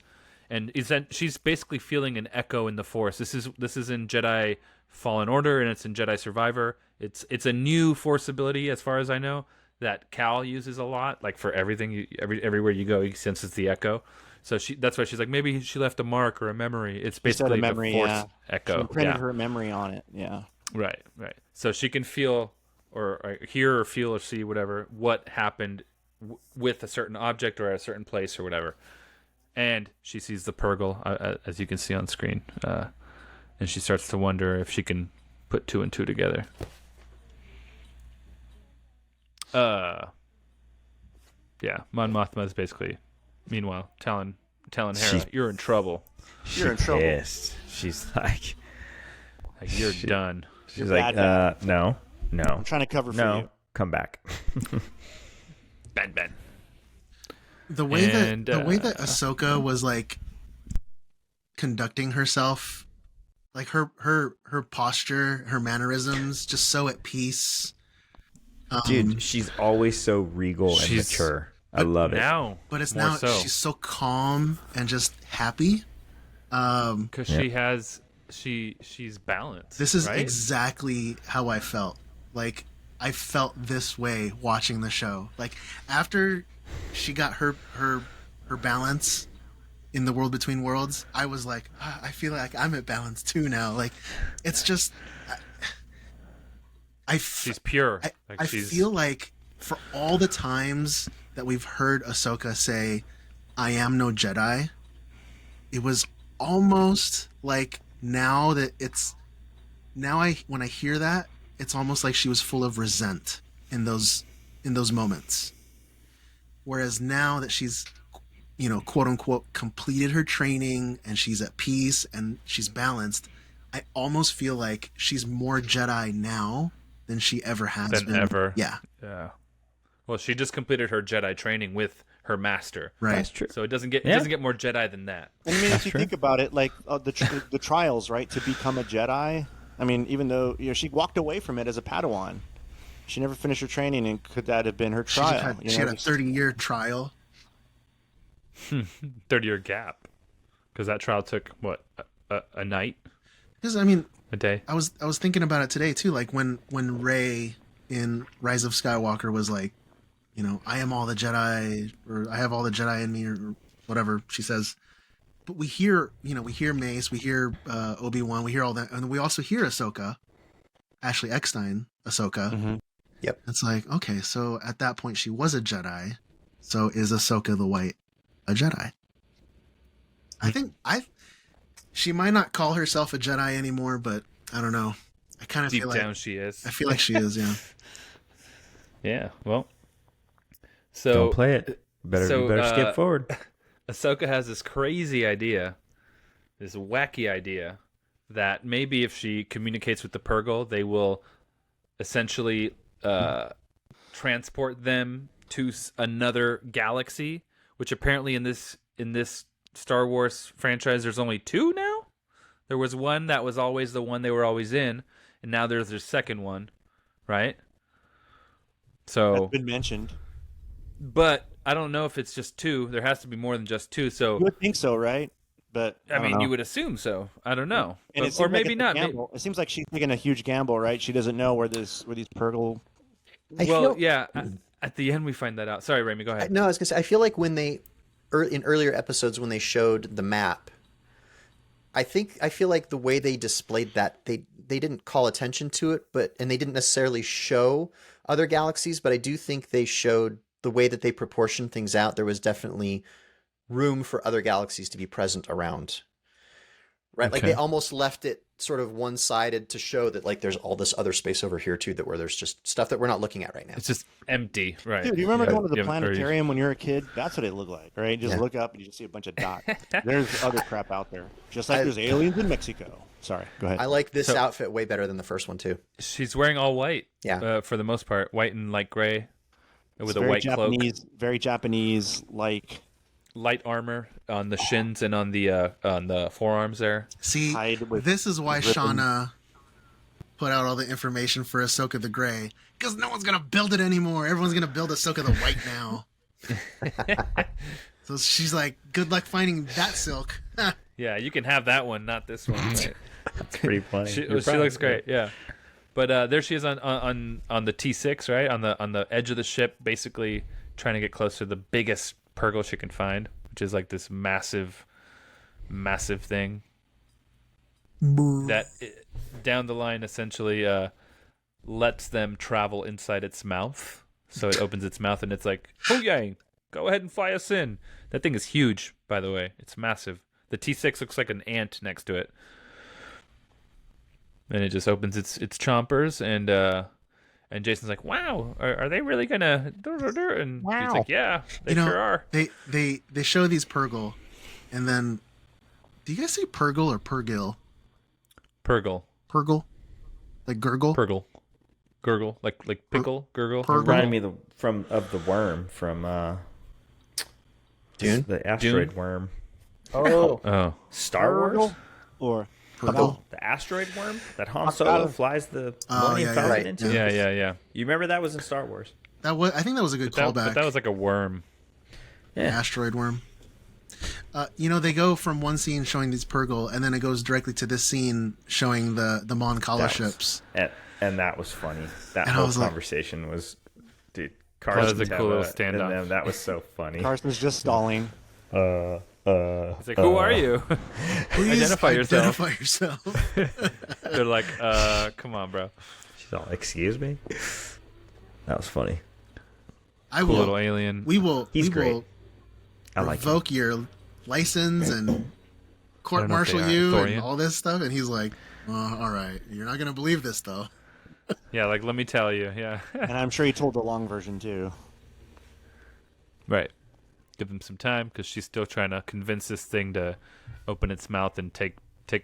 Speaker 7: and she's basically feeling an echo in the Force. This is in Jedi Fallen Order, and it's in Jedi Survivor. It's a new Force ability, as far as I know, that Cal uses a lot. Like for everything, everywhere you go, he senses the echo. So that's why she's like, maybe she left a mark or a memory. It's basically
Speaker 8: a memory,
Speaker 7: the Force
Speaker 8: yeah.
Speaker 7: echo.
Speaker 8: She imprinted
Speaker 7: Yeah.
Speaker 8: her memory on it. Yeah.
Speaker 7: Right. So she can feel or hear or feel or see whatever what happened with a certain object or at a certain place or whatever. And she sees the Purgle, as you can see on screen, and she starts to wonder if she can put two and two together. Yeah, Mon Mothma is basically, meanwhile, telling Hera, "You're in trouble.
Speaker 8: You're in trouble.
Speaker 6: Pissed. She's like
Speaker 7: You're done."
Speaker 6: She's
Speaker 8: You're
Speaker 6: like,
Speaker 8: bad.
Speaker 6: no,
Speaker 8: I'm trying to cover for you.
Speaker 6: come back.
Speaker 7: Ben.
Speaker 5: The way
Speaker 7: And,
Speaker 5: that Ahsoka was like conducting herself, like her posture, her mannerisms, just so at peace.
Speaker 6: Dude, she's always so regal and
Speaker 7: She's-
Speaker 6: mature. I love it.
Speaker 7: Now,
Speaker 5: But it's
Speaker 7: more
Speaker 5: now
Speaker 7: so.
Speaker 5: she's so calm and just happy.
Speaker 7: Because she has she's balanced.
Speaker 5: This is
Speaker 7: right?
Speaker 5: exactly how I felt. Like I felt this way watching the show. Like after she got her balance in the world between worlds, I was like, I feel like I'm at balance too now. Like it's just
Speaker 7: she's pure.
Speaker 5: I feel like for all the times that we've heard Ahsoka say, "I am no Jedi," it was almost like now that when I hear that, it's almost like she was full of resent in those moments. Whereas now that she's, quote unquote, completed her training and she's at peace and she's balanced, I almost feel like she's more Jedi now than she ever has
Speaker 7: Than
Speaker 5: been.
Speaker 7: ever.
Speaker 5: Yeah.
Speaker 7: Yeah. Well, she just completed her Jedi training with her master.
Speaker 5: Right.
Speaker 6: That's true.
Speaker 7: So it doesn't get more Jedi than that.
Speaker 8: And I mean, if you think about it, like the trials, right, to become a Jedi. I mean, even though she walked away from it as a Padawan, she never finished her training, and could that have been her
Speaker 5: She
Speaker 8: trial?
Speaker 5: had a 30-year trial.
Speaker 7: 30-year gap. Because that trial took what, a night,
Speaker 5: Because I mean,
Speaker 7: a day.
Speaker 5: I was thinking about it today too. Like when Rey in Rise of Skywalker was like, I am all the Jedi, or I have all the Jedi in me, or whatever she says. But we hear Mace, we hear Obi-Wan, we hear all that, and we also hear Ahsoka, Ashley Eckstein, Ahsoka.
Speaker 9: Mm-hmm. Yep.
Speaker 5: It's like, okay, so at that point she was a Jedi. So is Ahsoka the White a Jedi? I think she might not call herself a Jedi anymore, but I don't know. I kind of
Speaker 7: Deep
Speaker 5: feel
Speaker 7: down,
Speaker 5: like
Speaker 7: she is.
Speaker 5: I feel like she is. Yeah.
Speaker 7: Yeah. Well. So
Speaker 6: Don't play it. You better skip forward.
Speaker 7: Ahsoka has this crazy idea, this wacky idea, that maybe if she communicates with the Purgle, they will essentially transport them to another galaxy. Which apparently in this Star Wars franchise, there's only two now. There was one that was always the one they were always in, and now there's their second one, right? So
Speaker 8: That's been mentioned.
Speaker 7: But I don't know if it's just two. There has to be more than just two. So
Speaker 8: You would think so, right? But
Speaker 7: I mean,
Speaker 8: don't know.
Speaker 7: you would assume so. I don't know,
Speaker 8: And
Speaker 7: But-
Speaker 8: it
Speaker 7: or
Speaker 8: seems like
Speaker 7: maybe
Speaker 8: it's a
Speaker 7: not.
Speaker 8: gamble. It seems like she's taking a huge gamble, right? She doesn't know where these Purgle.
Speaker 7: Yeah. At the end, we find that out. Sorry, Rami, go ahead.
Speaker 9: No, I was gonna say, I feel like when they, in earlier episodes when they showed the map, I feel like the way they displayed that, they didn't call attention to it, and they didn't necessarily show other galaxies, but I do think they showed the way that they proportioned things out. There was definitely room for other galaxies to be present around. Right? Like
Speaker 7: Okay.
Speaker 9: they almost left it sort of one-sided to show that like there's all this other space over here too, that where there's just stuff that we're not looking at right now.
Speaker 7: It's just empty, right?
Speaker 8: Dude, you remember
Speaker 7: Yeah.
Speaker 8: going to the
Speaker 7: Yeah, or you-
Speaker 8: planetarium when you were a kid? That's what it looked like, right? Just
Speaker 9: Yeah.
Speaker 8: look up and you just see a bunch of dots. There's other crap out there. Just like there's aliens in Mexico. Sorry, go ahead.
Speaker 9: I like this
Speaker 7: So-
Speaker 9: outfit way better than the first one too.
Speaker 7: She's wearing all white.
Speaker 9: Yeah.
Speaker 7: For the most part, white and light gray, with
Speaker 8: It's
Speaker 7: a
Speaker 8: very
Speaker 7: white cloak,
Speaker 8: Japanese, very Japanese, like
Speaker 7: light armor on the shins and on the forearms there.
Speaker 5: See,
Speaker 8: tied with
Speaker 5: this is why
Speaker 8: ribbon.
Speaker 5: Shauna put out all the information for Ahsoka the Grey, because no one's gonna build it anymore. Everyone's gonna build Ahsoka the White now. So she's like, "Good luck finding that silk."
Speaker 7: Yeah, you can have that one, not this one. Right?
Speaker 6: It's pretty funny.
Speaker 7: She
Speaker 6: You're probably
Speaker 7: looks great. Yeah. But there she is on the T6, right on the edge of the ship, basically trying to get close to the biggest Purgle she can find, which is like this massive thing that down the line essentially lets them travel inside its mouth. So it opens its mouth and it's like, "Oh yang, go ahead and fly us in." That thing is huge, by the way. It's massive. The T6 looks like an ant next to it. And it just opens its chompers, and Jason's like, "Wow, are they really gonna?" And he's like, "Yeah, they sure are."
Speaker 5: They show these Purgle, and then, do you guys say Purgle or Purgil?
Speaker 7: Purgle,
Speaker 5: Purgle, like gurgle.
Speaker 7: gurgle, like pickle, gurgle.
Speaker 5: Purgle.
Speaker 6: reminded me of the worm from
Speaker 9: Dune?
Speaker 6: the asteroid
Speaker 7: Dune?
Speaker 6: worm.
Speaker 7: Oh,
Speaker 6: Star Wars?
Speaker 8: or
Speaker 9: Purgle.
Speaker 6: The asteroid worm that Han Solo flies the Millennium
Speaker 5: yeah,
Speaker 6: Falcon
Speaker 9: right.
Speaker 6: into?
Speaker 7: yeah.
Speaker 6: You remember that was in Star Wars?
Speaker 5: I think that was a good
Speaker 7: But
Speaker 5: callback.
Speaker 7: that was like a worm.
Speaker 5: Asteroid worm. They go from one scene showing these Purgle, and then it goes directly to this scene showing the Mon Cala ships.
Speaker 6: And that was funny. That
Speaker 5: And I
Speaker 6: whole
Speaker 5: was like-
Speaker 6: conversation was, dude.
Speaker 7: That was
Speaker 6: Carson
Speaker 7: a cool little
Speaker 6: Teva
Speaker 7: standoff.
Speaker 6: and them, that was so funny.
Speaker 8: Carson's just stalling.
Speaker 7: It's like, "Who are you?"
Speaker 5: Please
Speaker 7: Identify yourself.
Speaker 5: Identify yourself.
Speaker 7: They're like, "Come on, bro."
Speaker 6: She's all, "Excuse me?" That was funny.
Speaker 5: I
Speaker 7: Cool
Speaker 5: will.
Speaker 7: little alien.
Speaker 5: We will.
Speaker 6: He's
Speaker 5: we
Speaker 6: great.
Speaker 5: will
Speaker 6: I like him.
Speaker 5: revoke your license and court
Speaker 7: know if they
Speaker 5: martial
Speaker 7: are
Speaker 5: you and
Speaker 7: Thorian.
Speaker 5: all this stuff. And he's like, "All right, you're not gonna believe this though."
Speaker 7: Yeah, like, let me tell you. Yeah.
Speaker 8: And I'm sure he told the long version too.
Speaker 7: Right. Give them some time because she's still trying to convince this thing to open its mouth and take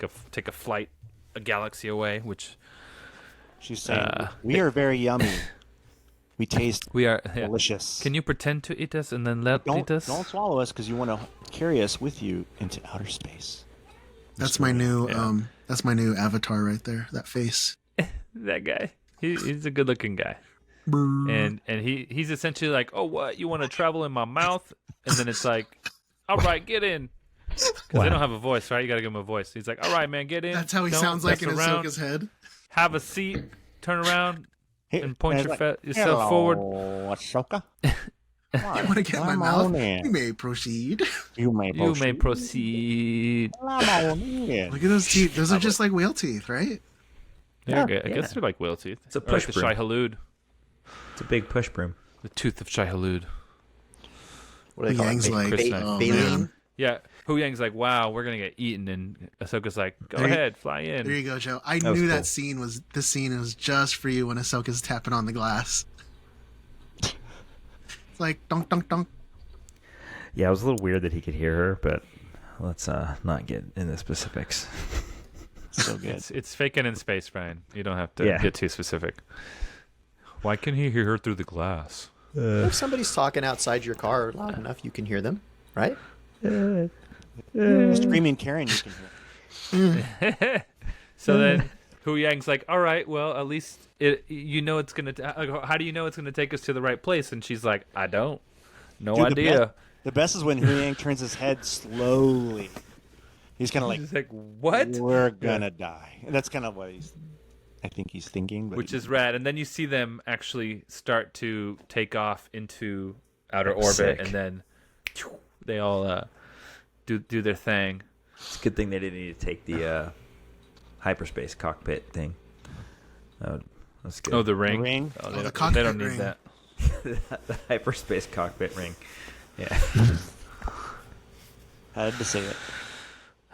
Speaker 7: a flight a galaxy away, which
Speaker 8: She's saying, "We are very yummy. We taste
Speaker 7: we are. Yeah.
Speaker 8: delicious.
Speaker 7: Can you pretend to eat us and then let eat us?
Speaker 8: Don't swallow us because you want to carry us with you into outer space."
Speaker 5: That's my new. That's my new avatar right there. That face.
Speaker 7: That guy. He's a good looking guy. And he's essentially like, "Oh, what? You want to travel in my mouth?" And then it's like, "All right, get in." Because they don't have a voice, right? You got to give him a voice. He's like, "All right, man, get in."
Speaker 5: That's how he
Speaker 7: Don't
Speaker 5: sounds like in
Speaker 7: mess around.
Speaker 5: Ahsoka's head.
Speaker 7: Have a seat. Turn around and point
Speaker 8: And
Speaker 7: your
Speaker 8: it's like,
Speaker 7: yourself
Speaker 8: "Hello,
Speaker 7: forward."
Speaker 8: Ahsoka.
Speaker 5: You want to get in my
Speaker 8: Come
Speaker 5: mouth?
Speaker 8: on in.
Speaker 5: You may proceed.
Speaker 8: You may
Speaker 7: You may
Speaker 8: proceed.
Speaker 7: proceed.
Speaker 8: Come on in.
Speaker 5: Look at those teeth. Those are just like whale teeth, right?
Speaker 7: Yeah, I guess they're like whale teeth.
Speaker 6: It's a
Speaker 7: Or like
Speaker 6: push
Speaker 7: the
Speaker 6: broom.
Speaker 7: Shai Halud.
Speaker 6: It's a big push broom.
Speaker 7: The tooth of Shai Halud.
Speaker 9: What do they call
Speaker 5: Yang's
Speaker 9: it?
Speaker 5: like,
Speaker 7: Chris
Speaker 5: oh,
Speaker 9: Balian?
Speaker 5: man.
Speaker 7: Yeah, Hu Yang's like, "Wow, we're gonna get eaten," and Ahsoka's like, "Go
Speaker 5: There you-
Speaker 7: ahead, fly in."
Speaker 5: There you go, Joe. I
Speaker 6: was
Speaker 5: knew
Speaker 6: cool.
Speaker 5: that scene was this scene was just for you when Ahsoka's tapping on the glass. It's like dunk dunk dunk.
Speaker 6: Yeah, it was a little weird that he could hear her, but let's not get into specifics.
Speaker 8: So good.
Speaker 7: It's faking in space, Brian. You don't have to
Speaker 6: Yeah.
Speaker 7: get too specific. Why can he hear her through the glass?
Speaker 9: If somebody's talking outside your car loud enough, you can hear them, right?
Speaker 8: Screaming Karen, you can hear.
Speaker 7: So then Hu Yang's like, "All right, well, at least it's gonna. How do you know it's gonna take us to the right place?" And she's like, "I don't. No
Speaker 8: Dude,
Speaker 7: idea."
Speaker 8: The best is when Hu Yang turns his head slowly. He's kind of like,
Speaker 7: He's like, "What?"
Speaker 8: "We're gonna die." And that's kind of what I think he's thinking. But
Speaker 7: Which is rad. And then you see them actually start to take off into outer orbit,
Speaker 6: Sick.
Speaker 7: and then they all do their thing.
Speaker 6: It's a good thing they didn't need to take the hyperspace cockpit thing. That's good.
Speaker 7: Oh, the ring.
Speaker 8: ring?
Speaker 7: Oh,
Speaker 5: the
Speaker 7: they
Speaker 5: cockpit
Speaker 7: don't need
Speaker 5: ring.
Speaker 7: that.
Speaker 6: The hyperspace cockpit ring. Yeah.
Speaker 8: Had to say it.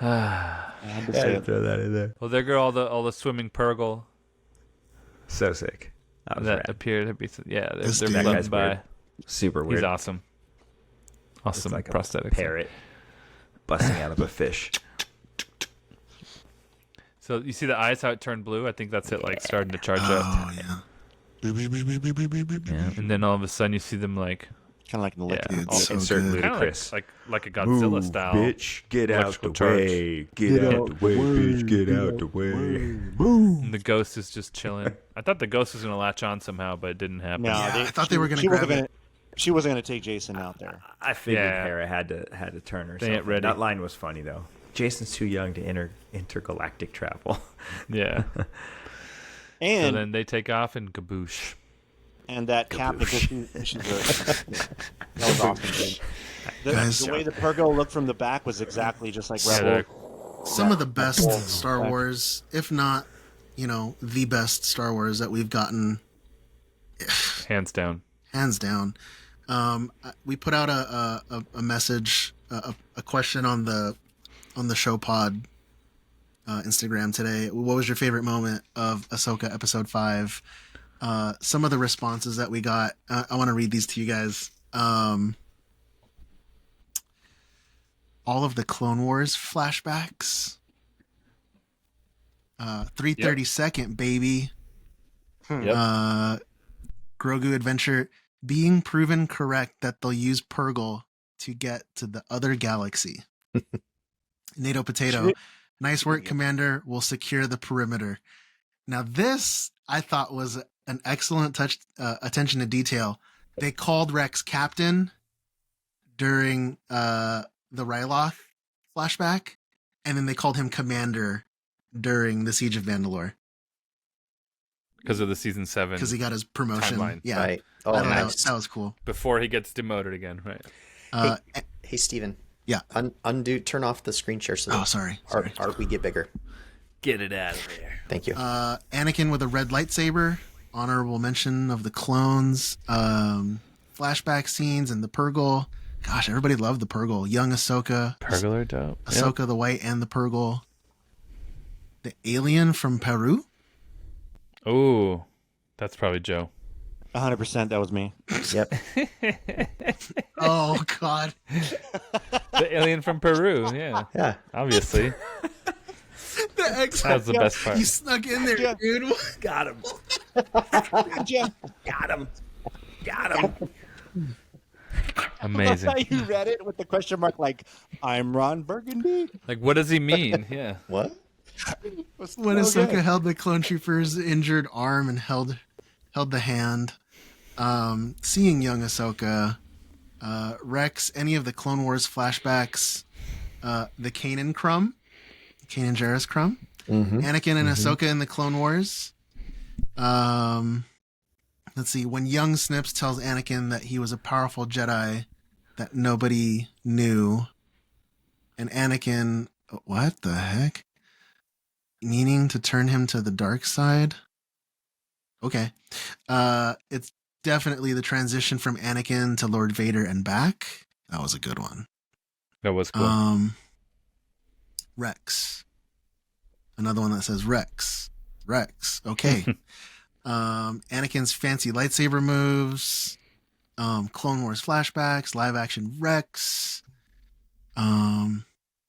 Speaker 8: I had to say it.
Speaker 6: Throw that in there.
Speaker 7: Well, there go all the swimming Purgle
Speaker 6: So sick. That was
Speaker 7: that
Speaker 6: rad.
Speaker 7: appeared to be. Yeah, they're
Speaker 5: This dude-
Speaker 6: That
Speaker 7: floating
Speaker 6: guy's
Speaker 7: by.
Speaker 6: weird. Super weird.
Speaker 7: He's awesome.
Speaker 6: It's
Speaker 7: Awesome
Speaker 6: like a
Speaker 7: prosthetics.
Speaker 6: parrot busting out of a fish.
Speaker 7: So you see the eyes how it turned blue? I think that's it, like starting to charge up.
Speaker 5: Oh yeah.
Speaker 6: Yeah.
Speaker 7: And then all of a sudden you see them like
Speaker 8: Kind of like the liquid.
Speaker 5: Dude,
Speaker 6: All
Speaker 5: so
Speaker 6: insert
Speaker 5: good.
Speaker 7: kind of
Speaker 6: ludicrous.
Speaker 7: like a Godzilla
Speaker 6: Move,
Speaker 7: style.
Speaker 6: bitch, get out the
Speaker 7: electrical charge.
Speaker 6: way. Get out the way, bitch, get out the way.
Speaker 7: And the ghost is just chilling. I thought the ghost was gonna latch on somehow, but it didn't happen.
Speaker 8: No,
Speaker 5: Yeah, I thought they were gonna
Speaker 8: she
Speaker 5: grab
Speaker 8: wasn't
Speaker 5: it.
Speaker 8: She wasn't gonna take Jason out there.
Speaker 6: I figured
Speaker 7: Yeah.
Speaker 6: Hera had to turn herself.
Speaker 7: ain't
Speaker 6: in.
Speaker 7: ready.
Speaker 6: That line was funny though. Jason's too young to intergalactic travel.
Speaker 7: Yeah. So
Speaker 8: And
Speaker 7: then they take off and kaboosh.
Speaker 8: and that cap that she's that was awesome. Dude.
Speaker 5: Guys-
Speaker 8: The way the Purgo looked from the back was exactly just like
Speaker 7: Yeah,
Speaker 8: Rebel.
Speaker 5: Some of the best Star Wars, if not, the best Star Wars that we've gotten,
Speaker 7: hands down.
Speaker 5: hands down. We put out a message, a question on the show pod Instagram today. What was your favorite moment of Ahsoka Episode 5? Some of the responses that we got, I want to read these to you guys. All of the Clone Wars flashbacks. 332nd, baby.
Speaker 7: Yep.
Speaker 5: Grogu Adventure being proven correct that they'll use Purgle to get to the other galaxy. NATO Potato, nice work, Commander. We'll secure the perimeter. Now, this I thought was an excellent attention to detail. They called Rex Captain during the Ryloth flashback, and then they called him Commander during the Siege of Mandalore
Speaker 7: Because of the season 7
Speaker 5: because he got his promotion.
Speaker 7: timeline.
Speaker 5: Yeah,
Speaker 9: Right. Oh,
Speaker 5: I don't know.
Speaker 9: nice.
Speaker 5: That was cool.
Speaker 7: Before he gets demoted again, right?
Speaker 9: Hey, Steven.
Speaker 5: Yeah.
Speaker 9: Undo. Turn off the screen share so
Speaker 5: Oh,
Speaker 9: that
Speaker 5: sorry.
Speaker 9: our we get bigger.
Speaker 7: Get it out of there.
Speaker 9: Thank you.
Speaker 5: Anakin with a red lightsaber. Honorable mention of the clones. Flashback scenes and the Purgle. Gosh, everybody loved the Purgle. Young Ahsoka.
Speaker 7: Purgle are dope.
Speaker 5: Ahsoka the White and the Purgle. The alien from Peru.
Speaker 7: Oh, that's probably Joe.
Speaker 8: 100%. That was me.
Speaker 9: Yep.
Speaker 5: Oh, God.
Speaker 7: The alien from Peru. Yeah,
Speaker 9: Yeah.
Speaker 7: obviously.
Speaker 5: The X.
Speaker 7: That was the best part.
Speaker 5: You snuck in there,
Speaker 8: Yeah.
Speaker 5: dude.
Speaker 6: Got him.
Speaker 8: Jim,
Speaker 6: Got him. Got him.
Speaker 7: Amazing.
Speaker 8: how you read it with the question mark like, I'm Ron Burgundy.
Speaker 7: Like, what does he mean? Yeah.
Speaker 9: What?
Speaker 5: When Ahsoka held the clone trooper's injured arm and held the hand, seeing young Ahsoka, Rex, any of the Clone Wars flashbacks, the Kanan Jarrus Crumb, Anakin and Ahsoka in the Clone Wars. Let's see, when young Snips tells Anakin that he was a powerful Jedi that nobody knew, and Anakin, what the heck? Meaning to turn him to the dark side? Okay. It's definitely the transition from Anakin to Lord Vader and back. That was a good one.
Speaker 7: That was cool.
Speaker 5: Rex. Another one that says Rex. Okay. Anakin's fancy lightsaber moves. Clone Wars flashbacks. Live action Rex.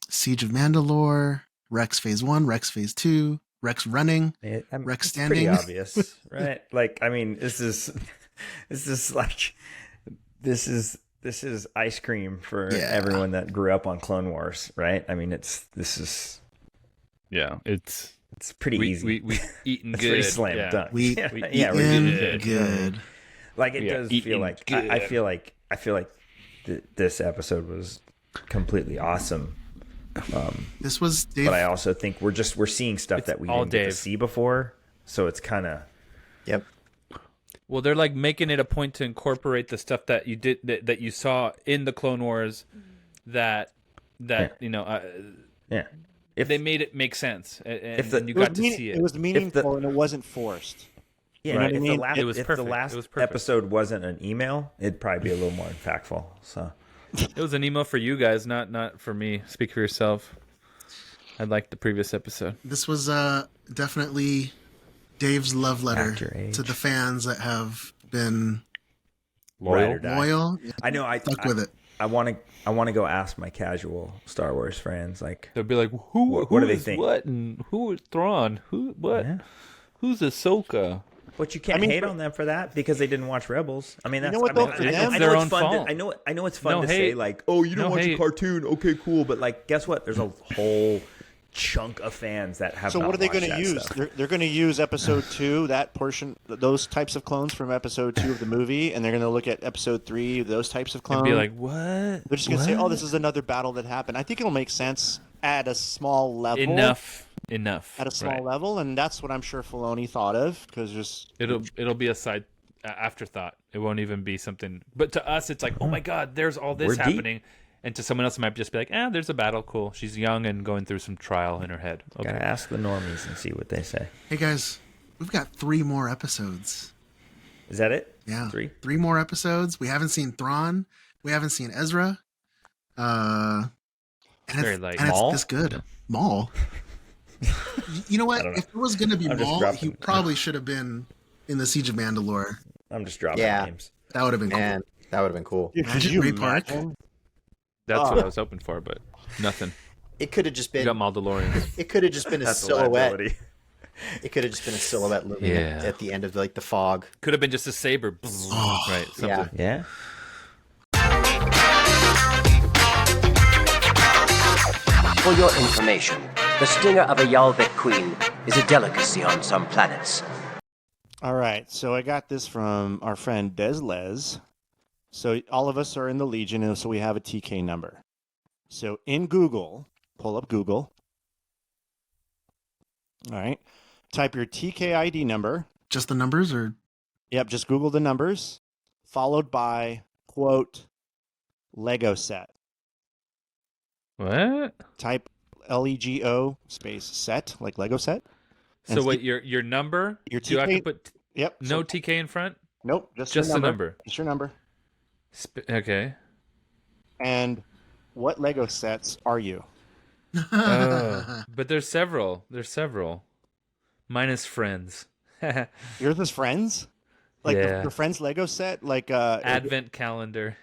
Speaker 5: Siege of Mandalore. Rex Phase 1. Rex Phase 2. Rex running. Rex
Speaker 6: It's
Speaker 5: standing.
Speaker 6: pretty obvious, right? Like, I mean, this is ice cream for everyone that grew up on Clone Wars, right? I mean, this is
Speaker 7: It's
Speaker 6: pretty easy.
Speaker 7: We eating
Speaker 6: It's
Speaker 7: good.
Speaker 6: pretty slam
Speaker 7: Yeah.
Speaker 6: dunk.
Speaker 5: We
Speaker 6: yeah,
Speaker 5: eating good.
Speaker 6: Like it
Speaker 7: We are
Speaker 6: does feel
Speaker 7: eating
Speaker 6: like
Speaker 7: good.
Speaker 6: I feel like this episode was completely awesome.
Speaker 5: This was Dave.
Speaker 6: But I also think we're seeing stuff that we
Speaker 7: all
Speaker 6: didn't get to
Speaker 7: Dave.
Speaker 6: see before, so it's kind of
Speaker 9: Yep.
Speaker 7: Well, they're like making it a point to incorporate the stuff that you did that you saw in the Clone Wars that you know
Speaker 6: yeah. If
Speaker 7: they made it make sense and
Speaker 6: the-
Speaker 7: you got to see it.
Speaker 8: It was meaningful and it wasn't forced.
Speaker 6: yeah,
Speaker 8: You know what I
Speaker 6: if
Speaker 8: mean?
Speaker 7: It was
Speaker 6: if
Speaker 7: perfect.
Speaker 6: the last
Speaker 7: It was perfect.
Speaker 6: episode wasn't an email, it'd probably be a little more impactful. So
Speaker 7: It was an email for you guys, not for me. Speak for yourself. I liked the previous episode.
Speaker 5: This was definitely Dave's love letter
Speaker 6: Factor age.
Speaker 5: to the fans that have been
Speaker 6: Ride or die.
Speaker 5: loyal.
Speaker 6: I know.
Speaker 5: Stuck with it.
Speaker 6: I want to go ask my casual Star Wars friends. Like,
Speaker 7: They'll be like, who
Speaker 6: What do they
Speaker 7: is
Speaker 6: think?
Speaker 7: what and who is Thrawn? Who what?
Speaker 6: Yeah.
Speaker 7: Who's Ahsoka?
Speaker 6: but you can't hate on them for that because they didn't watch Rebels. I mean, that's
Speaker 8: know what,
Speaker 6: I mean,
Speaker 8: though?
Speaker 6: I
Speaker 8: For
Speaker 6: know,
Speaker 8: them,
Speaker 6: I
Speaker 7: their
Speaker 6: know
Speaker 7: own
Speaker 6: it's fun.
Speaker 7: fault.
Speaker 6: I know it's fun
Speaker 7: No
Speaker 6: to
Speaker 7: hate.
Speaker 6: say like, oh, you didn't
Speaker 7: No
Speaker 6: watch a
Speaker 7: hate.
Speaker 6: cartoon. Okay, cool. But like, guess what? There's a whole chunk of fans that have.
Speaker 8: So
Speaker 6: not
Speaker 8: what are they
Speaker 6: going to
Speaker 8: use? They're going to use episode 2, that portion, those types of clones from episode 2 of the movie, and they're going to look at episode 3, those types of clones.
Speaker 7: And be like, what?
Speaker 8: They're just going to say, oh, this is another battle that happened. I think it'll make sense at a small level.
Speaker 7: Enough.
Speaker 8: At a small
Speaker 7: Right.
Speaker 8: level, and that's what I'm sure Filoni thought of, because just
Speaker 7: It'll be a side afterthought. It won't even be something. But to us, it's like, oh my god, there's all this
Speaker 6: We're deep.
Speaker 7: happening. And to someone else, it might just be like, there's a battle. Cool. She's young and going through some trial in her head. Okay.
Speaker 6: Gotta ask the normies and see what they say.
Speaker 5: Hey guys, we've got 3 more episodes.
Speaker 6: Is that it?
Speaker 5: Yeah,
Speaker 6: 3.
Speaker 5: 3 more episodes. We haven't seen Thrawn. We haven't seen Ezra. And
Speaker 7: Very
Speaker 5: it's,
Speaker 7: light.
Speaker 5: and
Speaker 6: Maul?
Speaker 5: it's this good. Maul. You know what?
Speaker 6: I don't know.
Speaker 5: If it was going to be
Speaker 6: I'm just
Speaker 5: Maul,
Speaker 6: dropping-
Speaker 5: he probably should have been in the Siege of Mandalore.
Speaker 6: I'm just dropping
Speaker 9: Yeah.
Speaker 6: names.
Speaker 5: That would have been cool.
Speaker 9: Man, that would have been cool.
Speaker 8: Dude,
Speaker 5: Imagine Ray Park.
Speaker 7: That's
Speaker 8: Oh.
Speaker 7: what I was hoping for, but nothing.
Speaker 9: It could have just
Speaker 7: You
Speaker 9: been.
Speaker 7: got Mandalorians.
Speaker 9: It could have just been a
Speaker 6: That's a
Speaker 9: silhouette.
Speaker 6: liability.
Speaker 9: It could have just been a silhouette looming
Speaker 7: Yeah.
Speaker 9: at the end of like the fog.
Speaker 7: Could have been just a saber. Right. Something.
Speaker 9: Yeah.
Speaker 6: Yeah.
Speaker 12: For your information, the stinger of a Yalvik queen is a delicacy on some planets.
Speaker 8: All right, so I got this from our friend Deslez. So all of us are in the Legion, and so we have a TK number. So in Google, pull up Google. All right, type your TK ID number.
Speaker 5: Just the numbers, or
Speaker 8: Yep, just Google the numbers, followed by, quote, Lego set.
Speaker 7: What?
Speaker 8: Type LEGO space set, like Lego set.
Speaker 7: So
Speaker 8: And
Speaker 7: wait, your number?
Speaker 8: Your
Speaker 7: Do I have to
Speaker 8: TK
Speaker 7: put
Speaker 8: Yep.
Speaker 7: no
Speaker 8: so-
Speaker 7: TK in front?
Speaker 8: Nope, just
Speaker 7: Just
Speaker 8: your
Speaker 7: the
Speaker 8: number.
Speaker 7: number.
Speaker 8: Just your number.
Speaker 7: Okay.
Speaker 8: And what Lego sets are you?
Speaker 7: But there's several. Mine is Friends.
Speaker 8: Yours is Friends? Like
Speaker 7: Yeah.
Speaker 8: the Friends Lego set? Like
Speaker 7: Advent calendar.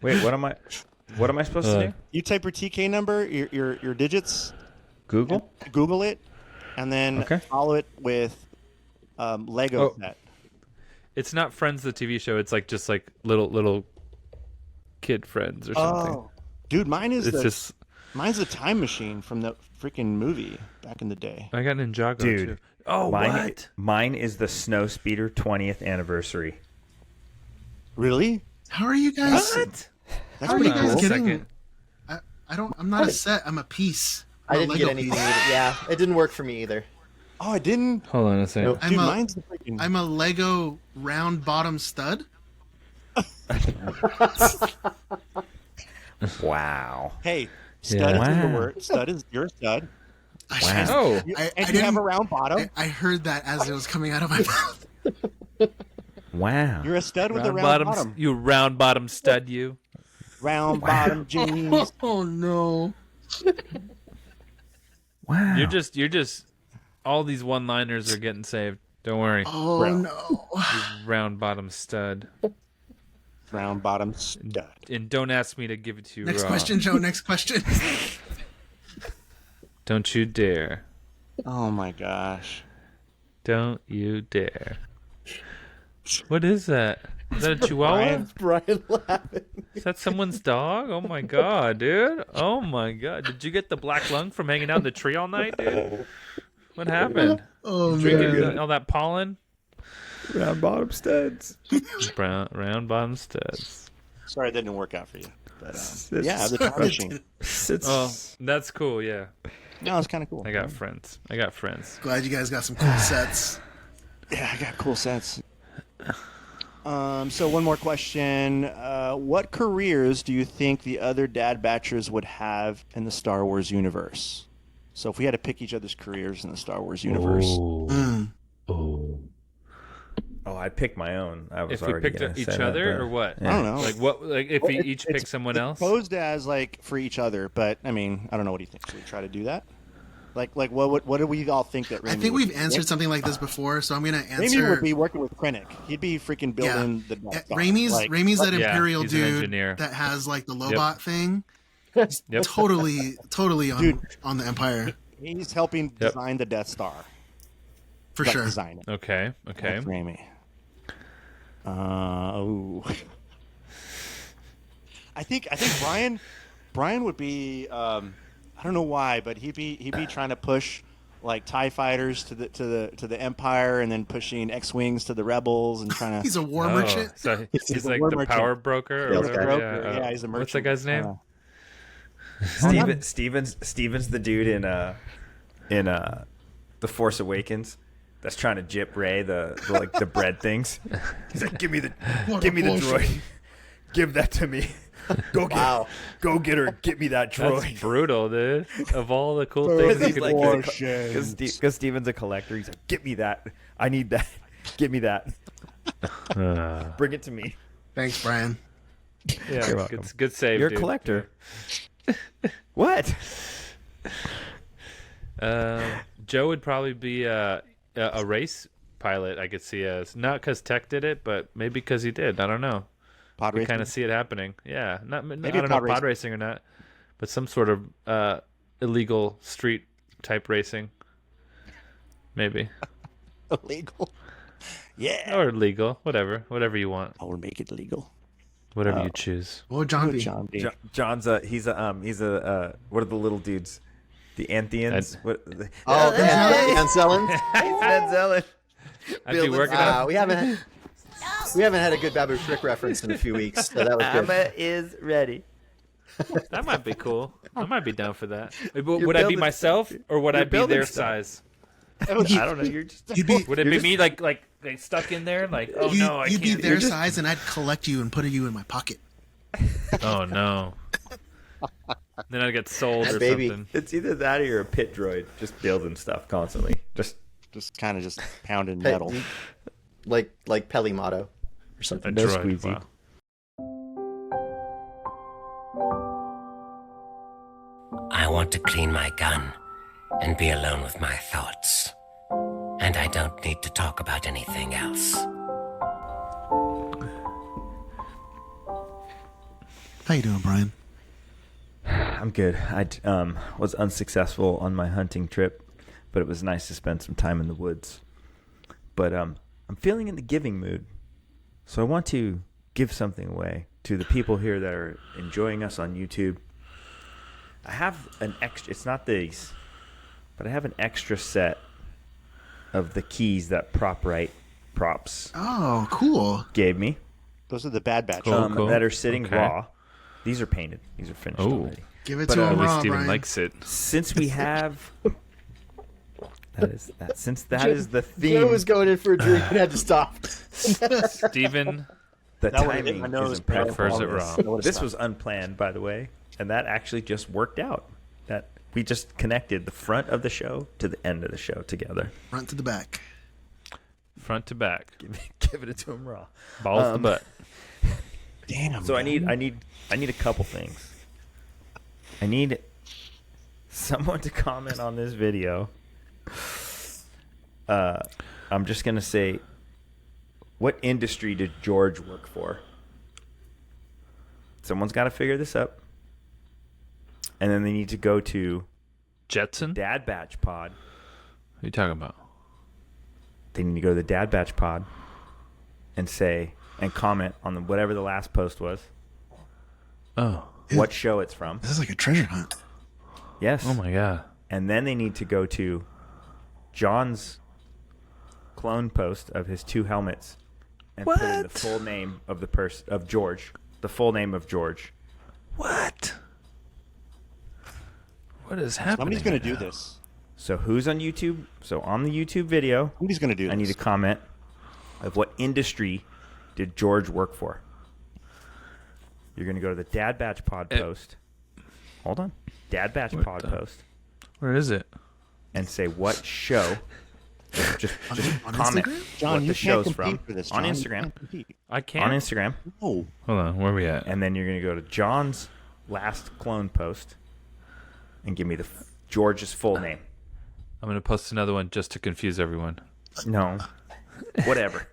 Speaker 6: Wait, what am I supposed to do?
Speaker 8: you type your TK number, your digits,
Speaker 6: Google?
Speaker 8: Google it, and then
Speaker 6: Okay.
Speaker 8: follow it with Lego
Speaker 7: Oh.
Speaker 8: set.
Speaker 7: It's not Friends the TV show. It's like just like little kid friends or something.
Speaker 8: Oh, dude,
Speaker 7: It's just
Speaker 8: mine's the Time Machine from the freaking movie back in the day.
Speaker 7: I got Ninjago
Speaker 6: Dude,
Speaker 7: too. Oh, what?
Speaker 6: Mine is the Snow Speeder 20th anniversary.
Speaker 8: Really?
Speaker 5: how are you guys?
Speaker 7: What?
Speaker 8: That's
Speaker 5: How are you
Speaker 8: pretty
Speaker 5: guys
Speaker 8: cool.
Speaker 5: getting?
Speaker 7: Second.
Speaker 5: I don't. I'm not a set. I'm a piece.
Speaker 9: I
Speaker 5: I'm a
Speaker 9: didn't get
Speaker 5: Lego
Speaker 9: anything
Speaker 5: piece.
Speaker 9: either. Yeah, it didn't work for me either.
Speaker 8: Oh, I didn't.
Speaker 7: Hold on a second.
Speaker 9: Nope.
Speaker 8: Dude,
Speaker 5: I'm a-
Speaker 8: mine's the freaking.
Speaker 5: I'm a Lego round bottom stud.
Speaker 6: Wow.
Speaker 8: Hey, stud
Speaker 7: Yeah.
Speaker 8: is the
Speaker 6: Wow.
Speaker 8: word. Stud is your stud.
Speaker 7: Oh,
Speaker 8: You,
Speaker 5: I
Speaker 8: and you
Speaker 5: didn't-
Speaker 8: have a round bottom.
Speaker 5: I heard that as it was coming out of my mouth.
Speaker 6: Wow.
Speaker 8: You're a stud with a
Speaker 7: round
Speaker 8: round
Speaker 7: bottom.
Speaker 8: bottom.
Speaker 7: You round bottom stud. You.
Speaker 8: Round bottom jeans.
Speaker 5: Oh no!
Speaker 6: Wow.
Speaker 7: You're just. All these one-liners are getting saved. Don't worry.
Speaker 5: Oh
Speaker 8: Bro.
Speaker 5: no!
Speaker 7: Round bottom stud.
Speaker 8: Round bottom stud.
Speaker 7: And don't ask me to give it to you
Speaker 5: Next
Speaker 7: raw.
Speaker 5: question, Joe. Next question.
Speaker 7: Don't you dare.
Speaker 8: Oh my gosh.
Speaker 7: Don't you dare. What is that? Is that a chihuahua?
Speaker 9: Brian laughing.
Speaker 7: Is that someone's dog? Oh my god, dude. Oh my god. Did you get the black lung from hanging out in the tree all night, dude? What happened?
Speaker 5: Oh
Speaker 7: Drinking
Speaker 5: man!
Speaker 7: all that pollen?
Speaker 6: Round bottom studs.
Speaker 7: Round bottom studs.
Speaker 8: Sorry it didn't work out for you. But
Speaker 6: It's-
Speaker 8: yeah, the time machine.
Speaker 7: Oh, that's cool, yeah.
Speaker 8: No, it's kind of cool.
Speaker 7: I got friends.
Speaker 5: Glad you guys got some cool sets.
Speaker 8: Yeah, I got cool sets. So one more question. What careers do you think the other Dad Batchers would have in the Star Wars universe? So if we had to pick each other's careers in the Star Wars universe.
Speaker 5: Mm.
Speaker 6: Oh, I picked my own. I was
Speaker 7: If we
Speaker 6: already
Speaker 7: picked
Speaker 6: gonna
Speaker 7: each
Speaker 6: say that,
Speaker 7: other
Speaker 6: but-
Speaker 7: or what?
Speaker 6: Yeah.
Speaker 8: I don't know.
Speaker 7: Like what? Like if we each pick someone else?
Speaker 8: Posed as like for each other, but I mean, I don't know. What do you think? Should we try to do that? Like what do we all think that? Raimi
Speaker 5: I think
Speaker 8: would
Speaker 5: we've
Speaker 8: do?
Speaker 5: answered something like this before, so I'm gonna
Speaker 8: Raimi
Speaker 5: answer.
Speaker 8: would be working with Krennic. He'd be freaking building the Death Star.
Speaker 5: Raimi's
Speaker 8: Like,
Speaker 5: Raimi's that
Speaker 7: Yeah,
Speaker 5: Imperial
Speaker 7: he's an
Speaker 5: dude
Speaker 7: engineer.
Speaker 5: that has like the Lobot thing.
Speaker 7: Yep.
Speaker 5: Totally on
Speaker 8: Dude.
Speaker 5: on the Empire
Speaker 8: he's helping design the Death Star.
Speaker 5: for
Speaker 8: Like,
Speaker 5: sure.
Speaker 8: Design it.
Speaker 7: Okay. Okay.
Speaker 8: That's Raimi. Oh. I think Brian would be I don't know why, but he'd be trying to push like TIE fighters to the Empire, and then pushing X-wings to the Rebels, and trying to.
Speaker 5: He's a war merchant.
Speaker 7: So he's
Speaker 8: a
Speaker 7: like
Speaker 8: war
Speaker 7: the
Speaker 8: merchant.
Speaker 7: power broker or
Speaker 9: Sales
Speaker 7: whatever.
Speaker 9: guy.
Speaker 8: Broker. Yeah, he's a
Speaker 7: What's that
Speaker 8: merchant.
Speaker 7: guy's name?
Speaker 6: Steven's the dude in The Force Awakens that's trying to jip Ray the bread things. He's like, give me the droid. Give that to me. Go get her. Get me that droid.
Speaker 7: That's brutal, dude. Of all the cool things you
Speaker 6: He's
Speaker 7: could
Speaker 6: like,
Speaker 7: do.
Speaker 6: because Steven's a collector. He's like, get me that. I need that. Give me that. Bring it to me.
Speaker 5: Thanks, Brian.
Speaker 7: Yeah,
Speaker 6: You're welcome.
Speaker 7: good save,
Speaker 6: You're a
Speaker 7: dude.
Speaker 6: collector. What?
Speaker 7: Joe would probably be a race pilot. I could see as not because Tech did it, but maybe because he did. I don't know.
Speaker 8: Pod
Speaker 7: We
Speaker 8: racing.
Speaker 7: kind of see it happening. Yeah, not
Speaker 8: Maybe
Speaker 7: I don't know
Speaker 8: pod
Speaker 7: pod racing or not, but some sort of illegal street type racing. Maybe
Speaker 8: illegal. Yeah.
Speaker 7: or legal, whatever you want,
Speaker 8: I will make it legal.
Speaker 7: whatever you choose.
Speaker 5: What would John be?
Speaker 8: John D.
Speaker 6: John's he's a what are the little dudes? The Anthians? What?
Speaker 9: Oh, Van Zelen.
Speaker 6: Van Zelen.
Speaker 7: I'd be working on.
Speaker 9: We haven't had a good Babu Frick reference in a few weeks, so that was good.
Speaker 6: Amma is ready.
Speaker 7: That might be cool. I might be down for that. Would I be
Speaker 6: building-
Speaker 7: myself or would I
Speaker 6: you're
Speaker 7: be
Speaker 6: building
Speaker 7: their
Speaker 6: stuff.
Speaker 7: size?
Speaker 6: I don't know. You're just.
Speaker 5: You'd be
Speaker 7: Would it be me like stuck in there? Like, oh no, I
Speaker 5: you'd
Speaker 7: can't.
Speaker 5: be their size, and I'd collect you and put you in my pocket.
Speaker 7: Oh no. Then I'd get sold or
Speaker 9: baby.
Speaker 7: something.
Speaker 6: It's either that or you're a pit droid, just building stuff constantly. Just
Speaker 8: kind of pounding metal.
Speaker 9: like Pelimato or something.
Speaker 7: A
Speaker 6: no
Speaker 7: droid,
Speaker 6: squeezy.
Speaker 7: wow.
Speaker 12: I want to clean my gun and be alone with my thoughts. And I don't need to talk about anything else.
Speaker 5: How you doing, Brian?
Speaker 6: I'm good. I was unsuccessful on my hunting trip, but it was nice to spend some time in the woods. But I'm feeling in the giving mood, so I want to give something away to the people here that are enjoying us on YouTube. I have an extra. It's not these, but I have an extra set of the keys that Props
Speaker 5: Oh, cool.
Speaker 6: gave me.
Speaker 8: Those are the Bad Batch.
Speaker 7: Cool.
Speaker 6: That are sitting
Speaker 7: Okay.
Speaker 6: raw. These are painted. These are finished
Speaker 7: Oh.
Speaker 6: already.
Speaker 5: Give it
Speaker 6: But,
Speaker 5: to
Speaker 6: at
Speaker 5: him
Speaker 7: At least
Speaker 5: raw,
Speaker 7: Steven
Speaker 5: Brian.
Speaker 7: likes it.
Speaker 6: Since we have since that is the
Speaker 9: Joe
Speaker 6: theme,
Speaker 9: was going in for a drink and had to stop.
Speaker 7: Steven
Speaker 6: the
Speaker 8: That would've hit
Speaker 6: timing
Speaker 8: my nose,
Speaker 6: is
Speaker 8: bro.
Speaker 6: impeccable.
Speaker 7: prefers it raw.
Speaker 6: This was unplanned, by the way, and that actually just worked out. That we just connected the front of the show to the end of the show together.
Speaker 5: Front to the back.
Speaker 7: Front to back.
Speaker 6: Giving it to him raw.
Speaker 7: Balls to butt.
Speaker 8: Damn.
Speaker 6: So I need a couple things. I need someone to comment on this video. I'm just gonna say, what industry did George work for? Someone's got to figure this up, and then they need to go to
Speaker 7: Jetson?
Speaker 6: Dad Batch Pod.
Speaker 7: What are you talking about?
Speaker 6: They need to go to the Dad Batch Pod and say and comment on whatever the last post was.
Speaker 7: Oh.
Speaker 6: What show it's from.
Speaker 5: This is like a treasure hunt.
Speaker 6: Yes.
Speaker 7: Oh my god.
Speaker 6: And then they need to go to John's clone post of his 2 helmets and put in the full name of the person of George. The full name of George.
Speaker 7: What? What is happening?
Speaker 8: Somebody's going to do
Speaker 7: now?
Speaker 8: this.
Speaker 6: So who's on YouTube? So on the YouTube video,
Speaker 8: Somebody's going to do this.
Speaker 6: I need a comment of what industry did George work for. You're going to go to the Dad Batch Pod post. Hold on. Dad Batch Pod post.
Speaker 7: Where is it?
Speaker 6: And say what show Just
Speaker 5: on
Speaker 6: comment
Speaker 5: Instagram?
Speaker 8: John,
Speaker 6: what
Speaker 8: you
Speaker 6: the
Speaker 8: can't
Speaker 6: show's
Speaker 8: compete
Speaker 6: from
Speaker 8: for this,
Speaker 6: on
Speaker 8: John. You
Speaker 6: Instagram.
Speaker 8: can't compete.
Speaker 7: I can't.
Speaker 6: On Instagram,
Speaker 8: Oh,
Speaker 7: Hold on, where are we at?
Speaker 6: and then you're gonna go to John's last clone post and give me George's full name.
Speaker 7: I'm gonna post another one just to confuse everyone.
Speaker 6: No, whatever.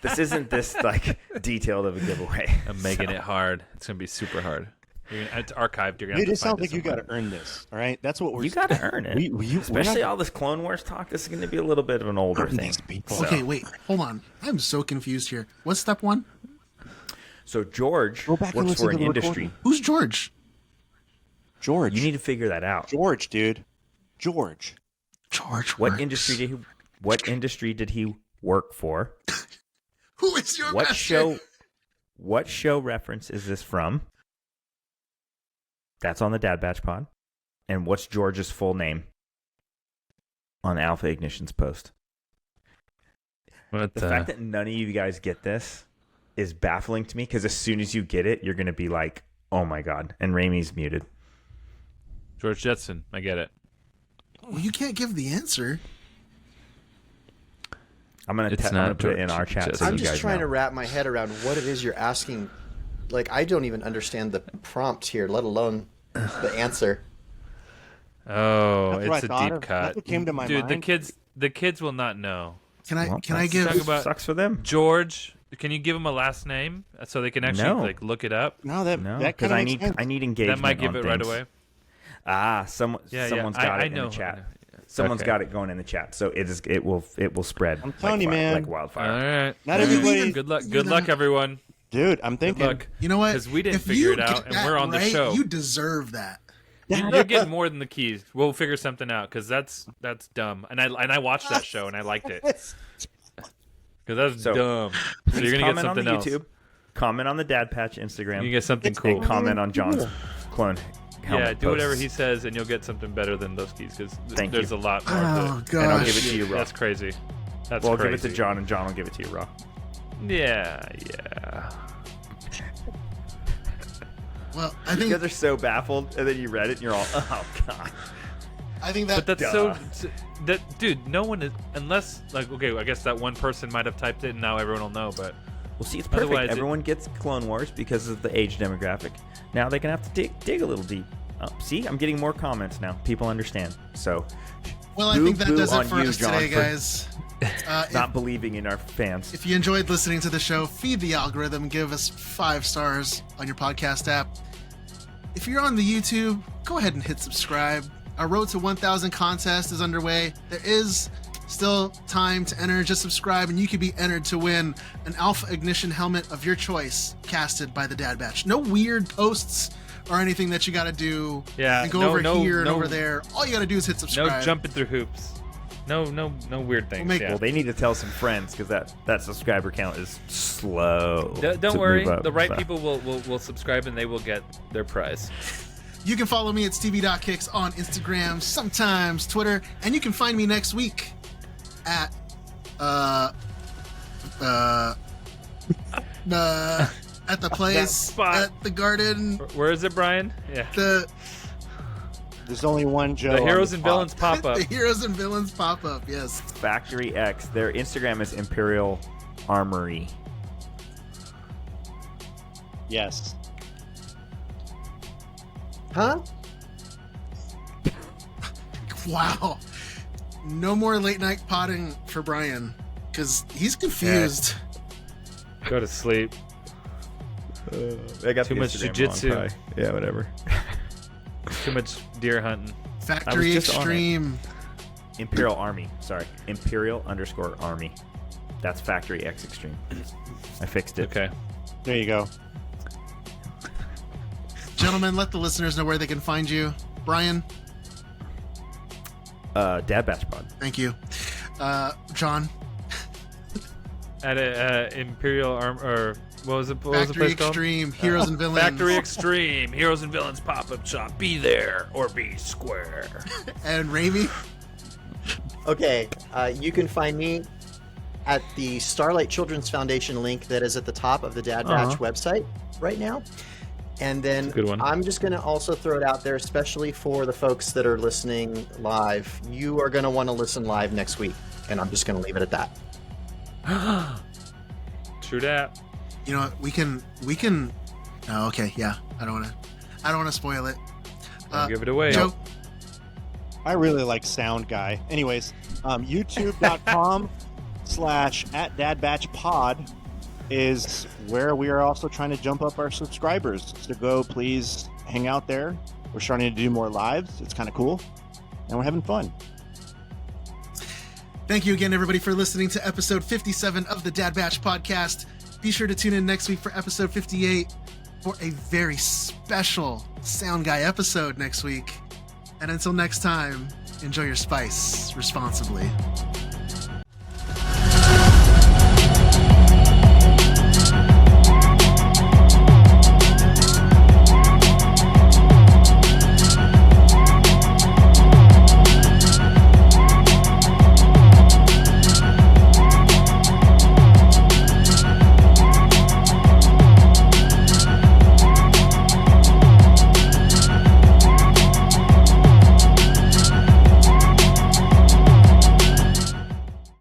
Speaker 6: This isn't this like detailed of a giveaway.
Speaker 7: I'm making it hard. It's gonna be super hard. It's archived. You're gonna.
Speaker 8: dude,
Speaker 7: have
Speaker 8: it
Speaker 7: to
Speaker 8: sounds
Speaker 7: find
Speaker 8: like you got
Speaker 7: somewhere.
Speaker 8: to earn this. All right, that's what we're.
Speaker 6: You got to earn it.
Speaker 8: We're
Speaker 6: Especially
Speaker 8: not
Speaker 6: all this Clone Wars talk. This is going to be a little bit of an older
Speaker 8: earn
Speaker 6: thing.
Speaker 8: these people.
Speaker 6: So-
Speaker 5: Okay, wait, hold on. I'm so confused here. What's step one?
Speaker 6: So George
Speaker 8: Go back and
Speaker 6: works
Speaker 8: listen
Speaker 6: for
Speaker 8: to
Speaker 6: an
Speaker 8: the
Speaker 6: industry.
Speaker 8: recording.
Speaker 5: Who's George?
Speaker 8: George.
Speaker 6: You need to figure that out.
Speaker 8: George, dude. George.
Speaker 5: George.
Speaker 6: What
Speaker 5: works.
Speaker 6: industry did he work for?
Speaker 5: Who is your
Speaker 6: What
Speaker 5: master?
Speaker 6: What show reference is this from? That's on the Dad Batch Pod. And what's George's full name on Alpha Ignition's post?
Speaker 7: What
Speaker 6: The fact that none of you guys get this is baffling to me because as soon as you get it, you're going to be like, oh my God. And Raimi's muted.
Speaker 7: George Jetson. I get it.
Speaker 5: Well, you can't give the answer.
Speaker 6: I'm going
Speaker 7: It's
Speaker 6: to
Speaker 7: not
Speaker 6: put it in
Speaker 7: George
Speaker 6: our chat so
Speaker 7: Jetson.
Speaker 6: you
Speaker 9: I'm
Speaker 6: guys
Speaker 9: just trying
Speaker 6: know.
Speaker 9: to wrap my head around what it is you're asking. Like, I don't even understand the prompt here, let alone the answer.
Speaker 7: Oh,
Speaker 8: That's what
Speaker 7: it's
Speaker 8: I
Speaker 7: a
Speaker 8: thought
Speaker 7: deep
Speaker 8: of.
Speaker 7: cut.
Speaker 8: That's what came to my
Speaker 7: Dude,
Speaker 8: mind.
Speaker 7: the kids will not know.
Speaker 5: Can I
Speaker 6: Well,
Speaker 5: can I
Speaker 6: that's-
Speaker 5: give?
Speaker 7: Talk about
Speaker 6: Sucks for them.
Speaker 7: George. Can you give him a last name so they can actually
Speaker 6: No.
Speaker 7: like look it up?
Speaker 8: No, that
Speaker 6: No,
Speaker 8: that
Speaker 6: because
Speaker 8: kind of
Speaker 6: I
Speaker 8: makes
Speaker 6: need
Speaker 8: sense.
Speaker 6: I need engagement.
Speaker 7: That might give
Speaker 6: on
Speaker 7: it right
Speaker 6: things.
Speaker 7: away.
Speaker 6: Someone's got
Speaker 7: I
Speaker 6: it
Speaker 7: know.
Speaker 6: in the chat. Someone's
Speaker 7: Okay.
Speaker 6: got it going in the chat, so it will spread.
Speaker 8: I'm telling
Speaker 6: like
Speaker 8: you, man.
Speaker 6: like
Speaker 7: All
Speaker 6: wildfire.
Speaker 7: right.
Speaker 8: Not everybody,
Speaker 7: Good luck. Good luck, everyone.
Speaker 8: dude. I'm
Speaker 7: Good
Speaker 8: thinking.
Speaker 7: luck.
Speaker 5: You know what?
Speaker 7: Because we didn't
Speaker 5: If
Speaker 7: figure
Speaker 5: you
Speaker 7: it out,
Speaker 5: get
Speaker 7: and
Speaker 5: that
Speaker 7: we're on the
Speaker 5: right,
Speaker 7: show.
Speaker 5: You deserve that.
Speaker 7: You're getting more than the keys. We'll figure something out because that's dumb. And I watched that show and I liked it because that's
Speaker 6: So,
Speaker 7: dumb. So you're gonna get
Speaker 6: Comment on
Speaker 7: something
Speaker 6: the
Speaker 7: else.
Speaker 6: YouTube. Comment on the Dad Patch Instagram.
Speaker 7: You get something
Speaker 6: and
Speaker 7: cool.
Speaker 6: comment on John's clone. helmet
Speaker 7: Yeah, do whatever
Speaker 6: posts.
Speaker 7: he says, and you'll get something better than those keys because
Speaker 6: Thank
Speaker 7: there's
Speaker 6: you.
Speaker 7: a lot more.
Speaker 5: Oh,
Speaker 7: to it.
Speaker 6: And I'll
Speaker 5: gosh.
Speaker 6: give it to you raw.
Speaker 7: That's crazy. That's
Speaker 6: Well, I'll
Speaker 7: crazy.
Speaker 6: give it to John, and John will give it to you raw.
Speaker 7: Yeah.
Speaker 5: Well, I
Speaker 6: You
Speaker 5: think
Speaker 6: guys are so baffled, and then you read it, and you're all, oh god.
Speaker 5: I think that
Speaker 7: But that's
Speaker 6: Duh.
Speaker 7: that dude. No one is unless like okay. I guess that one person might have typed it, and now everyone will know. But
Speaker 6: Well, see, it's perfect.
Speaker 7: Otherwise,
Speaker 6: Everyone gets Clone Wars because of the age demographic. Now they can have to dig a little deep. See, I'm getting more comments now. People understand. So,
Speaker 5: well, I think that
Speaker 6: boo
Speaker 5: does
Speaker 6: on
Speaker 5: it for
Speaker 6: you,
Speaker 5: us
Speaker 6: John,
Speaker 5: today,
Speaker 6: for
Speaker 5: guys.
Speaker 6: not believing in our fans.
Speaker 5: If you enjoyed listening to the show, feed the algorithm, give us 5 stars on your podcast app. If you're on the YouTube, go ahead and hit subscribe. Our Road to 1,000 contest is underway. There is still time to enter. Just subscribe and you could be entered to win an Alpha Ignition helmet of your choice casted by the Dad Batch. No weird posts or anything that you got to do.
Speaker 7: Yeah,
Speaker 5: and go
Speaker 7: no-
Speaker 5: over
Speaker 7: no-
Speaker 5: here and
Speaker 7: no-
Speaker 5: over there. All you got to do is hit subscribe.
Speaker 7: no jumping through hoops. No weird things.
Speaker 5: make-
Speaker 7: yeah.
Speaker 6: Well, they need to tell some friends because that subscriber count is slow.
Speaker 7: Don't
Speaker 6: to
Speaker 7: worry.
Speaker 6: move up,
Speaker 7: The right
Speaker 6: so.
Speaker 7: people will subscribe and they will get their prize.
Speaker 5: You can follow me at stevie.kicks on Instagram, sometimes Twitter, and you can find me next week at at the place
Speaker 7: spot.
Speaker 5: at the garden.
Speaker 7: Where is it, Brian? Yeah.
Speaker 8: There's only one Joe.
Speaker 7: The
Speaker 8: on
Speaker 7: Heroes
Speaker 8: the
Speaker 7: and
Speaker 8: pod.
Speaker 7: Villains pop up.
Speaker 5: The Heroes and Villains pop up. Yes.
Speaker 6: Factory X. Their Instagram is Imperial Armory.
Speaker 8: Yes.
Speaker 9: Huh?
Speaker 5: Wow. No more late night potting for Brian because he's confused.
Speaker 7: Go to sleep.
Speaker 6: I got
Speaker 7: Too
Speaker 6: the
Speaker 7: much
Speaker 6: Instagram
Speaker 7: jujitsu.
Speaker 6: wrong, probably. Yeah, whatever.
Speaker 7: Too much deer hunting.
Speaker 5: Factory
Speaker 6: just on it.
Speaker 5: Extreme.
Speaker 6: Imperial Army. Sorry. Imperial_Army. That's Factory X Extreme. I fixed it.
Speaker 7: Okay.
Speaker 8: There you go.
Speaker 5: Gentlemen, let the listeners know where they can find you. Brian,
Speaker 6: Dad Batch Pod.
Speaker 5: thank you. John,
Speaker 7: At a Imperial Arm or what was it? What was the
Speaker 5: Factory
Speaker 7: place called?
Speaker 5: Extreme, Heroes and Villains.
Speaker 7: Factory Extreme, Heroes and Villains pop-up shop. Be there or be square.
Speaker 5: And Raimi.
Speaker 9: Okay, you can find me at the Starlight Children's Foundation link that is at the top of the Dad Batch website right now. And then
Speaker 7: Good one.
Speaker 9: I'm just going to also throw it out there, especially for the folks that are listening live. You are going to want to listen live next week, and I'm just going to leave it at that.
Speaker 7: True that.
Speaker 5: You know what? We can. Oh, okay. Yeah. I don't want to spoil it.
Speaker 7: Don't give it away.
Speaker 5: Joe.
Speaker 8: I really like Sound Guy. Anyways, youtube.com/@dadbatchpod is where we are also trying to jump up our subscribers. So go, please hang out there. We're starting to do more lives. It's kind of cool, and we're having fun.
Speaker 5: Thank you again, everybody, for listening to episode 57 of the Dad Batch podcast. Be sure to tune in next week for episode 58 for a very special Sound Guy episode next week. And until next time, enjoy your spice responsibly.